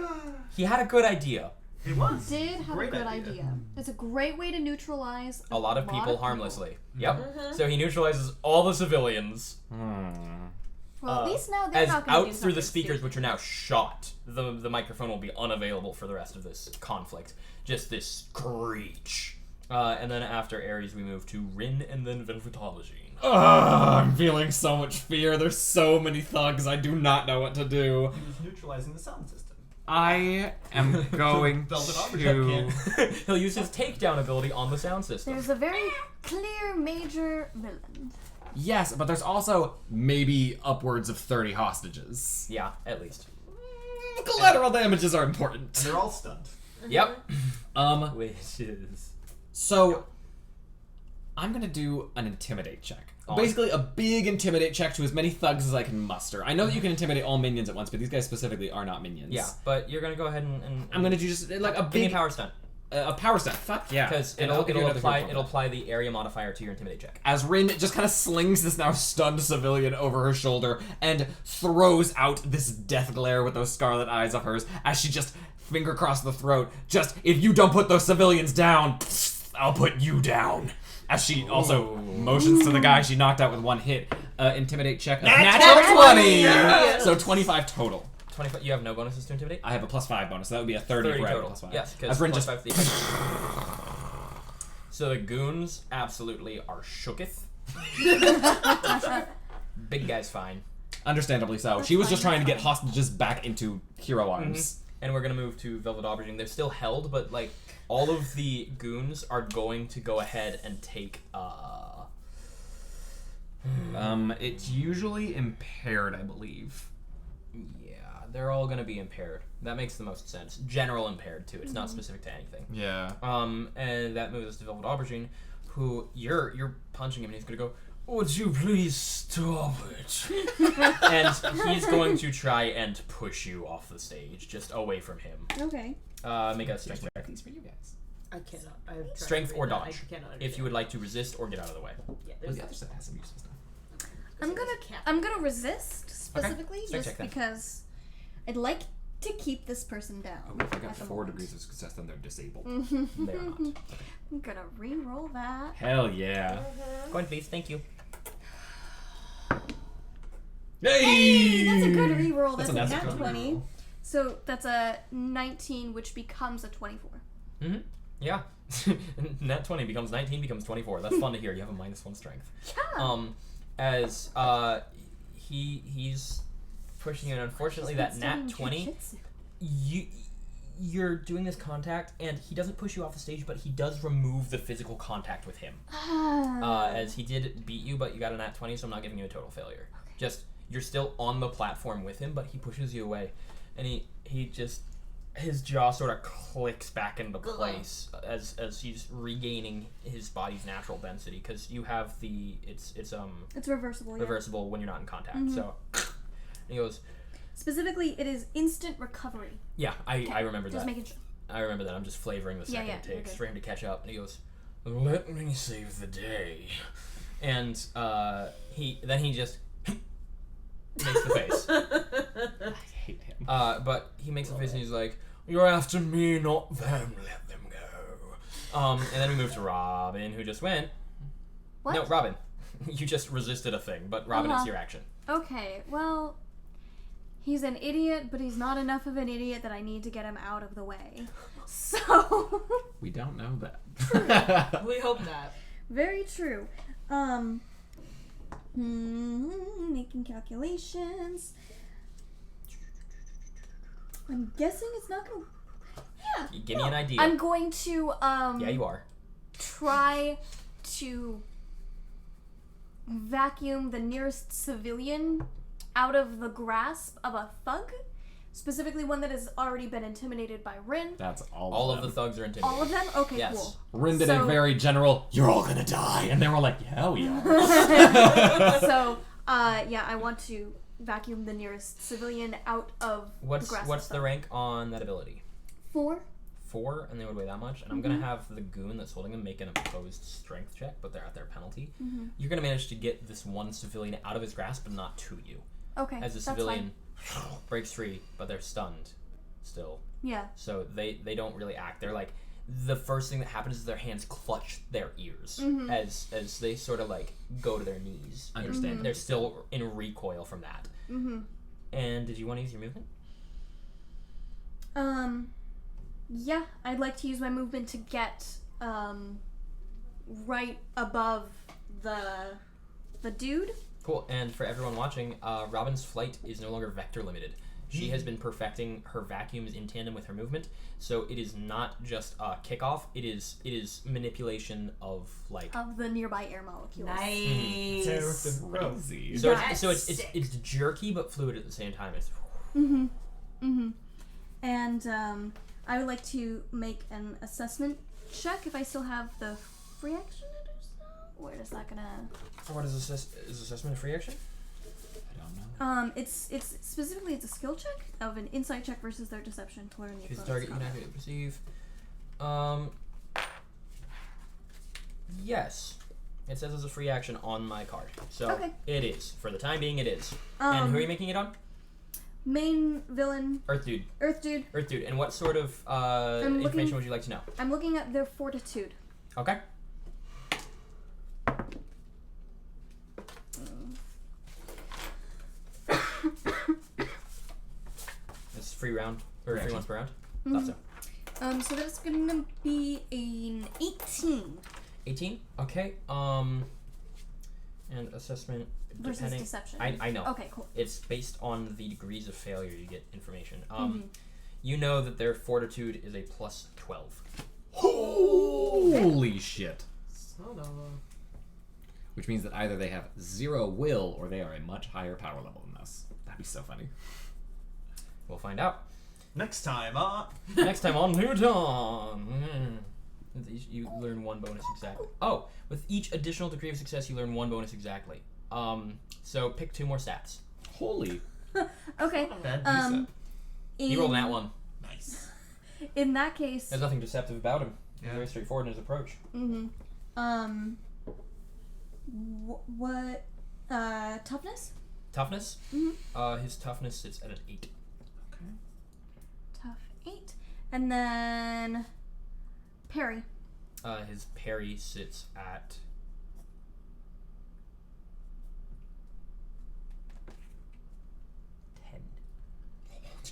He had a good idea. It was. did have Great a good idea. idea. It's a great way to neutralize A lot of people harmlessly. Yep. Mm-hmm. So he neutralizes all the civilians Well, at least now they're as not going to out do through the something speakers, stupid. which are now shot. The microphone will be unavailable for the rest of this conflict. Just this screech. And then after Ares, we move to Rin and then Velvetologine. I'm feeling so much fear. There's so many thugs. I do not know what to do. He was neutralizing the sound system. I am going Velvet to... Aubergine He'll use his takedown ability on the sound system. There's a very clear major villain. Yes, but there's also maybe upwards of 30 hostages. Yeah, at least. Collateral damages are important. And they're all stunned. Yep. Which is So, I'm gonna do an intimidate check. On. Basically, a big intimidate check to as many thugs as I can muster. I know that you can intimidate all minions at once, but these guys specifically are not minions. Yeah, but you're gonna go ahead and I'm gonna do just like a give me a big power stunt a power step. Fuck yeah! because And I'll give you it'll another apply hero point. it'll apply the area modifier to your intimidate check. As Rin just kind of slings this now stunned civilian over her shoulder and throws out this death glare with those scarlet eyes of hers as she just finger across the throat. Just if you don't put those civilians down, I'll put you down. As she also motions to the guy she knocked out with one hit. Intimidate check. Of natural 20! Yeah. So 25 total. 25. You have no bonuses to intimidate. I have a +5 bonus, so that would be a 30, 30 for every total. +5. Yes, As because Rin just 25. So the goons absolutely are shooketh. Big guy's fine. understandably so. She was just trying to get hostages back into hero arms. And we're gonna move to Velvet Aubergine. They're still held, but like all of the goons are going to go ahead and take It's usually impaired, I believe. yeah, they're all gonna be impaired. That makes the most sense. General impaired too. It's not specific to anything. Yeah. And that moves us to Velvet Aubergine, who you're punching him and he's gonna go, "Would you please stop it?" And he's going to try and push you off the stage, just away from him. Okay. Make a strength check. These for you guys. I cannot. I have tried Strength to or read that. dodge. I cannot. If you would like to resist or get out of the way. Yeah, But there's the other stuff has some useful stuff. I'm gonna resist specifically Strength just check then. because I'd like to keep this person down. Oh, if I got at the 4 moment. degrees of success, then they're disabled. They're not. I'm gonna re-roll that. Hell yeah. Go ahead, please. Thank you. Hey, that's a good re-roll. That's, That's a a nat good 20. re-roll. So that's a 19, which becomes a 24. Mm-hmm. Yeah. Nat 20 becomes 19 becomes 24. That's fun to hear. You have a -1 strength. Yeah. As he's pushing you, and unfortunately that nat 20, you're doing this contact, and he doesn't push you off the stage, but he does remove the physical contact with him. As he did beat you, but you got a nat 20, so I'm not giving you a total failure. Just you're still on the platform with him, but he pushes you away, and he just his jaw sort of clicks back into place as he's regaining his body's natural density, because you have it's reversible. Yeah. reversible when you're not in contact. So he goes, Specifically, it is instant recovery. yeah, I remember Just that. making sure. I remember that. I'm just flavoring the second it you're takes good. for him to catch up. And he goes, "Let me save the day." And he just makes the face. I hate him. But he makes the face and he's like, "You're after me, not them. Let them go." And then we move to Robin, who just went. What? No, Robin. You just resisted a thing, but Robin, it's Uh-huh. your action. Okay, well, he's an idiot, but he's not enough of an idiot that I need to get him out of the way. So, We don't know that. We hope not. very true. Making calculations. I'm guessing it's not gonna. Yeah. Give me an idea. I'm going to Yeah, you are. try to vacuum the nearest civilian out of the grasp of a thug, specifically one that has already been intimidated by Rin. That's All of the thugs are intimidated. All of them? Okay, Yes. cool. Rin did So- a very general, "You're all gonna die," and they were like, "Yeah, we are." So, yeah, I want to vacuum the nearest civilian out of the grasp What's of the thug. rank on that ability? 4. 4, and they would weigh that much. And I'm gonna have the goon that's holding them make an opposed strength check, but they're at their penalty. You're gonna manage to get this one civilian out of his grasp, but not to you. Okay, As the that's civilian breaks free, but they're stunned still. Yeah. So they don't really act. They're like, the first thing that happens is their hands clutch their ears as they sort of like go to their knees. Understand. They're still in recoil from that. And did you want to use your movement? Yeah, I'd like to use my movement to get right above the dude. Cool. And for everyone watching, Robin's flight is no longer vector limited. She has been perfecting her vacuums in tandem with her movement, so it is not just kickoff. It is manipulation of like. Of the nearby air molecules. Nice. Crazy. So That's it's sick. it's jerky but fluid at the same time. It's And I would like to make an assessment check if I still have the free action to do so. Where is that gonna? what is assessment a free action? I don't know. It's specifically it's a skill check of an insight check versus their deception to learn the Choose the opponent's target you can combat. accurately perceive. Yes. It says it's a free action on my card. So Okay. it is. For the time being, it is. And who are you making it on? Main villain, Earth Dude. Earth Dude. Earth Dude. And what sort of looking- information would you like to know? I'm looking at their fortitude. Okay. This is free round. Or free action. once per round? Thought so. So that's gonna be an 18 18? Okay. And assessment versus depending. deception. I know. Okay, cool. It's based on the degrees of failure you get information. You know that their fortitude is a plus 12. Holy shit. Son of a... Which means that either they have 0 will or they are a much higher power level than us. That'd be so funny. We'll find out. Next time, Next time on Newton. You learn 1 bonus exactly. Oh, with each additional degree of success, you learn 1 bonus exactly. So pick 2 more stats. Holy. Okay. bad He rolled that one. Nice. In that case, There's nothing deceptive about him. He's Yeah. very straightforward in his approach. what toughness? Toughness? His toughness sits at an 8. Tough 8. And then parry. His parry sits at 10.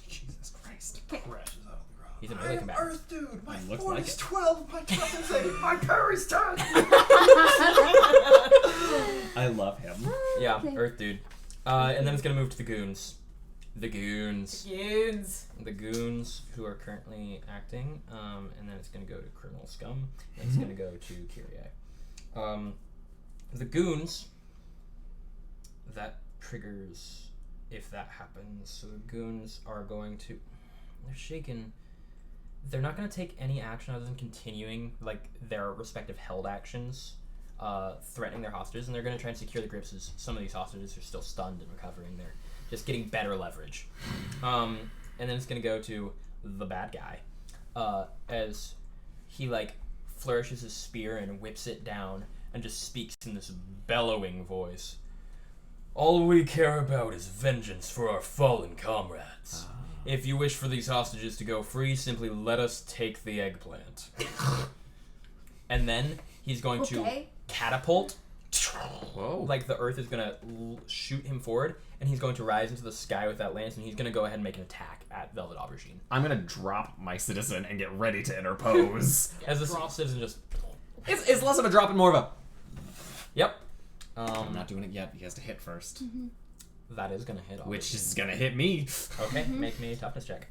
Jesus Christ. Crashes out of the ground. He's a melee combatant. Earth dude, my Looks fort like is it. 12, my toughness 8, my parry's 10. I love him. Yeah, Okay. Earth Dude. And then it's gonna move to the goons. The goons. Goons. The goons who are currently acting. And then it's gonna go to Criminal Scum. And it's gonna go to Kyrie. The goons. That triggers if that happens. So the goons are going to. They're shaken They're not going to take any action other than continuing like their respective held actions, threatening their hostages, and they're going to try and secure the grips as some of these hostages are still stunned and recovering. They're just getting better leverage. And then it's going to go to the bad guy, as he like flourishes his spear and whips it down and just speaks in this bellowing voice. All we care about is vengeance for our fallen comrades. If you wish for these hostages to go free, simply let us take the eggplant. And then he's going to catapult. Whoa. Like the earth is going to shoot him forward, and he's going to rise into the sky with that lance, and he's going to go ahead and make an attack at Velvet Aubergine. I'm gonna drop my citizen and get ready to interpose. As the citizen just... It's less of a drop and more of a... Yep. I'm not doing it yet. He has to hit first. That is going to hit. Which is gonna hit me. Okay, make me a toughness check.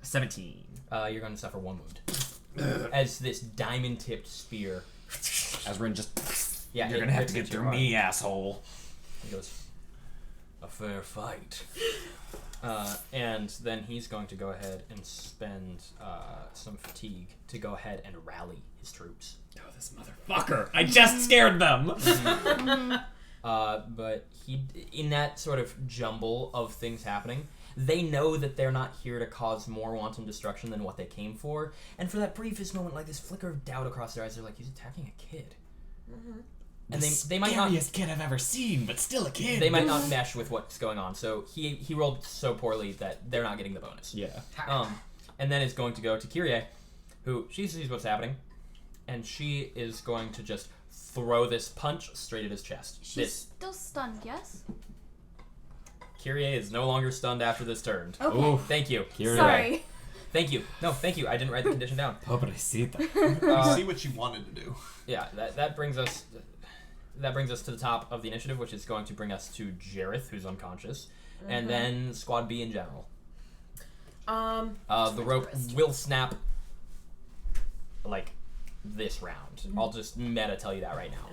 17. You're going to suffer 1 wound. As this diamond-tipped spear... As Rin just... Yeah, You're gonna have to get through me, asshole. He goes, a fair fight. And then he's going to go ahead and spend some fatigue to go ahead and rally his troops. Oh, this motherfucker! I just scared them! But he, in that sort of jumble of things happening, they know that they're not here to cause more wanton destruction than what they came for. And for that briefest moment, like this flicker of doubt across their eyes, they're like, he's attacking a kid. And they might not... Scariest kid I've ever seen, but still a kid. They might not mesh with what's going on. So he rolled so poorly that they're not getting the bonus. Yeah. And then it's going to go to Kyrie, who she sees what's happening, and she is going to just throw this punch straight at his chest. She's still stunned, yes? Kyrie is no longer stunned after this turn. Okay. Ooh, Thank you. Kyrie. Sorry. Thank you. No, thank you. I didn't write the condition down. Pobrecita. You see what you wanted to do. Yeah, that brings us to the top of the initiative, which is going to bring us to Jareth, who's unconscious, and then Squad B in general. The rope will snap like this round. I'll just meta tell you that right now.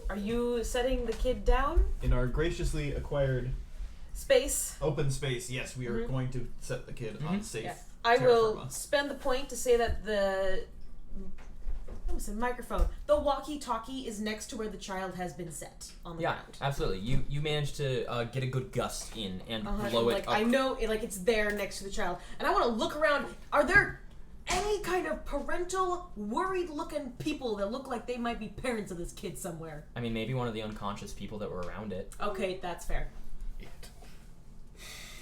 Are you setting the kid down? In our graciously acquired Space. open space, yes, we are going to set the kid on safe. Yeah. I terra will firma. spend the point to say that the microphone, the walkie-talkie is next to where the child has been set on the Yeah, ground. absolutely. You managed to get a good gust in and blow like it up. I know, like it's there next to the child, and I want to look around. Are there any kind of parental, worried-looking people that look like they might be parents of this kid somewhere? I mean, maybe one of the unconscious people that were around it. Okay, that's fair.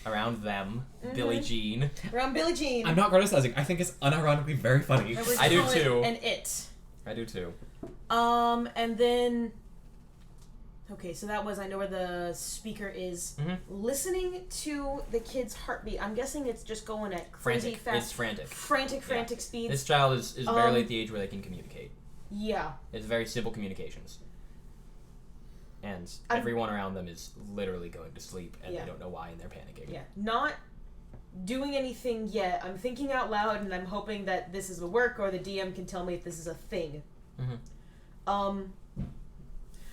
Around them, Billie Jean. Around Billie Jean. I'm not criticizing. I think it's unironically very funny. I do too. And it. I do too. And then. Okay, so that was, I know where the speaker is. Listening to the kid's heartbeat. I'm guessing it's just going at crazy Frantic. fast. It's frantic. Frantic speeds. This child is barely at the age where they can communicate. Yeah. It's very simple communications. And everyone around them is literally going to sleep, and they don't know why, and they're panicking. Yeah. Not doing anything yet. I'm thinking out loud, and I'm hoping that this is a work, or the DM can tell me if this is a thing.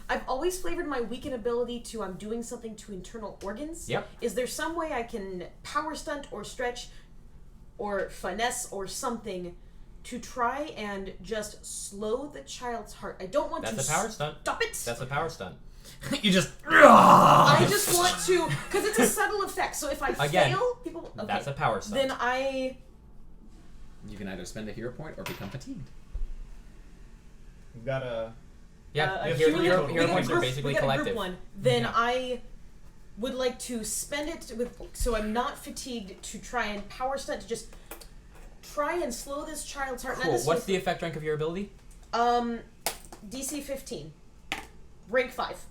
I've always flavored my weakened ability to I'm doing something to internal organs. Yep. Is there some way I can power stunt or stretch or finesse or something to try and just slow the child's heart? I don't want to That's a power stunt. stop it. That's a power stunt. You just... I just want to, because it's a subtle effect. So if I fail, people. Okay, that's a power stunt. Then I. You can either spend a hero point or become fatigued. We've got a. Yeah, we hero got a points group- are basically we got a collective. group one. Then I would like to spend it with, so I'm not fatigued, to try and power stunt to just try and slow this child's heart. Cool. What's the effect rank of your ability? DC 15, rank 5.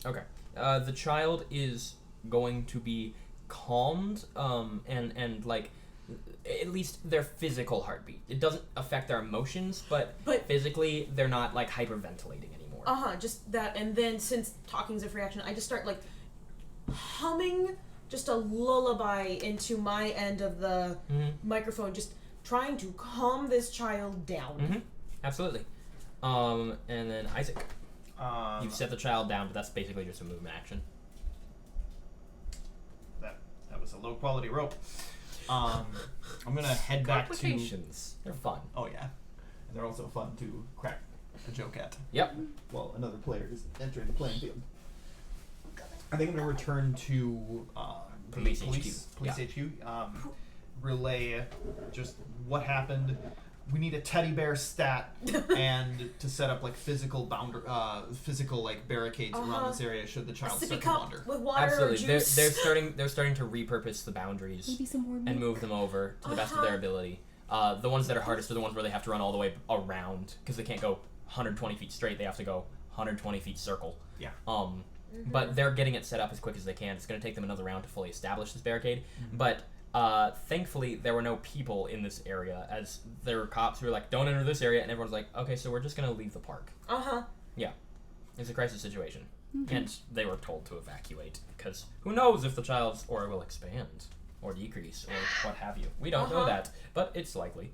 Okay. The child is going to be calmed, and like, at least their physical heartbeat. It doesn't affect their emotions, but physically they're not like hyperventilating anymore. Just that, and then since talking's a free action, I just start like humming just a lullaby into my end of the microphone, just trying to calm this child down. Absolutely. And then Isaac. Um, You've set the child down, but that's basically just a movement action. That was it's a low quality rope. I'm gonna head back to. Complications. They're fun. Oh yeah, and they're also fun to crack a joke at. Yep. Well, another player is entering the playing field. I think I'm gonna return to the Police HQ. HQ. Relay just what happened. We need a teddy bear stat and to set up like physical physical like barricades around this area should the A child sippy start to cup wander. with water Absolutely. or They're juice. starting to repurpose the boundaries Maybe some more and milk. move them over to the best of their ability. The ones that are hardest are the ones where they have to run all the way around because they can't go 120 feet straight. They have to go 120 feet circle. Yeah. But they're getting it set up as quick as they can. It's going to take them another round to fully establish this barricade. But thankfully, there were no people in this area, as there were cops who were like, "Don't enter this area," and everyone's like, "Okay, so we're just going to leave the park." Yeah, it's a crisis situation, and they were told to evacuate because who knows if the child's aura will expand or decrease or what have you. We don't know that, but it's likely.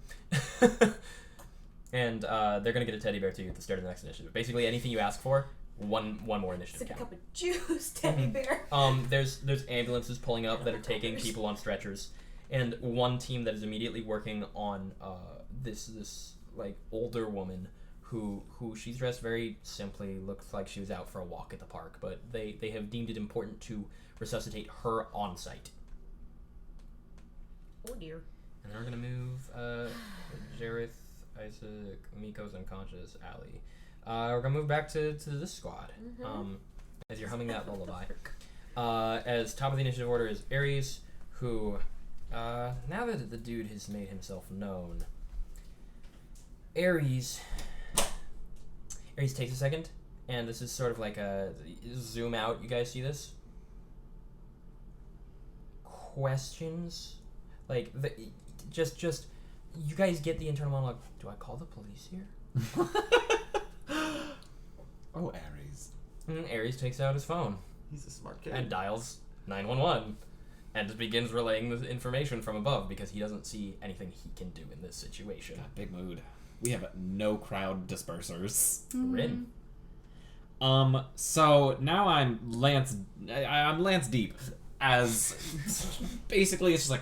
And they're going to get a teddy bear to you at the start of the next initiative. Basically, anything you ask for. One more initiative Sippy count. cup of juice, teddy bear. There's ambulances pulling up that are taking people on stretchers, and one team that is immediately working on this like older woman who she's dressed very simply, looks like she was out for a walk at the park, but they have deemed it important to resuscitate her on site. Oh dear. And then we're gonna move Jareth, Isaac, Miko's unconscious, Allie. We're gonna move back to this squad. As you're humming that lullaby. As top of the initiative order is Ares, who, now that the dude has made himself known, Ares takes a second, and this is sort of like a zoom out. You guys see this? Questions, like just you guys get the internal monologue. Do I call the police here? Oh, Ares. Ares takes out his phone He's a smart kid. and dials 911 and begins relaying the information from above because he doesn't see anything he can do in this situation. God, big mood. We have no crowd dispersers. Rin. So now I'm Lance deep, as basically it's just like,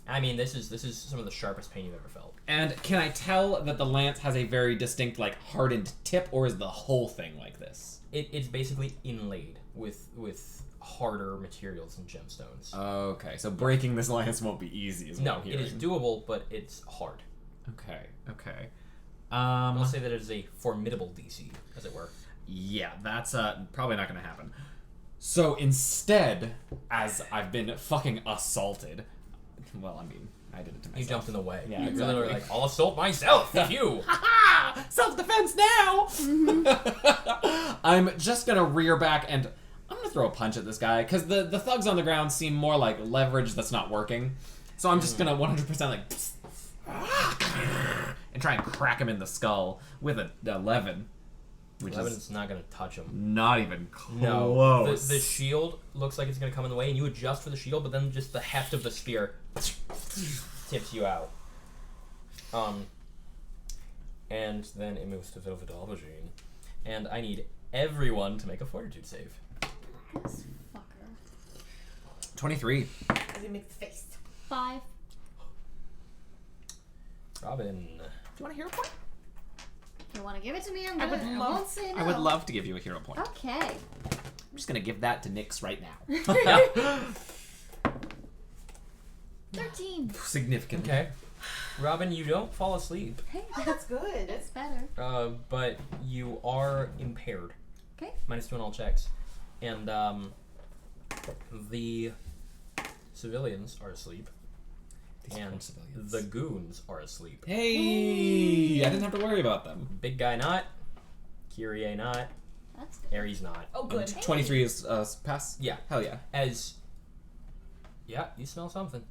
I mean, this is some of the sharpest pain you've ever felt. and can I tell that the lance has a very distinct, like, hardened tip, or is the whole thing like this? It's basically inlaid with harder materials and gemstones. Okay, so breaking this lance won't be easy, is what No, I'm it hearing. is doable, but it's hard. Okay. I'll say that it is a formidable DC, as it were. Yeah, that's probably not gonna happen. So instead, as I've been fucking assaulted, well, I mean, I did it to myself. You jumped in the way. Yeah, You're exactly. literally like, I'll assault myself with you. Self-defense now! I'm just gonna rear back and I'm gonna throw a punch at this guy, because the thugs on the ground seem more like leverage that's not working. So I'm just gonna 100% like and try and crack him in the skull with an 11. Which is Levin's not gonna touch him. not even close. No, the shield looks like it's gonna come in the way, and you adjust for the shield, but then just the heft of the spear tips you out. And then it moves to Velvet Aubergine, and I need everyone to make a Fortitude save. This fucker. 23. As he makes the face. 5. Robin. Do you want a hero point? If you want to give it to me, I'm good. I won't say no. I would love to give you a hero point. Okay. I'm just gonna give that to Nyx right now. 13. Significant. Okay. Robin, you don't fall asleep, Hey, That's good. that's better. but you are impaired. Okay. -2 on all checks. And the civilians are asleep. And civilians. the goons are asleep. Hey, I didn't have to worry about them. Big guy not. Kyrie not. That's good. Ares not. Oh, good. 23 is pass? Yeah. Hell yeah. Yeah, you smell something.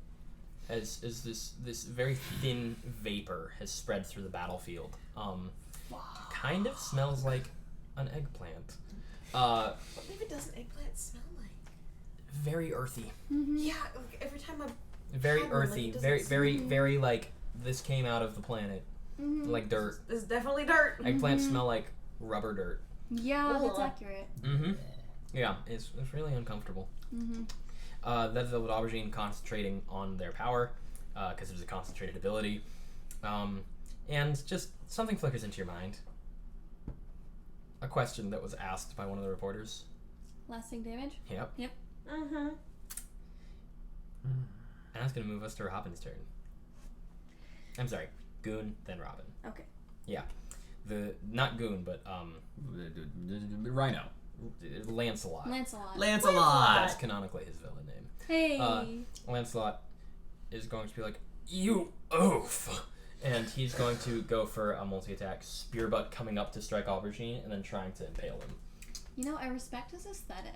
As this very thin vapor has spread through the battlefield. Kind of smells like an eggplant. What even does an eggplant smell like? Very earthy. Yeah, like every time I. Very Had one, like, earthy. it Very doesn't very like this came out of the planet. Like dirt. It's definitely dirt. Eggplants smell like rubber dirt. Yeah, that's Ugh. accurate. Mm-hmm. Yeah, it's really uncomfortable. That is Velvet Aubergine concentrating on their power, because it is a concentrated ability. And just something flickers into your mind. A question that was asked by one of the reporters. Lasting damage? Yep. Mm-hmm. And that's going to move us to Robin's turn. I'm sorry. Goon, then Robin. Okay. Yeah. Not Goon, but Rhino. Lancelot. Lancelot. That's canonically his villain name. Hey. Lancelot is going to be like, you oaf! And he's going to go for a multi-attack spear butt coming up to strike Aubergine and then trying to impale him. You know, I respect his aesthetic.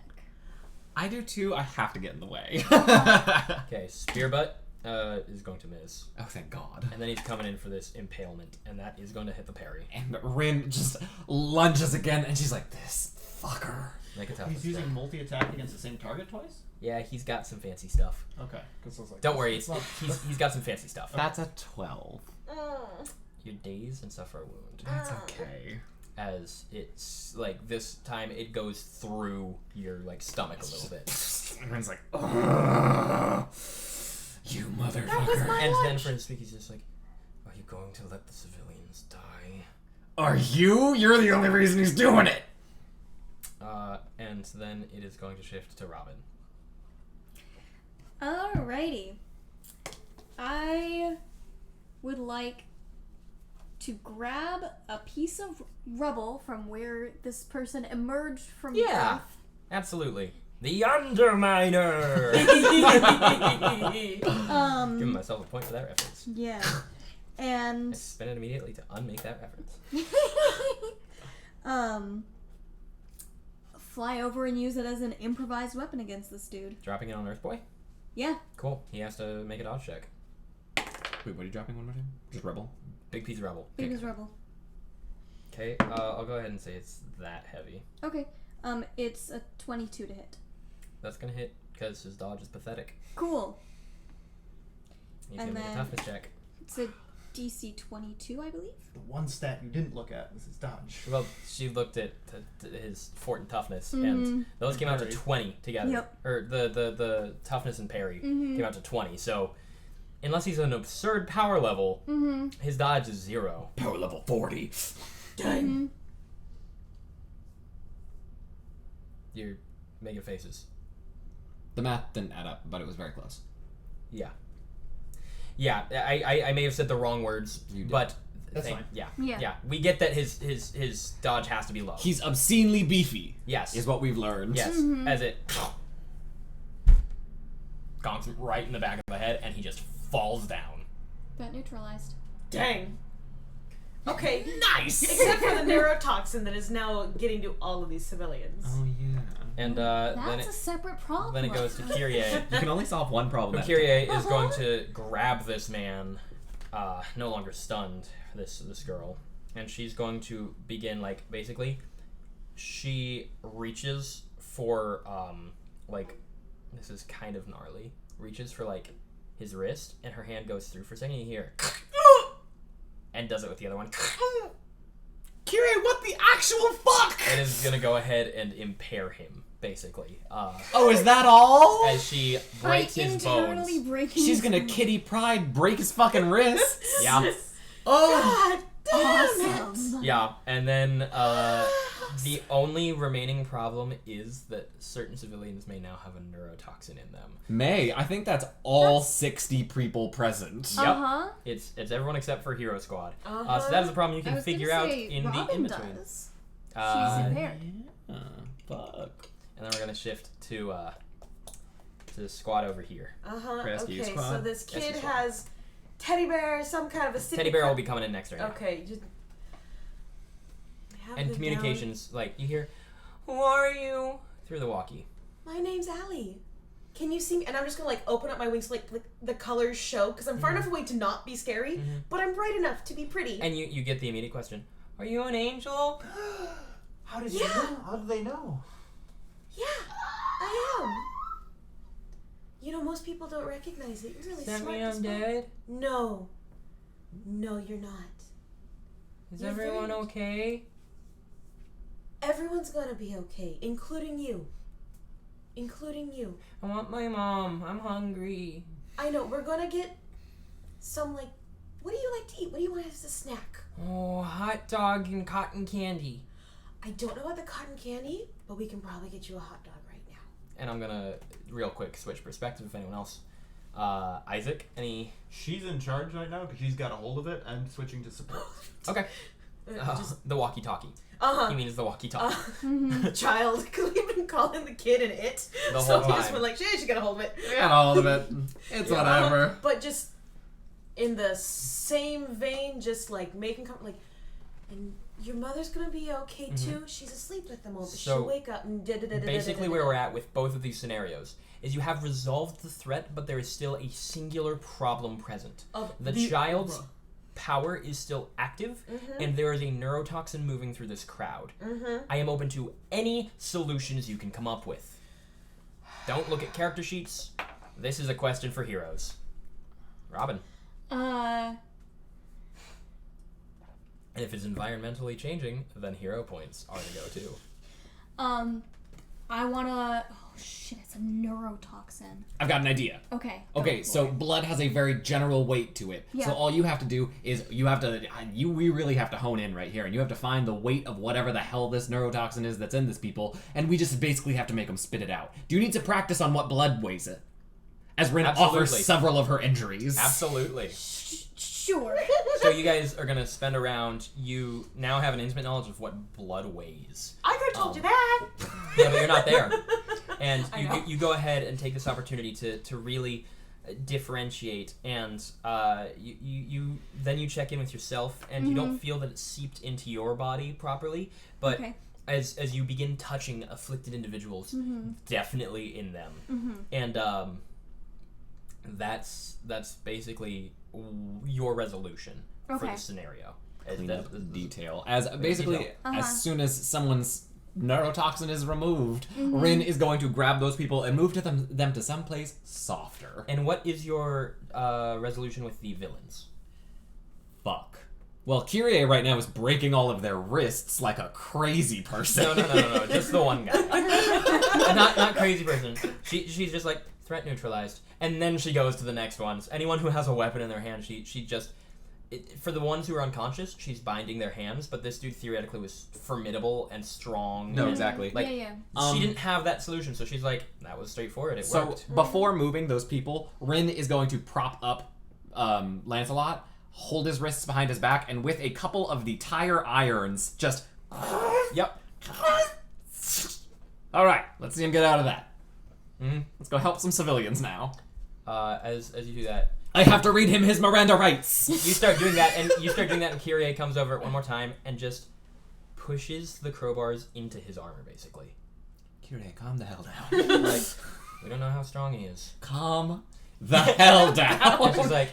I do too. I have to get in the way. Okay, spear butt is going to miss. Oh, thank God. And then he's coming in for this impalement, and that is going to hit the parry. And Rin just lunges again, and she's like, this fucker. Make a toughness He's check. using multi-attack against the same target twice? Yeah, he's got some fancy stuff. Okay. 'Cause I was like, Don't worry, it's not... he's got some fancy stuff. That's a 12. You're dazed and suffer a wound. That's okay. As it's like this time it goes through your like stomach a little bit. And Rin's like, ugh, you motherfucker. And then for his speak he's just like, are you going to let the civilians die? Are you? You're the only reason he's doing it. And then it is going to shift to Robin. Alrighty. I would like to grab a piece of rubble from where this person emerged from Yeah. Earth. Absolutely. The Underminer! Giving myself a point for that reference. Yeah. I And spin it immediately to unmake that reference. fly over and use it as an improvised weapon against this dude. Dropping it on Earth Boy? Yeah. Cool. He has to make a dodge check. Wait, what are you dropping one more time? Just rebel? Big piece of rubble. Biggest rubble. Okay, I'll go ahead and say it's that heavy. Okay. It's a 22 to hit. That's gonna hit because his dodge is pathetic. Cool. He's And gonna make a then- toughness check. It's a DC 22, I believe. The one stat you didn't look at was his dodge. Well, she looked at his fort and toughness, Mhm. and those came out to Parry. 20 together. Yep. Or the toughness and parry Mhm. came out to 20. So, unless he's an absurd power level, Mm-hmm. his dodge is 0. Power level 40. Mm-hmm. You're making faces. The math didn't add up, but it was very close. Yeah. Yeah, I may have said the wrong words, You did. but That's fine. Yeah, Yeah. yeah. We get that his dodge has to be low. He's obscenely beefy, yes, is what we've learned. yes. Mhm. As it gonks him right in the back of the head, and he just falls down. Got neutralized. Dang. Okay. Nice. Except for the neurotoxin that is now getting to all of these civilians. Oh, yeah. And That's a separate problem. then it goes to Kyrie. You can only solve one problem at a Kyrie time. is going to grab this man, no longer stunned, this girl, and she's going to begin, like, basically, she reaches for, like, this is kind of gnarly, reaches for, like, his wrist, and her hand goes through for a second, you hear, and does it with the other one. Kyrie, what the actual fuck? It is going to go ahead and impair him, basically, Oh, is that all? as she breaks his internally bones. breaking She's his gonna bones. Kitty Pride break his fucking wrists. Yeah. Oh, Awesome. Yeah, and then the only remaining problem is that certain civilians may now have a neurotoxin in them. May, I think that's all 60 people present. Yep. Uh-huh. It's everyone except for Hero Squad. Uh-huh. So that is a problem you I can was gonna figure out say, in the Robin in between. does. She's And impaired. Fuck. then we're gonna shift to the squad over here. Uh-huh. Rescue Okay, squad. so this kid Rescue squad. has teddy bear, some kind of a sippy Teddy Bear will cup. be coming in next turn. yeah. Okay, just have And them communications, like you hear, "Who are you?" through the walkie. down. My name's Allie. Can you see me? And I'm just gonna like open up my wings, like the colors show, because I'm far enough away to not be scary, but I'm bright enough to be pretty. And you get the immediate question, "Are you an angel?" How did Yeah. you know? How did they know? Yeah, I am. You know, most people don't recognize it. You're really Does that smart. mean as I'm fuck. dead? No. No, you're not. Is You're everyone very- okay? Everyone's gonna be okay, including you. including you. I want my mom. I'm hungry. I know, we're gonna get some, like, what do you like to eat? What do you want as a snack? Oh, hot dog and cotton candy. I don't know about the cotton candy, but we can probably get you a hot dog right now. And I'm gonna, real quick, switch perspective if anyone else. Isaac, any... She's in charge right now because she's got a hold of it. I'm switching to support. Okay. Just, The walkie-talkie. uh-huh. He means the walkie-talkie. Child, because we've been calling the kid an it. The So whole we just time. went like, she got a hold of it. And all of it. It's whatever. But just in the same vein, just like making like, and your mother's gonna be okay too. She's asleep at the moment. So, She'll wake up and Basically where we're at with both of these scenarios is you have resolved the threat, but there is still a singular problem present. The child's power is still active, and there is a neurotoxin moving through this crowd. I am open to any solutions you can come up with. Don't look at character sheets. This is a question for heroes. Robin. And if it's environmentally changing, then hero points are to go too. I wanna. Oh shit! It's a neurotoxin. I've got an idea. Okay. Okay, go so for it. blood has a very general weight to it. Yeah. So all you have to do is we really have to hone in right here, and you have to find the weight of whatever the hell this neurotoxin is that's in this people, and we just basically have to make them spit it out. Do you need to practice on what blood weighs it? As Rin offers Absolutely. several of her injuries. Absolutely. Sure. So you guys are gonna spend around. You now have an intimate knowledge of what blood weighs. I could have told you that. Yeah, but you're not there. And I know. you go ahead and take this opportunity to really differentiate, and you then you check in with yourself, and you don't feel that it's seeped into your body properly, but Okay. as you begin touching afflicted individuals, definitely in them, and that's basically your resolution for Okay. the scenario. Clean up the detail. As basically, detail. as soon as someone's neurotoxin is removed, Rin is going to grab those people and move to them to someplace softer. And what is your resolution with the villains? Fuck. Well, Kyrie right now is breaking all of their wrists like a crazy person. No, just the one guy. not crazy person. She's just like threat neutralized, and then she goes to the next ones. Anyone who has a weapon in their hand, she just for the ones who are unconscious, she's binding their hands. But this dude theoretically was formidable and strong. No, and, exactly. Like, yeah. she didn't have that solution, so she's like, that was straightforward. It So worked. before moving those people, Rin is going to prop up Lancelot, hold his wrists behind his back, and with a couple of the tire irons, just. Yep. All right, let's see him get out of that. Mhm. Let's go help some civilians now. As you do that, I have to read him his Miranda rights. you start doing that, and Kyrie comes over one more time and just pushes the crowbars into his armor, basically. Kyrie, calm the hell down. Like, we don't know how strong he is. Calm the hell down. And she's like,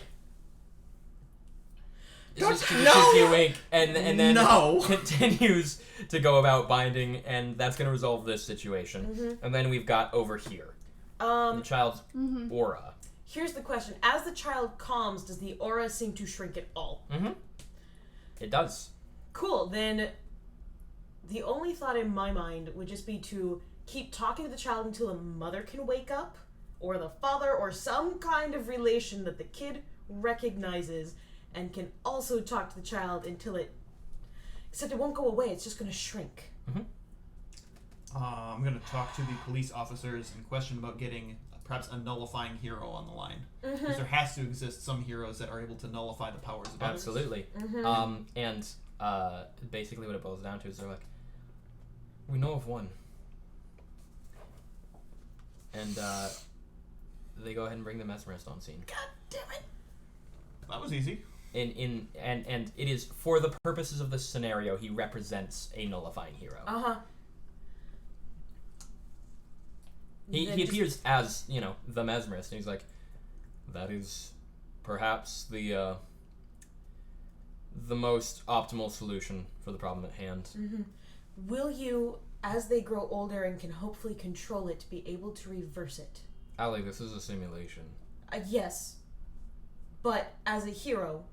she just gives you a wink, and then No. continues to go about binding, and that's gonna resolve this situation. And then we've got over here the child's aura. Here's the question: as the child calms, does the aura seem to shrink at all? It does. Cool. Then the only thought in my mind would just be to keep talking to the child until the mother can wake up, or the father, or some kind of relation that the kid recognizes, and can also talk to the child until it. Except it won't go away. It's just going to shrink. I'm going to talk to the police officers and question about getting perhaps a nullifying hero on the line. Because there has to exist some heroes that are able to nullify the powers of others. Absolutely. And basically what it boils down to is they're like, we know of one. And they go ahead and bring the mesmerist on scene. God damn it. That was easy. And it is for the purposes of this scenario, he represents a nullifying hero. He appears as, the mesmerist, and he's like, that is perhaps the most optimal solution for the problem at hand. Will you, as they grow older and can hopefully control it, be able to reverse it? Allie, this is a simulation. Yes. But as a hero,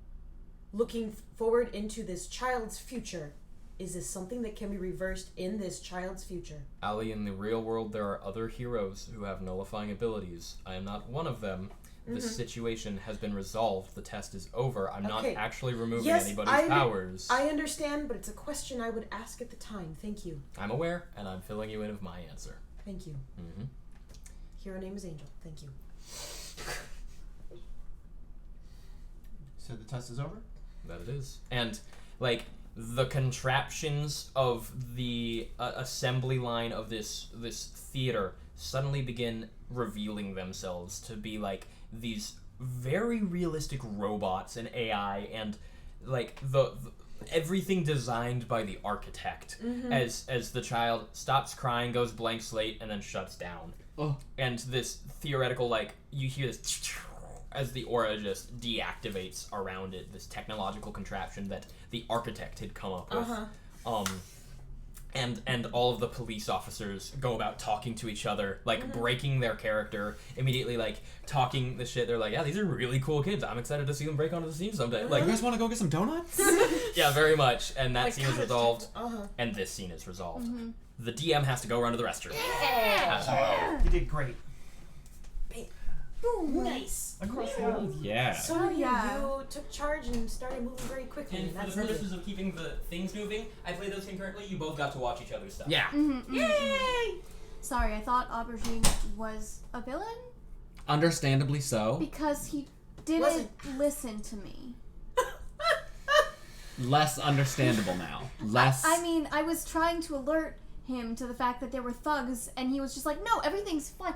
looking forward into this child's future, Is this something that can be reversed in this child's future? Ali, in the real world, there are other heroes who have nullifying abilities. I am not one of them. The situation has been resolved. The test is over. I'm not Okay. actually removing Yes, anybody's powers. I understand, but it's a question I would ask at the time. Thank you. I'm aware, and I'm filling you in of my answer. Thank you. Mm-hmm. Hero name is Angel. Thank you. So the test is over? That it is. And, like, the contraptions of the assembly line of this theater suddenly begin revealing themselves to be, like, these very realistic robots and AI and, like, the everything designed by the architect as the child stops crying, goes blank slate, and then shuts down. Oh. And this theoretical, like, you hear this as the aura just deactivates around it, this technological contraption that the architect had come up with. And all of the police officers go about talking to each other, like breaking their character, immediately like talking the shit. They're like, yeah, these are really cool kids. I'm excited to see them break onto the scene someday. Like, You guys want to go get some donuts? yeah, very much. And that Like, scene is God, it's resolved, Uh-huh. and this scene is resolved. The DM has to go run to the restroom. You did great. Nice. Across the room. Yeah. So yeah. you took charge and started moving very quickly. And for That's the neat. purposes of keeping the things moving, I played those concurrently. You both got to watch each other's stuff. Yeah. Yay! Sorry, I thought Aubergine was a villain Understandably so. because he didn't Wasn't. listen to me. Less understandable now. Less. I mean, I was trying to alert him to the fact that there were thugs, and he was just like, "No, everything's fine."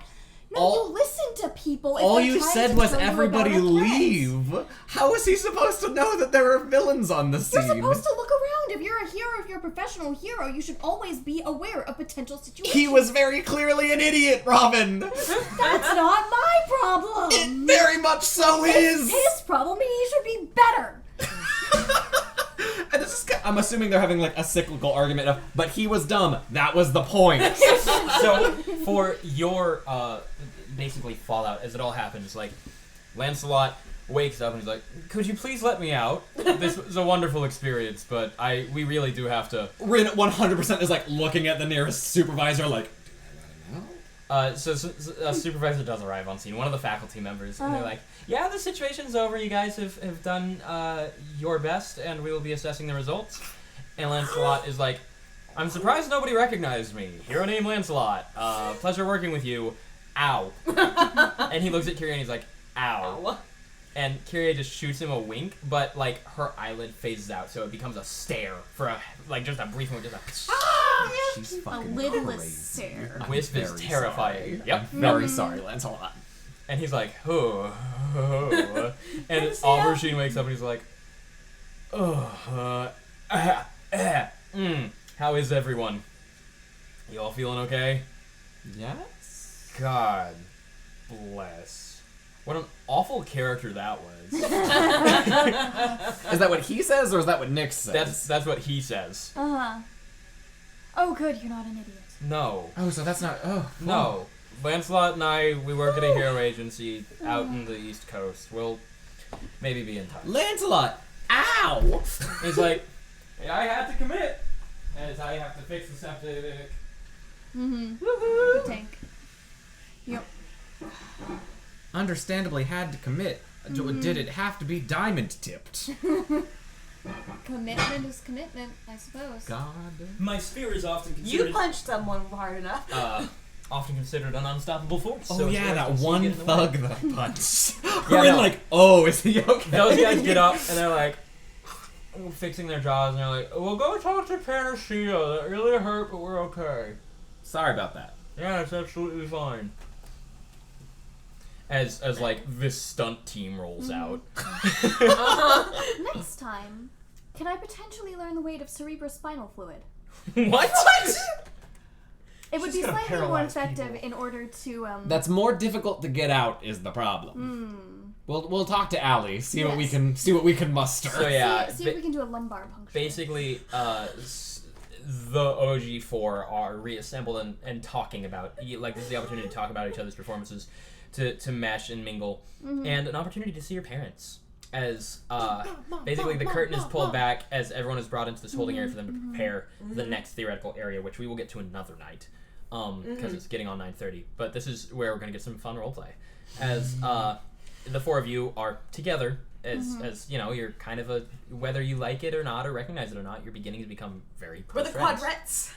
No, All- you listen to people. If All they're you trying said to was tell you everybody about a threat. leave. How is he supposed to know that there are villains on the You're scene? supposed to look around. If you're a hero, if you're a professional hero, you should always be aware of potential situations. He was very clearly an idiot, Robin. That's not my problem. It very much so It's is. his problem, and he should be better. And this is, I'm assuming they're having like a cyclical argument of, but he was dumb. That was the point. So for your basically fallout as it all happens, like Lancelot wakes up and he's like, "Could you please let me out? This was a wonderful experience, but we really do have to." Rin 100% is like looking at the nearest supervisor like, So a supervisor does arrive on scene, one of the faculty members, and they're like, "Yeah, the situation's over. You guys have done your best, and we will be assessing the results." And Lancelot is like, "I'm surprised nobody recognized me. Hero name Lancelot. Pleasure working with you. Ow." And he looks at Kyrie and he's like, "Ow." And Kyrie just shoots him a wink, but like her eyelid phases out, so it becomes a stare for just a brief moment, just she's A fucking lidless crazy. stare. a wisp is Very terrifying. sorry. Yep. I'm very sorry, Lancelot. And he's like, oh. And Aubergine wakes up and he's like, oh. How is everyone? You all feeling okay? Yes? God bless. What an awful character that was. Is that what he says or is that what Nick says? That's what he says. Oh, good, you're not an idiot. No. Oh, so that's not. Oh. No. Lancelot and I, we work at a hero agency out in the East Coast. We'll maybe be in touch. Lancelot! Ow! He's like, "Hey, I had to commit. As I have to fix the septic." The tank. Yep. Understandably had to commit. Did it have to be diamond tipped? Commitment is commitment, I suppose. God. My spear is often You considered punched someone hard enough. often considered an unstoppable force. Oh so it's yeah, worth that it. So you one get in the thug way. that I punched. Yeah, Rin no. like, oh, is he okay? Those guys get up and they're like fixing their jaws and they're like, "We'll go talk to Panacea. That really hurt, but we're okay." Sorry about that. Yeah, it's absolutely fine. As like this stunt team rolls out. Next time, can I potentially learn the weight of cerebrospinal fluid? What? It would She's be gonna slightly more paralyze effective people. in order to That's more difficult to get out is the problem. We'll talk to Allie, see what we Yes. can muster. So yeah, see if we can do a lumbar puncture. basically, the OG4 are reassembled and talking about, like, this is the opportunity to talk about each other's performances, to mesh and mingle, and an opportunity to see your parents. as basically the curtain is pulled back as everyone is brought into this holding area for them to prepare the next theoretical area, which we will get to another night because it's getting on 9:30. But this is where we're going to get some fun roleplay. As the four of you are together, as you know, you're kind of whether you like it or not or recognize it or not, you're beginning to become very We're close the friends. quadrettes.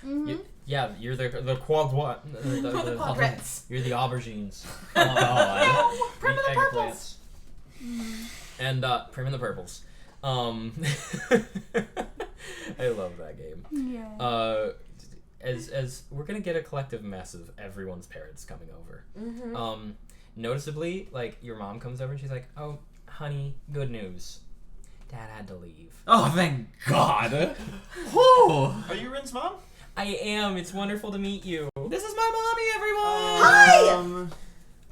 Yeah, you're the quad what? We're the quadrettes. You're the aubergines. Prim The and the purples. eggplants. And Prim and the Purples. I love that game. Yeah. As we're gonna get a collective mess of everyone's parents coming over. Noticeably, like your mom comes over and she's like, "Oh, honey, good news. Dad had to leave." Oh, thank God. Whew. Are you Rin's mom? I am. It's wonderful to meet you. This is my mommy, everyone. Hi!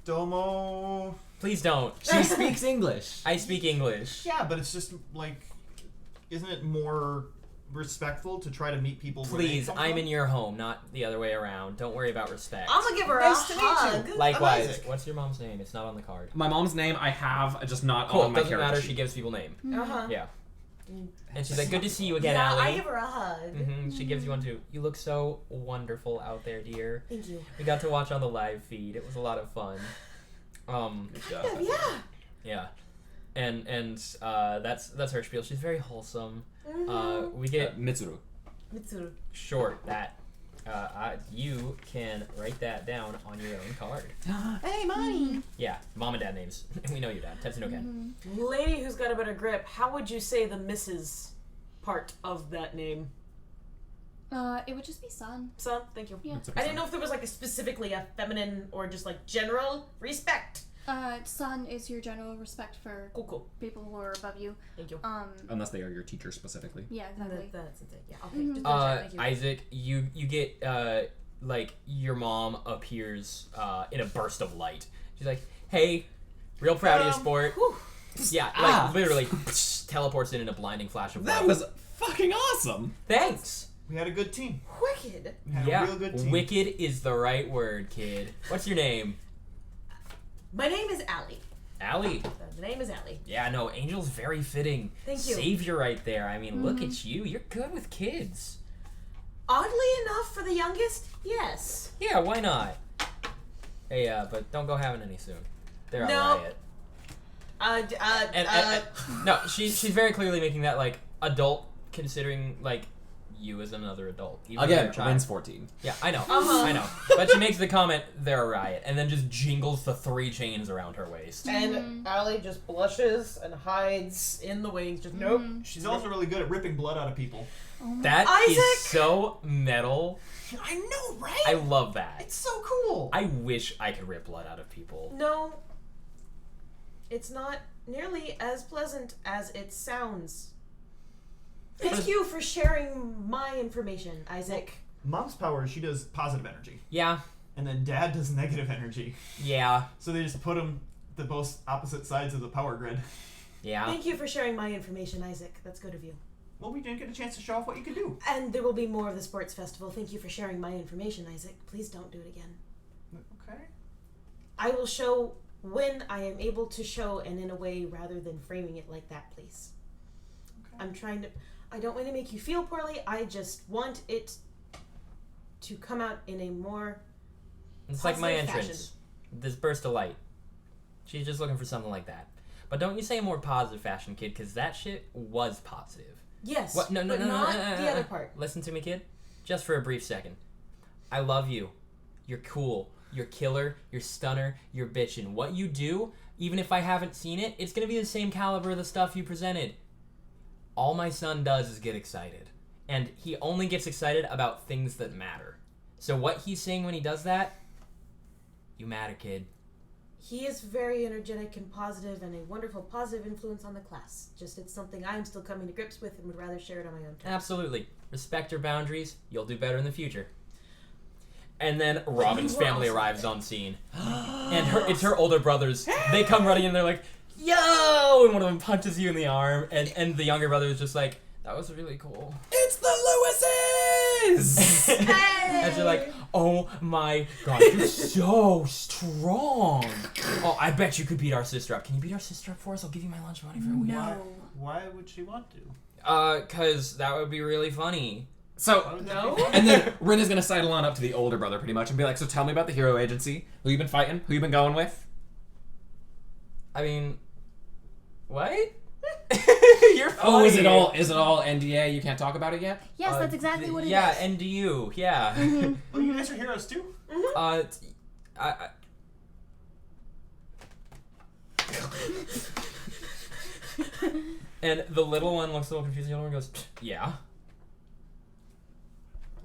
Domo. Please don't. She speaks English. I speak English. Yeah, but it's just like, isn't it more respectful to try to meet people where they Please, come I'm from? in your home, not the other way around. Don't worry about respect. I'm gonna give her Nice a to meet you. hug. Likewise. Isaac. What's your mom's name? It's not on the card. My mom's name I have, just not Cool. on my Doesn't character matter. sheet. She gives people name. Uh-huh. Yeah. And she's like, "Good to see you again, Yeah, I Allie." give her a hug. She gives you one too. You look so wonderful out there, dear. Thank you. We got to watch on the live feed. It was a lot of fun. Yeah. Yeah. And that's her spiel. She's very wholesome. We get Mitsuru. Mitsuru. short that. You can write that down on your own card. Hey, mommy. Yeah, mom and dad names. We know your dad. Tetsuno Ken. Lady who's got a better grip, how would you say the Mrs. part of that name? It would just be Sun. Son, thank you. Yeah. I didn't know if there was like specifically a feminine or just like general respect. Sun is your general respect for Cool. people who are above you. Thank you. Unless they are your teacher specifically. Yeah, exactly. That's it. Yeah. Okay. Just double check. Thank you. Isaac, you get like your mom appears in a burst of light. She's like, "Hey, real proud of you, sport." Whew. Yeah, like literally teleports in a blinding flash of light. That was fucking awesome. Thanks. We had a good team. Wicked. We had Yeah, a real good team. wicked is the right word, kid. What's your name? My name is Allie. Allie. The name is Allie. Yeah, no, Angel's very fitting. Thank you. Savior right there. I mean, look at you. You're good with kids. Oddly enough, for the youngest, yes. Yeah, why not? Hey, but don't go having any soon. They're No. a riot. And no, she's very clearly making that like adult, considering like you as another adult. Even though Again, you're a child. Ren's 14. Yeah, I know. Uh-huh. I know. But she makes the comment, "They're a riot," and then just jingles the 3 chains around her waist. And Allie just blushes and hides in the wings. Just nope. She's also really good at ripping blood out of people. That is Isaac! so metal. I know, right? I love that. It's so cool. I wish I could rip blood out of people. No. It's not nearly as pleasant as it sounds. Thank you for sharing my information, Isaac. Mom's power, she does positive energy. Yeah, And then Dad does negative energy. yeah, So they just put them the both opposite sides of the power grid. yeah. Thank you for sharing my information, Isaac. That's good of you. Well, we didn't get a chance to show off what you could do. And there will be more of the sports festival. Thank you for sharing my information, Isaac. Please don't do it again. Okay. I will show when I am able to show and in a way rather than framing it like that, please. Okay. I'm trying to... I don't want to make you feel poorly. I just want it to come out in a more... It's like my positive entrance. This burst of light. She's just looking for something like that. But don't you say a more positive fashion, kid, because that shit was positive. Yes, What? No, but not the other part. Listen to me, kid. Just for a brief second. I love you. You're cool. You're killer. You're stunner. You're bitchin'. What you do, even if I haven't seen it, it's gonna be the same caliber of the stuff you presented. All my son does is get excited. And he only gets excited about things that matter. So what he's saying when he does that, you matter, kid. He is very energetic and positive and a wonderful positive influence on the class. Just it's something I'm still coming to grips with and would rather share it on my own time. Absolutely. Respect your boundaries. You'll do better in the future. And then Robin's You were family also arrives on scene. And it's her older brothers. They come running in, they're like, "Yo!" And one of them punches you in the arm. And the younger brother is just like, "That was really cool." It's the is! And you're like, oh my god, you're so strong. Oh, I bet you could beat our sister up. Can you beat our sister up for us? I'll give you my lunch money for a week. No. Why would she want to? Cause that would be really funny. So, No? and then Rin is gonna sidle on up to the older brother pretty much and be like, so tell me about the hero agency. Who you been fighting? Who you been going with? I mean, what? You're funny. Oh, is it all NDA? You can't talk about it yet? Yes, that's exactly what it is. Yeah, NDU, yeah. Oh, you guys are heroes too? I and the little one looks a little confused. The other one goes, yeah.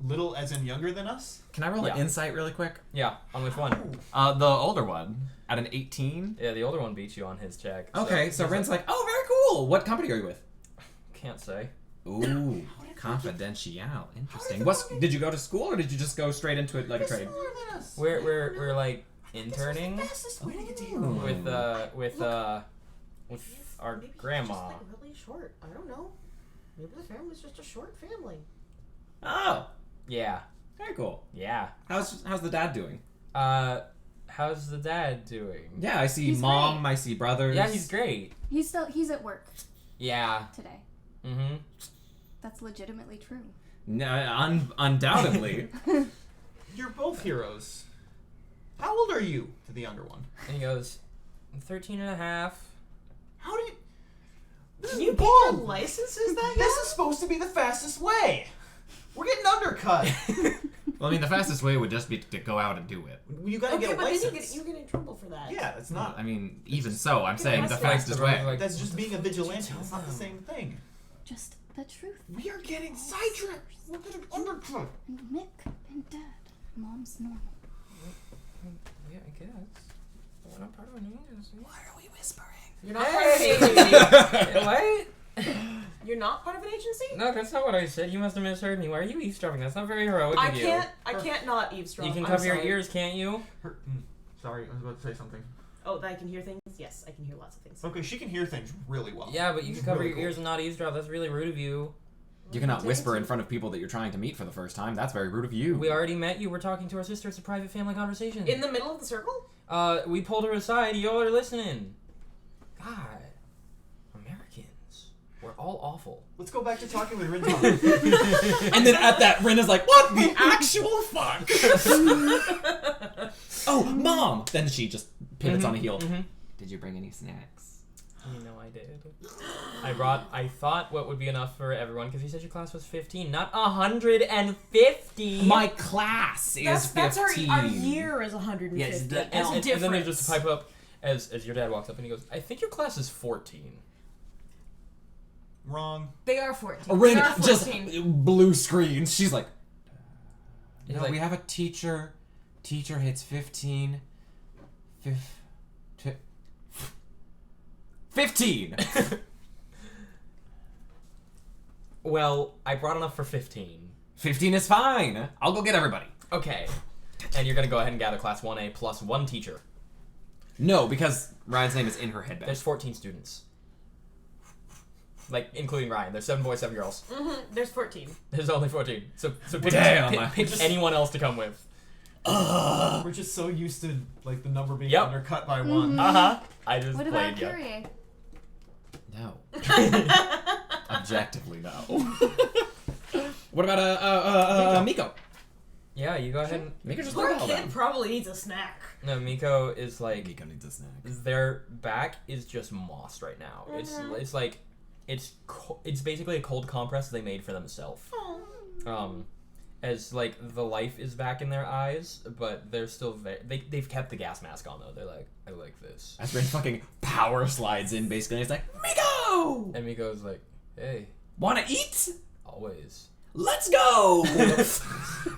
Little as in younger than us? Can I roll Yeah. an insight really quick? Yeah, on which one? The older one at an 18. Yeah, the older one beats you on his check. Okay, so he's Rin's like, oh, very cool. What company are you with? can't say. Ooh, confidential. Interesting. Did you go to school or did you just go straight into it like a trade? We're like interning Fastest way to get to hero. with our Maybe she's grandma. just like really short. I don't know. Maybe the family's just a short family. Oh, Yeah, very cool. yeah. How's the dad doing? How's the dad doing? Yeah, I see He's mom, great. I see brothers. Yeah, he's great. He's at work Yeah. today. Mm-hmm. That's legitimately true. Undoubtedly. You're both heroes. How old are you? To the younger one. And he goes, 13 and a half. How do you... This Can is you get bull. your licenses that This is supposed to be the fastest way. We're getting undercut. Well, I mean, the fastest way would just be to go out and do it. You gotta Okay, get a but then license. you get in trouble for that. Yeah, that's not. I mean, even so, I'm saying the ask fastest the way. brother, like, That's just what the being a fuck did you vigilante. tell It's not the them? same thing. Just the truth. We are getting sidetracked. We're getting undercut. And Mick and Dad. Mom's normal. Yeah, I guess. We're not part of an agency. Why are we whispering? You're not part of an agency. What? You're not part of an agency? No, that's not what I said. You must have misheard me. Why are you eavesdropping? That's not very heroic I of you. can't not eavesdrop. You can I'm cover your sorry. ears, can't you? Sorry, I was about to say something. Oh, that I can hear things? Yes, I can hear lots of things. Okay, she can hear things really well. Yeah, but you can cover Really your cool. ears and not eavesdrop. That's really rude of you. You cannot whisper in front of people that you're trying to meet for the first time. That's very rude of you. We already met you. We're talking to our sister. It's a private family conversation. In the middle of the circle? We pulled her aside. Y'all are listening. God. Americans. We're all awful. Let's go back to talking with Rin. And then at that, Rin is like, what the actual fuck? Oh, Mom! Then she just pivots on a heel. Mhm. Did you bring any snacks? You know I did. I thought what would be enough for everyone, because you said your class was 15, not 150. My class is 15. our year is 150. Yes, There's And a then there's difference. just a pipe up as your dad walks up and he goes, I think your class is 14. Wrong. They are 14. Rin They are just 14. blue screens. She's like, He's no, like- we have a teacher. Teacher hits 15. 15! Well, I brought enough for 15. 15 is fine. I'll go get everybody. Okay. And you're gonna go ahead and gather class 1A plus 1 teacher. No, because Ryan's name is in her headband. There's 14 students. Like, including Ryan. There's 7 boys, 7 girls. Mm-hmm. There's 14. There's only 14. So pick, Damn. pick anyone else to come with. We're just so used to like the number being Yep. undercut by one. Uh-huh. I just What about played you. Kyrie? No. Objectively, no. What about Miko? Yeah, you go ahead and... Miko just Poor put the hell kid down. probably needs a snack. No, Miko is like... Miko needs a snack. Their back is just mossed right now. It's like... It's basically a cold compress they made for themselves. As like the life is back in their eyes, but they're still they've kept the gas mask on though. They're like, I like this. As Rin fucking power slides in, basically, and he's like, Miko! And Miko's like, hey, Wanna eat? always. Let's go!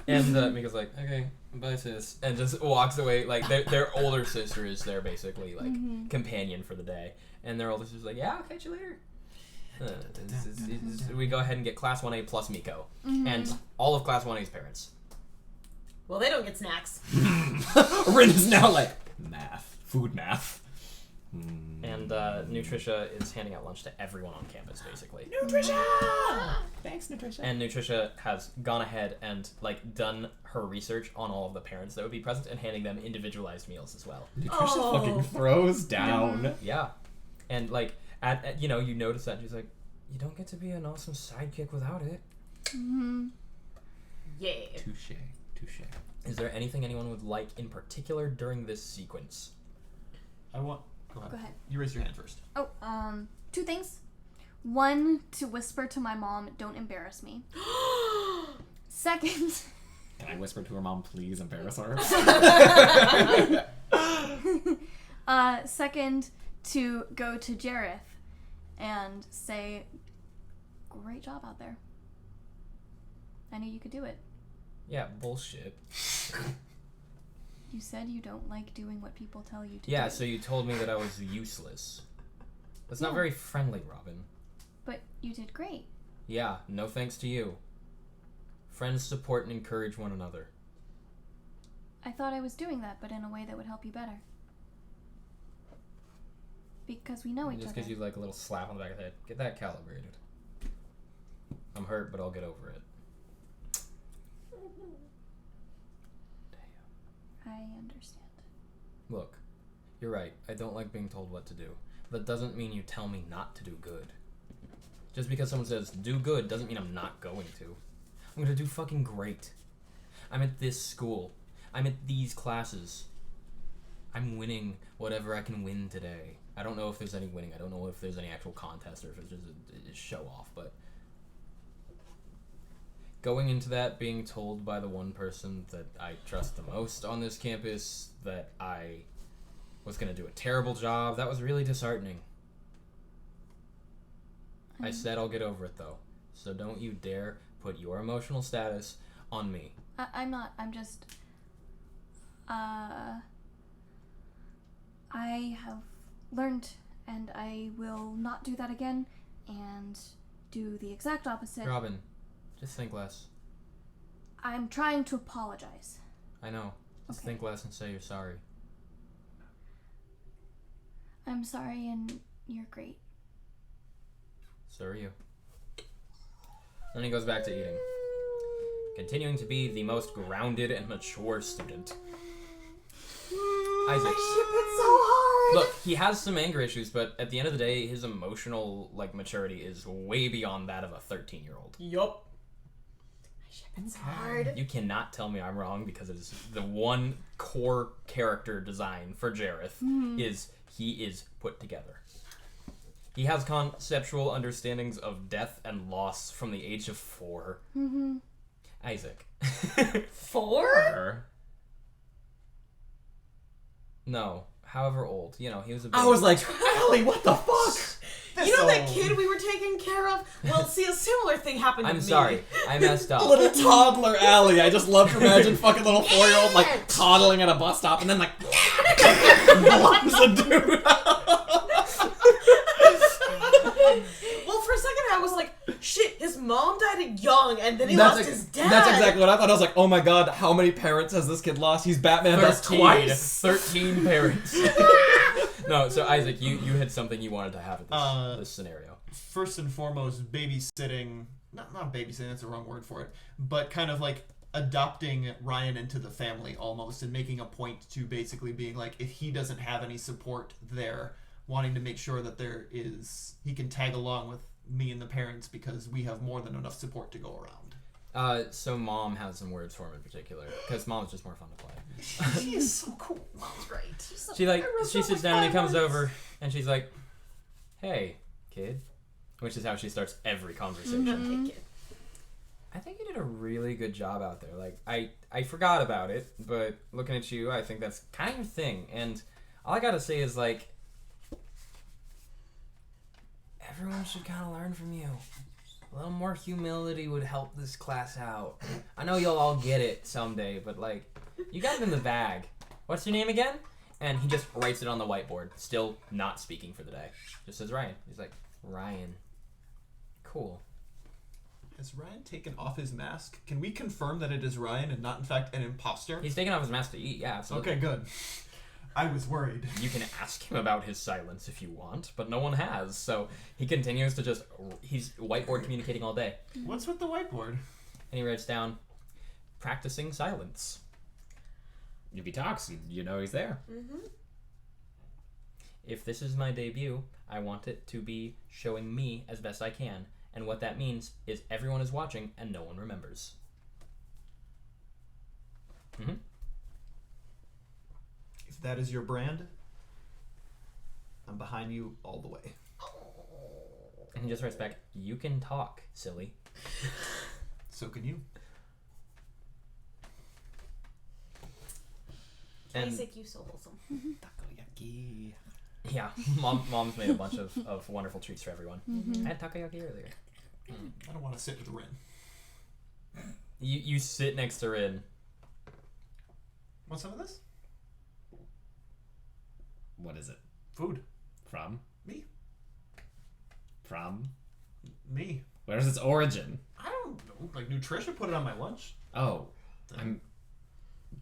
And Miko's like, okay, bye sis, and just walks away. Like their older sister is their basically like companion for the day, and their older sister's like, yeah, I'll catch you later. We go ahead and get Class 1A plus Miko, and all of Class 1A's parents. Well, they don't get snacks. Rin is now like, math. Food math. And and Nutritia is handing out lunch to everyone on campus, basically. Nutrition! Thanks, Nutrition. And Nutritia has gone ahead and like done her research on all of the parents that would be present and handing them individualized meals as well. Nutrition fucking throws down. Yeah, and like at you notice that and she's like, you don't get to be an awesome sidekick without it. Yeah. Touche. Is there anything anyone would like in particular during this sequence? Go ahead. Go ahead. You raise your hand first. Oh, 2 things. 1, to whisper to my mom, don't embarrass me. 2nd, Can I whisper to her mom, please embarrass her? 2nd, to go to Jareth and say, great job out there. I knew you could do it. Yeah, bullshit. You said you don't like doing what people tell you to do. Yeah, so you told me that I was useless. That's not Yeah. very friendly, Robin. But you did great. Yeah, no thanks to you. Friends support and encourage one another. I thought I was doing that, but in a way that would help you better. Because we know each Just other. gives you like a little slap on the back of the head. Get that calibrated. I'm hurt, but I'll get over it. I understand. Look, you're right. I don't like being told what to do. That doesn't mean you tell me not to do good. Just because someone says, do good, doesn't mean I'm not going to. I'm gonna do fucking great. I'm at this school. I'm at these classes. I'm winning whatever I can win today. I don't know if there's any winning. I don't know if there's any actual contest or if it's just a show off, but going into that being told by the one person that I trust the most on this campus that I was going to do a terrible job, that was really disheartening. I said I'll get over it though, so don't you dare put your emotional status on me. I'm not. I'm just. I have learned, and I will not do that again, and do the exact opposite. Robin, just think less. I'm trying to apologize. I know. Just Okay. think less and say you're sorry. I'm sorry, and you're great. So are you. Then he goes back to eating. Continuing to be the most grounded and mature student. Isaac. It's so hard. Look, he has some anger issues, but at the end of the day, his emotional maturity is way beyond that of a 13-year-old. Yup. It's hard. You cannot tell me I'm wrong because it's the one core character design for Jareth is he is put together. He has conceptual understandings of death and loss from the age of 4. Isaac. 4? No, however old. You know, he was a baby. I was like, Allie, what the fuck? You know that kid we were taking care of? Well, see, a similar thing happened to me. I'm sorry. I messed up. Little toddler Allie. I just love to imagine fucking little 4-year-old like toddling at a bus stop and then like blocks a dude. Well, for a second I was like, shit, his mom died young and then he lost his dad. That's exactly what I thought. I was like, oh my god, how many parents has this kid lost? He's Batman thus 13. twice. 13 parents. No, so Isaac, you had something you wanted to have at this scenario. First and foremost, babysitting. Not babysitting. That's the wrong word for it. But kind of like adopting Ryan into the family almost, and making a point to basically being like, if he doesn't have any support there, wanting to make sure that he can tag along with me and the parents because we have more than enough support to go around. So Mom has some words for him in particular, because Mom's just more fun to play. She is so cool. Mom's great. She sits down and he comes over and she's like, "Hey, kid," which is how she starts every conversation. Hey, kid. I think you did a really good job out there. Like I forgot about it, but looking at you, I think that's kind of your thing. And all I gotta say is like, everyone should kind of learn from you. A little more humility would help this class out. I know you'll all get it someday, but like, you got it in the bag. What's your name again? And he just writes it on the whiteboard, still not speaking for the day. Just says Ryan. He's like, Ryan. Cool. Has Ryan taken off his mask? Can we confirm that it is Ryan and not in fact an imposter? He's taking off his mask to eat, yeah, absolutely. Okay, good. I was worried. You can ask him about his silence if you want, but no one has. So he continues to just, he's whiteboard communicating all day. What's with the whiteboard? And he writes down, practicing silence. If he talks, you know he's there. If this is my debut, I want it to be showing me as best I can. And what that means is everyone is watching and no one remembers. If that is your brand, I'm behind you all the way. And he just writes back, you can talk, silly. So can you. And Isaac, you so wholesome. Takoyaki. yeah, mom's made a bunch of wonderful treats for everyone. I had takoyaki earlier. I don't want to sit with Rin. You sit next to Rin. Want some of this? What is it? Food. From? Me. From? Me. Where's its origin? I don't know. Like, Nutrition put it on my lunch. Oh, I'm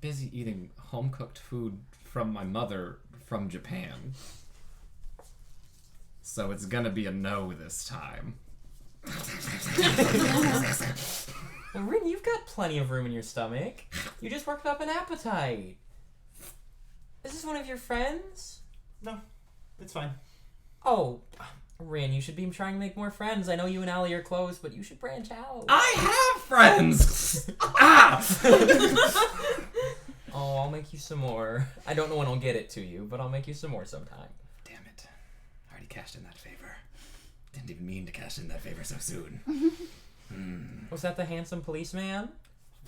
busy eating home-cooked food from my mother from Japan. So it's gonna be a no this time. Well, Rin, you've got plenty of room in your stomach. You just worked up an appetite. Is this one of your friends? No, it's fine. Oh, Rin, you should be trying to make more friends. I know you and Allie are close, but you should branch out. I have friends! Ah! Oh, I'll make you some more. I don't know when I'll get it to you, but I'll make you some more sometime. Damn it. I already cashed in that favor. Didn't even mean to cash in that favor so soon. Was that the handsome policeman?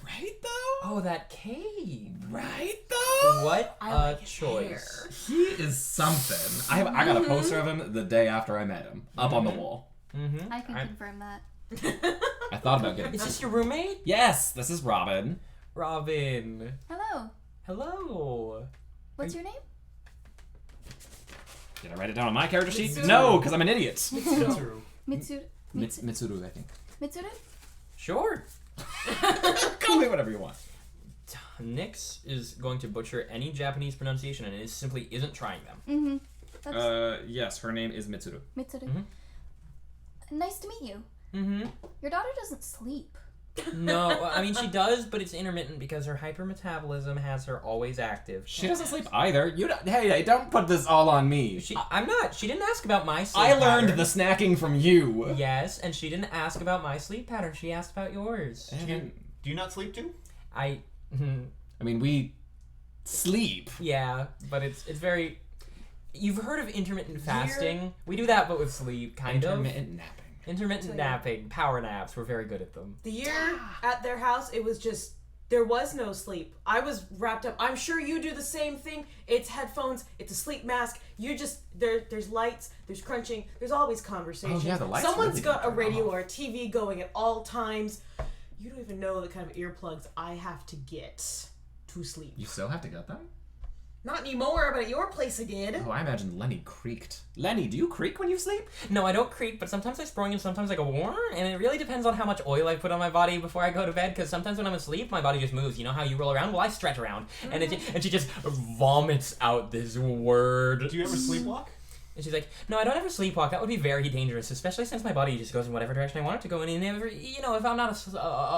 Right, though? Oh, that cave. Right, though? What I a like his choice. He is something. I got a poster of him the day after I met him, up on the wall. Mm-hmm. I can confirm that. I thought about getting Is this your roommate? Yes, this is Robin. Robin. Hello. Hello. What's your name? Did I write it down on my character sheet? Mitsuru. No, because I'm an idiot. Mitsuru. Mitsuru. I think. Mitsuru? Sure. Call me whatever you want. Nix is going to butcher any Japanese pronunciation and it simply isn't trying them. Mm-hmm. That's Yes, her name is Mitsuru. Mitsuru. Mhm. Nice to meet you. Mm-hmm. Your daughter doesn't sleep. No, I mean she does, but it's intermittent because her hypermetabolism has her always active. She doesn't sleep either. You don't, hey, don't put this all on me. I'm not. She didn't ask about my sleep I learned pattern. the snacking from you. Yes, and she didn't ask about my sleep pattern. She asked about yours. And, Do you not sleep too? I I mean, we sleep. yeah, but it's very. You've heard of intermittent fasting? We do that, but with sleep, kind of. Intermittent napping. Intermittent napping, power naps. We're very good at them. The year at their house, it was just, there was no sleep. I was wrapped up. I'm sure you do the same thing. It's headphones, it's a sleep mask. You just, there's lights, there's crunching, there's always conversation. Oh, yeah, the lights Someone's really got a don't turn radio off. or a TV going at all times. You don't even know the kind of earplugs I have to get to sleep. You still have to get them? Not anymore, but at your place I did. Oh, I imagine Lenny creaked. Lenny, do you creak when you sleep? No, I don't creak, but sometimes I spring and sometimes I go warm, and it really depends on how much oil I put on my body before I go to bed. Because sometimes when I'm asleep, my body just moves. You know how you roll around? Well, I stretch around, and she just vomits out this word. Do you ever sleepwalk? And she's like, no, I don't ever sleepwalk. That would be very dangerous, especially since my body just goes in whatever direction I want it to go in. And never, you know, if I'm not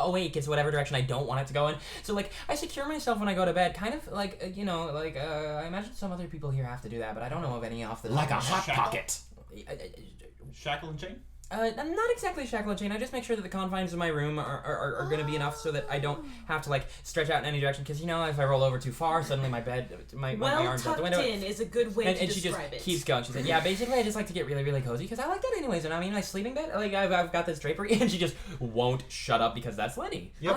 awake, it's whatever direction I don't want it to go in. So, like, I secure myself when I go to bed, kind of like, I imagine some other people here have to do that, but I don't know of any off the Like a hot Shackle? pocket. Shackle and chain? I'm not exactly shackle and chain. I just make sure that the confines of my room are going to be enough so that I don't have to, like, stretch out in any direction. Because, you know, if I roll over too far, suddenly my bed, my Well arms out the tucked window. in is a good way to And she just describe it. keeps going. She said, yeah, basically I just like to get really, really cozy because I like that anyways. And I mean, my sleeping bed, like, I've got this drapery, and she just won't shut up because that's Lenny. Yep.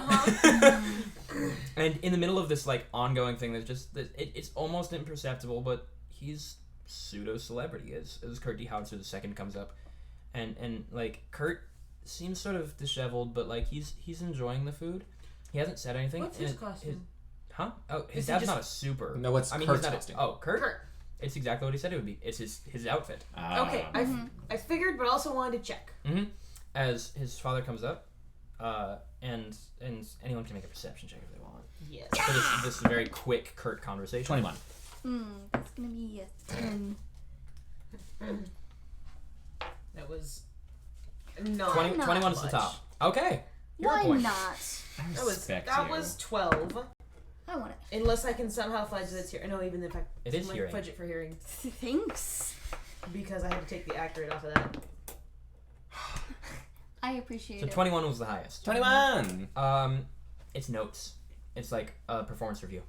And in the middle of this, like, ongoing thing, there's just, it's almost imperceptible, but he's pseudo-celebrity as Kurt D. Howitzer II comes up. And like, Kurt seems sort of disheveled, but, like, he's enjoying the food. He hasn't said anything. What's his costume? Huh? Oh, his Is he dad's just- not a super. No, it's I mean, Kurt's he's not costume. Kurt? Kurt. It's exactly what he said it would be. It's his outfit. Okay, I figured, but also wanted to check. Mm-hmm. As his father comes up, and anyone can make a perception check if they want. Yes. So this is a very quick Kurt conversation. 21. That's gonna be a 10. That was not. 20, Not 21 is the much. top. Okay. You're a Why point. not? That was 12. I want it. Unless I can somehow fudge this here. No, even if I It is like, hearing. fudge it for hearing. Thanks. Because I had to take the accurate off of that. I appreciate So it. 21 was the highest. 21. It's notes. It's like a performance review.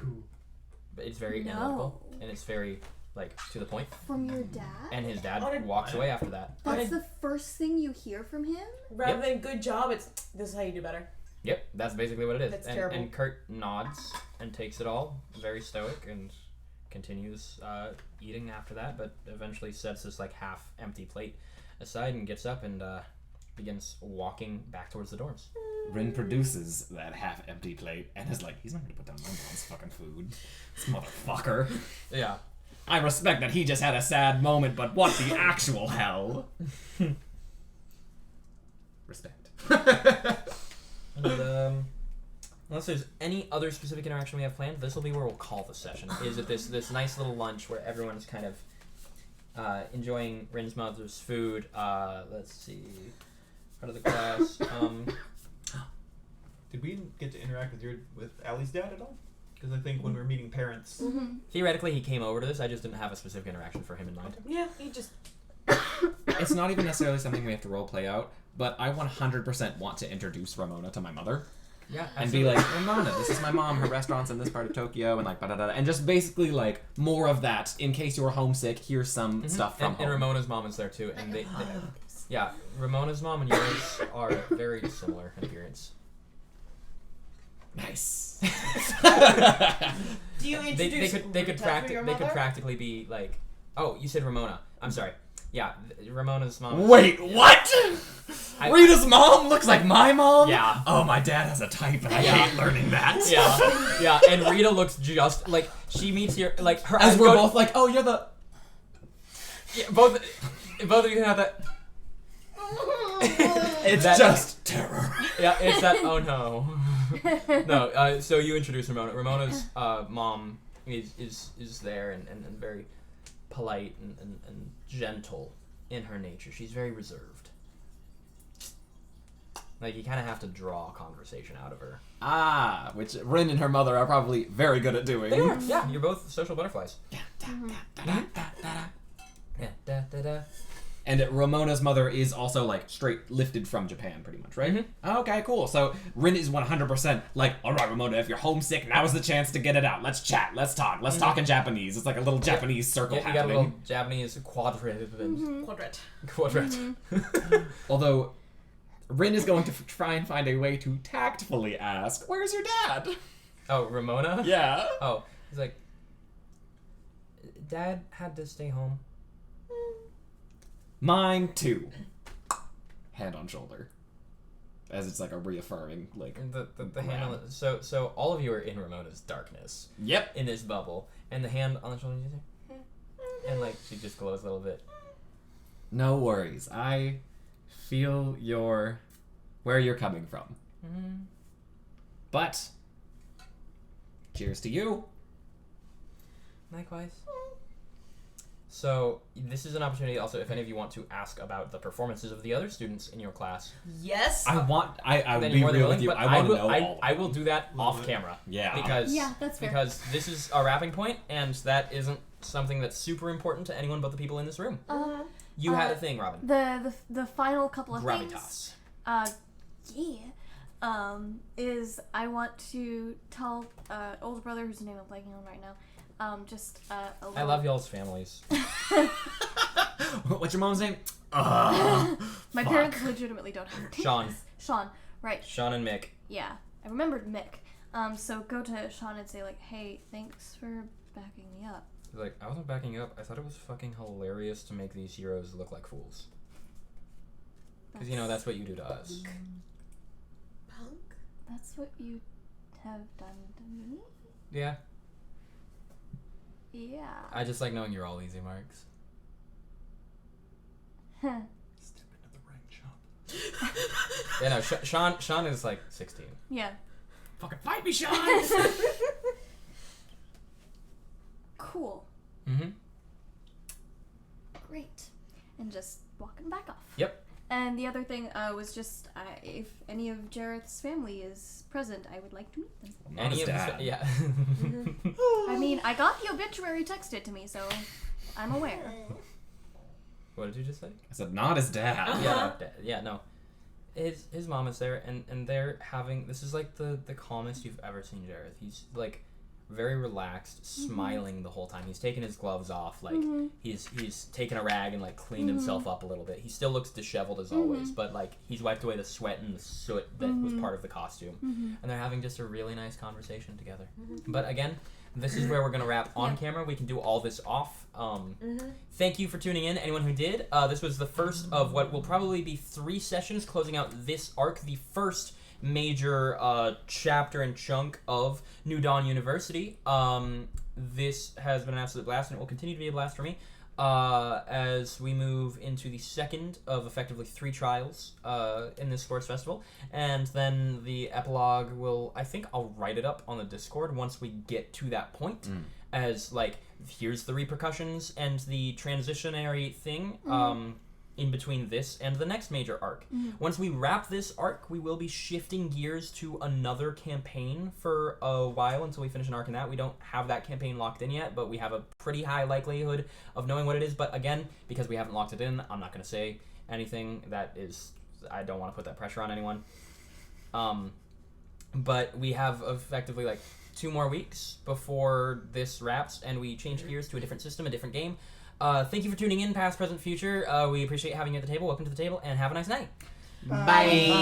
Cool. But it's very No. analytical and it's very like to the point. From your dad? And his dad On a- walks away after that. That's the first thing you hear from him? Rather Yep. than good job, it's this is how you do better. Yep, that's basically what it is. That's and, terrible. and Kurt nods and takes it all, very stoic, and continues eating after that, but eventually sets this like half empty plate aside and gets up and begins walking back towards the dorms. Rin produces that half-empty plate and is like, he's not gonna put down Rin's fucking food. This motherfucker. Yeah. I respect that he just had a sad moment, but what the actual hell? Respect. And, unless there's any other specific interaction we have planned, this will be where we'll call the session. Is it this nice little lunch where everyone's kind of enjoying Rin's mother's food? Let's see. Part of the class. Did we get to interact with Allie's dad at all? Because I think when we were meeting parents, Theoretically, he came over to this. I just didn't have a specific interaction for him in mind. Yeah, you just. It's not even necessarily something we have to role play out, but I 100% want to introduce Ramona to my mother. Yeah, And be like, Ramona, this is my mom, her restaurant's in this part of Tokyo, and like, ba-da-da-da. And just basically like, more of that, in case you're homesick, here's some stuff from and home. Ramona's mom is there too, and they yeah, Ramona's mom and yours are very similar in appearance. Nice. Do you They introduce? could practically be like, oh, you said Ramona. I'm sorry. Yeah, Ramona's mom. Wait, what? Rita's mom looks like my mom? Yeah. Oh, my dad has a type, and I Yeah. hate learning that. Yeah, and Rita looks just like she meets your like her As eyes we're go- both like, oh, you're the... yeah, both of you can have that. It's that- just terror. Yeah, it's that. Oh no. No. So you introduce Ramona. Ramona's mom is there and very polite and gentle in her nature. She's very reserved. Like you kind of have to draw conversation out of her. Ah, which Rin and her mother are probably very good at doing. They are. Yeah, you're both social butterflies. Yeah, Yeah. Da da da. And Ramona's mother is also, like, straight lifted from Japan, pretty much, right? Okay, cool. So, Rin is 100% like, alright, Ramona, if you're homesick, now's the chance to get it out. Let's chat, let's talk, let's talk in Japanese. It's like a little Japanese circle Yeah, you got a happening. little Japanese quadrat. Quadrat. Although, Rin is going to try and find a way to tactfully ask, where's your dad? Oh, Ramona? Yeah. Oh, he's like, Dad had to stay home. Mine, too. Hand on shoulder. As it's like a reaffirming, like... The hand on the, so all of you are in Ramona's darkness Yep. in this bubble, and the hand on the shoulder, you say, and like she just glows a little bit. No worries. I feel where you're coming from. But cheers to you. Likewise. So this is an opportunity also if any of you want to ask about the performances of the other students in your class. Yes. I will then be you're more than real willing, with you. but I want to will, know all. I will do that off camera. Yeah. Because Yeah, that's fair. because this is a wrapping point, and that isn't something that's super important to anyone but the people in this room. You had a thing, Robin. The final couple of Gravitas. things, is I want to tell older brother whose name I'm blanking on right now, just a little... I love y'all's families. What's your mom's name? My fuck. parents legitimately don't have names. Sean. Sean, right. Sean and Mick. Yeah, I remembered Mick. So go to Sean and say like, hey, thanks for backing me up. He's like, I wasn't backing up. I thought it was fucking hilarious to make these heroes look like fools. Because, you know, that's what you do to us. Punk. That's what you have done to me? Yeah. Yeah. I just like knowing you're all easy marks. step into the rank shop. Yeah, no, Sean is like 16. Yeah. Fucking fight me, Sean! And the other thing was just if any of Jareth's family is present, I would like to meet them. Not his dad. Yeah. I mean, I got the obituary texted to me, so I'm aware. What did you just say? I said, not his dad. Yeah, no. His mom is there, and they're having, this is like the calmest you've ever seen Jareth. He's like very relaxed, smiling the whole time. He's taken his gloves off, like he's taken a rag and like cleaned himself up a little bit. He still looks disheveled as always, but like he's wiped away the sweat and the soot that was part of the costume. And they're having just a really nice conversation together. But again, this is where we're gonna wrap on camera. We can do all this off. Thank you for tuning in, anyone who did. This was the first of what will probably be 3 sessions closing out this arc, the first major chapter and chunk of New Dawn University. This has been an absolute blast, and it will continue to be a blast for me as we move into the second of effectively 3 trials in this sports festival. And then the epilogue will, I think I'll write it up on the Discord once we get to that point, as like, here's the repercussions and the transitionary thing in between this and the next major arc. Once we wrap this arc, we will be shifting gears to another campaign for a while until we finish an arc in that. We don't have that campaign locked in yet, but we have a pretty high likelihood of knowing what it is. But again, because we haven't locked it in, I'm not going to say anything that is, I don't want to put that pressure on anyone. But we have effectively like 2 more weeks before this wraps, and we change gears to a different system, a different game. Thank you for tuning in, past, present, future. We appreciate having you at the table. Welcome to the table, and have a nice night. Bye.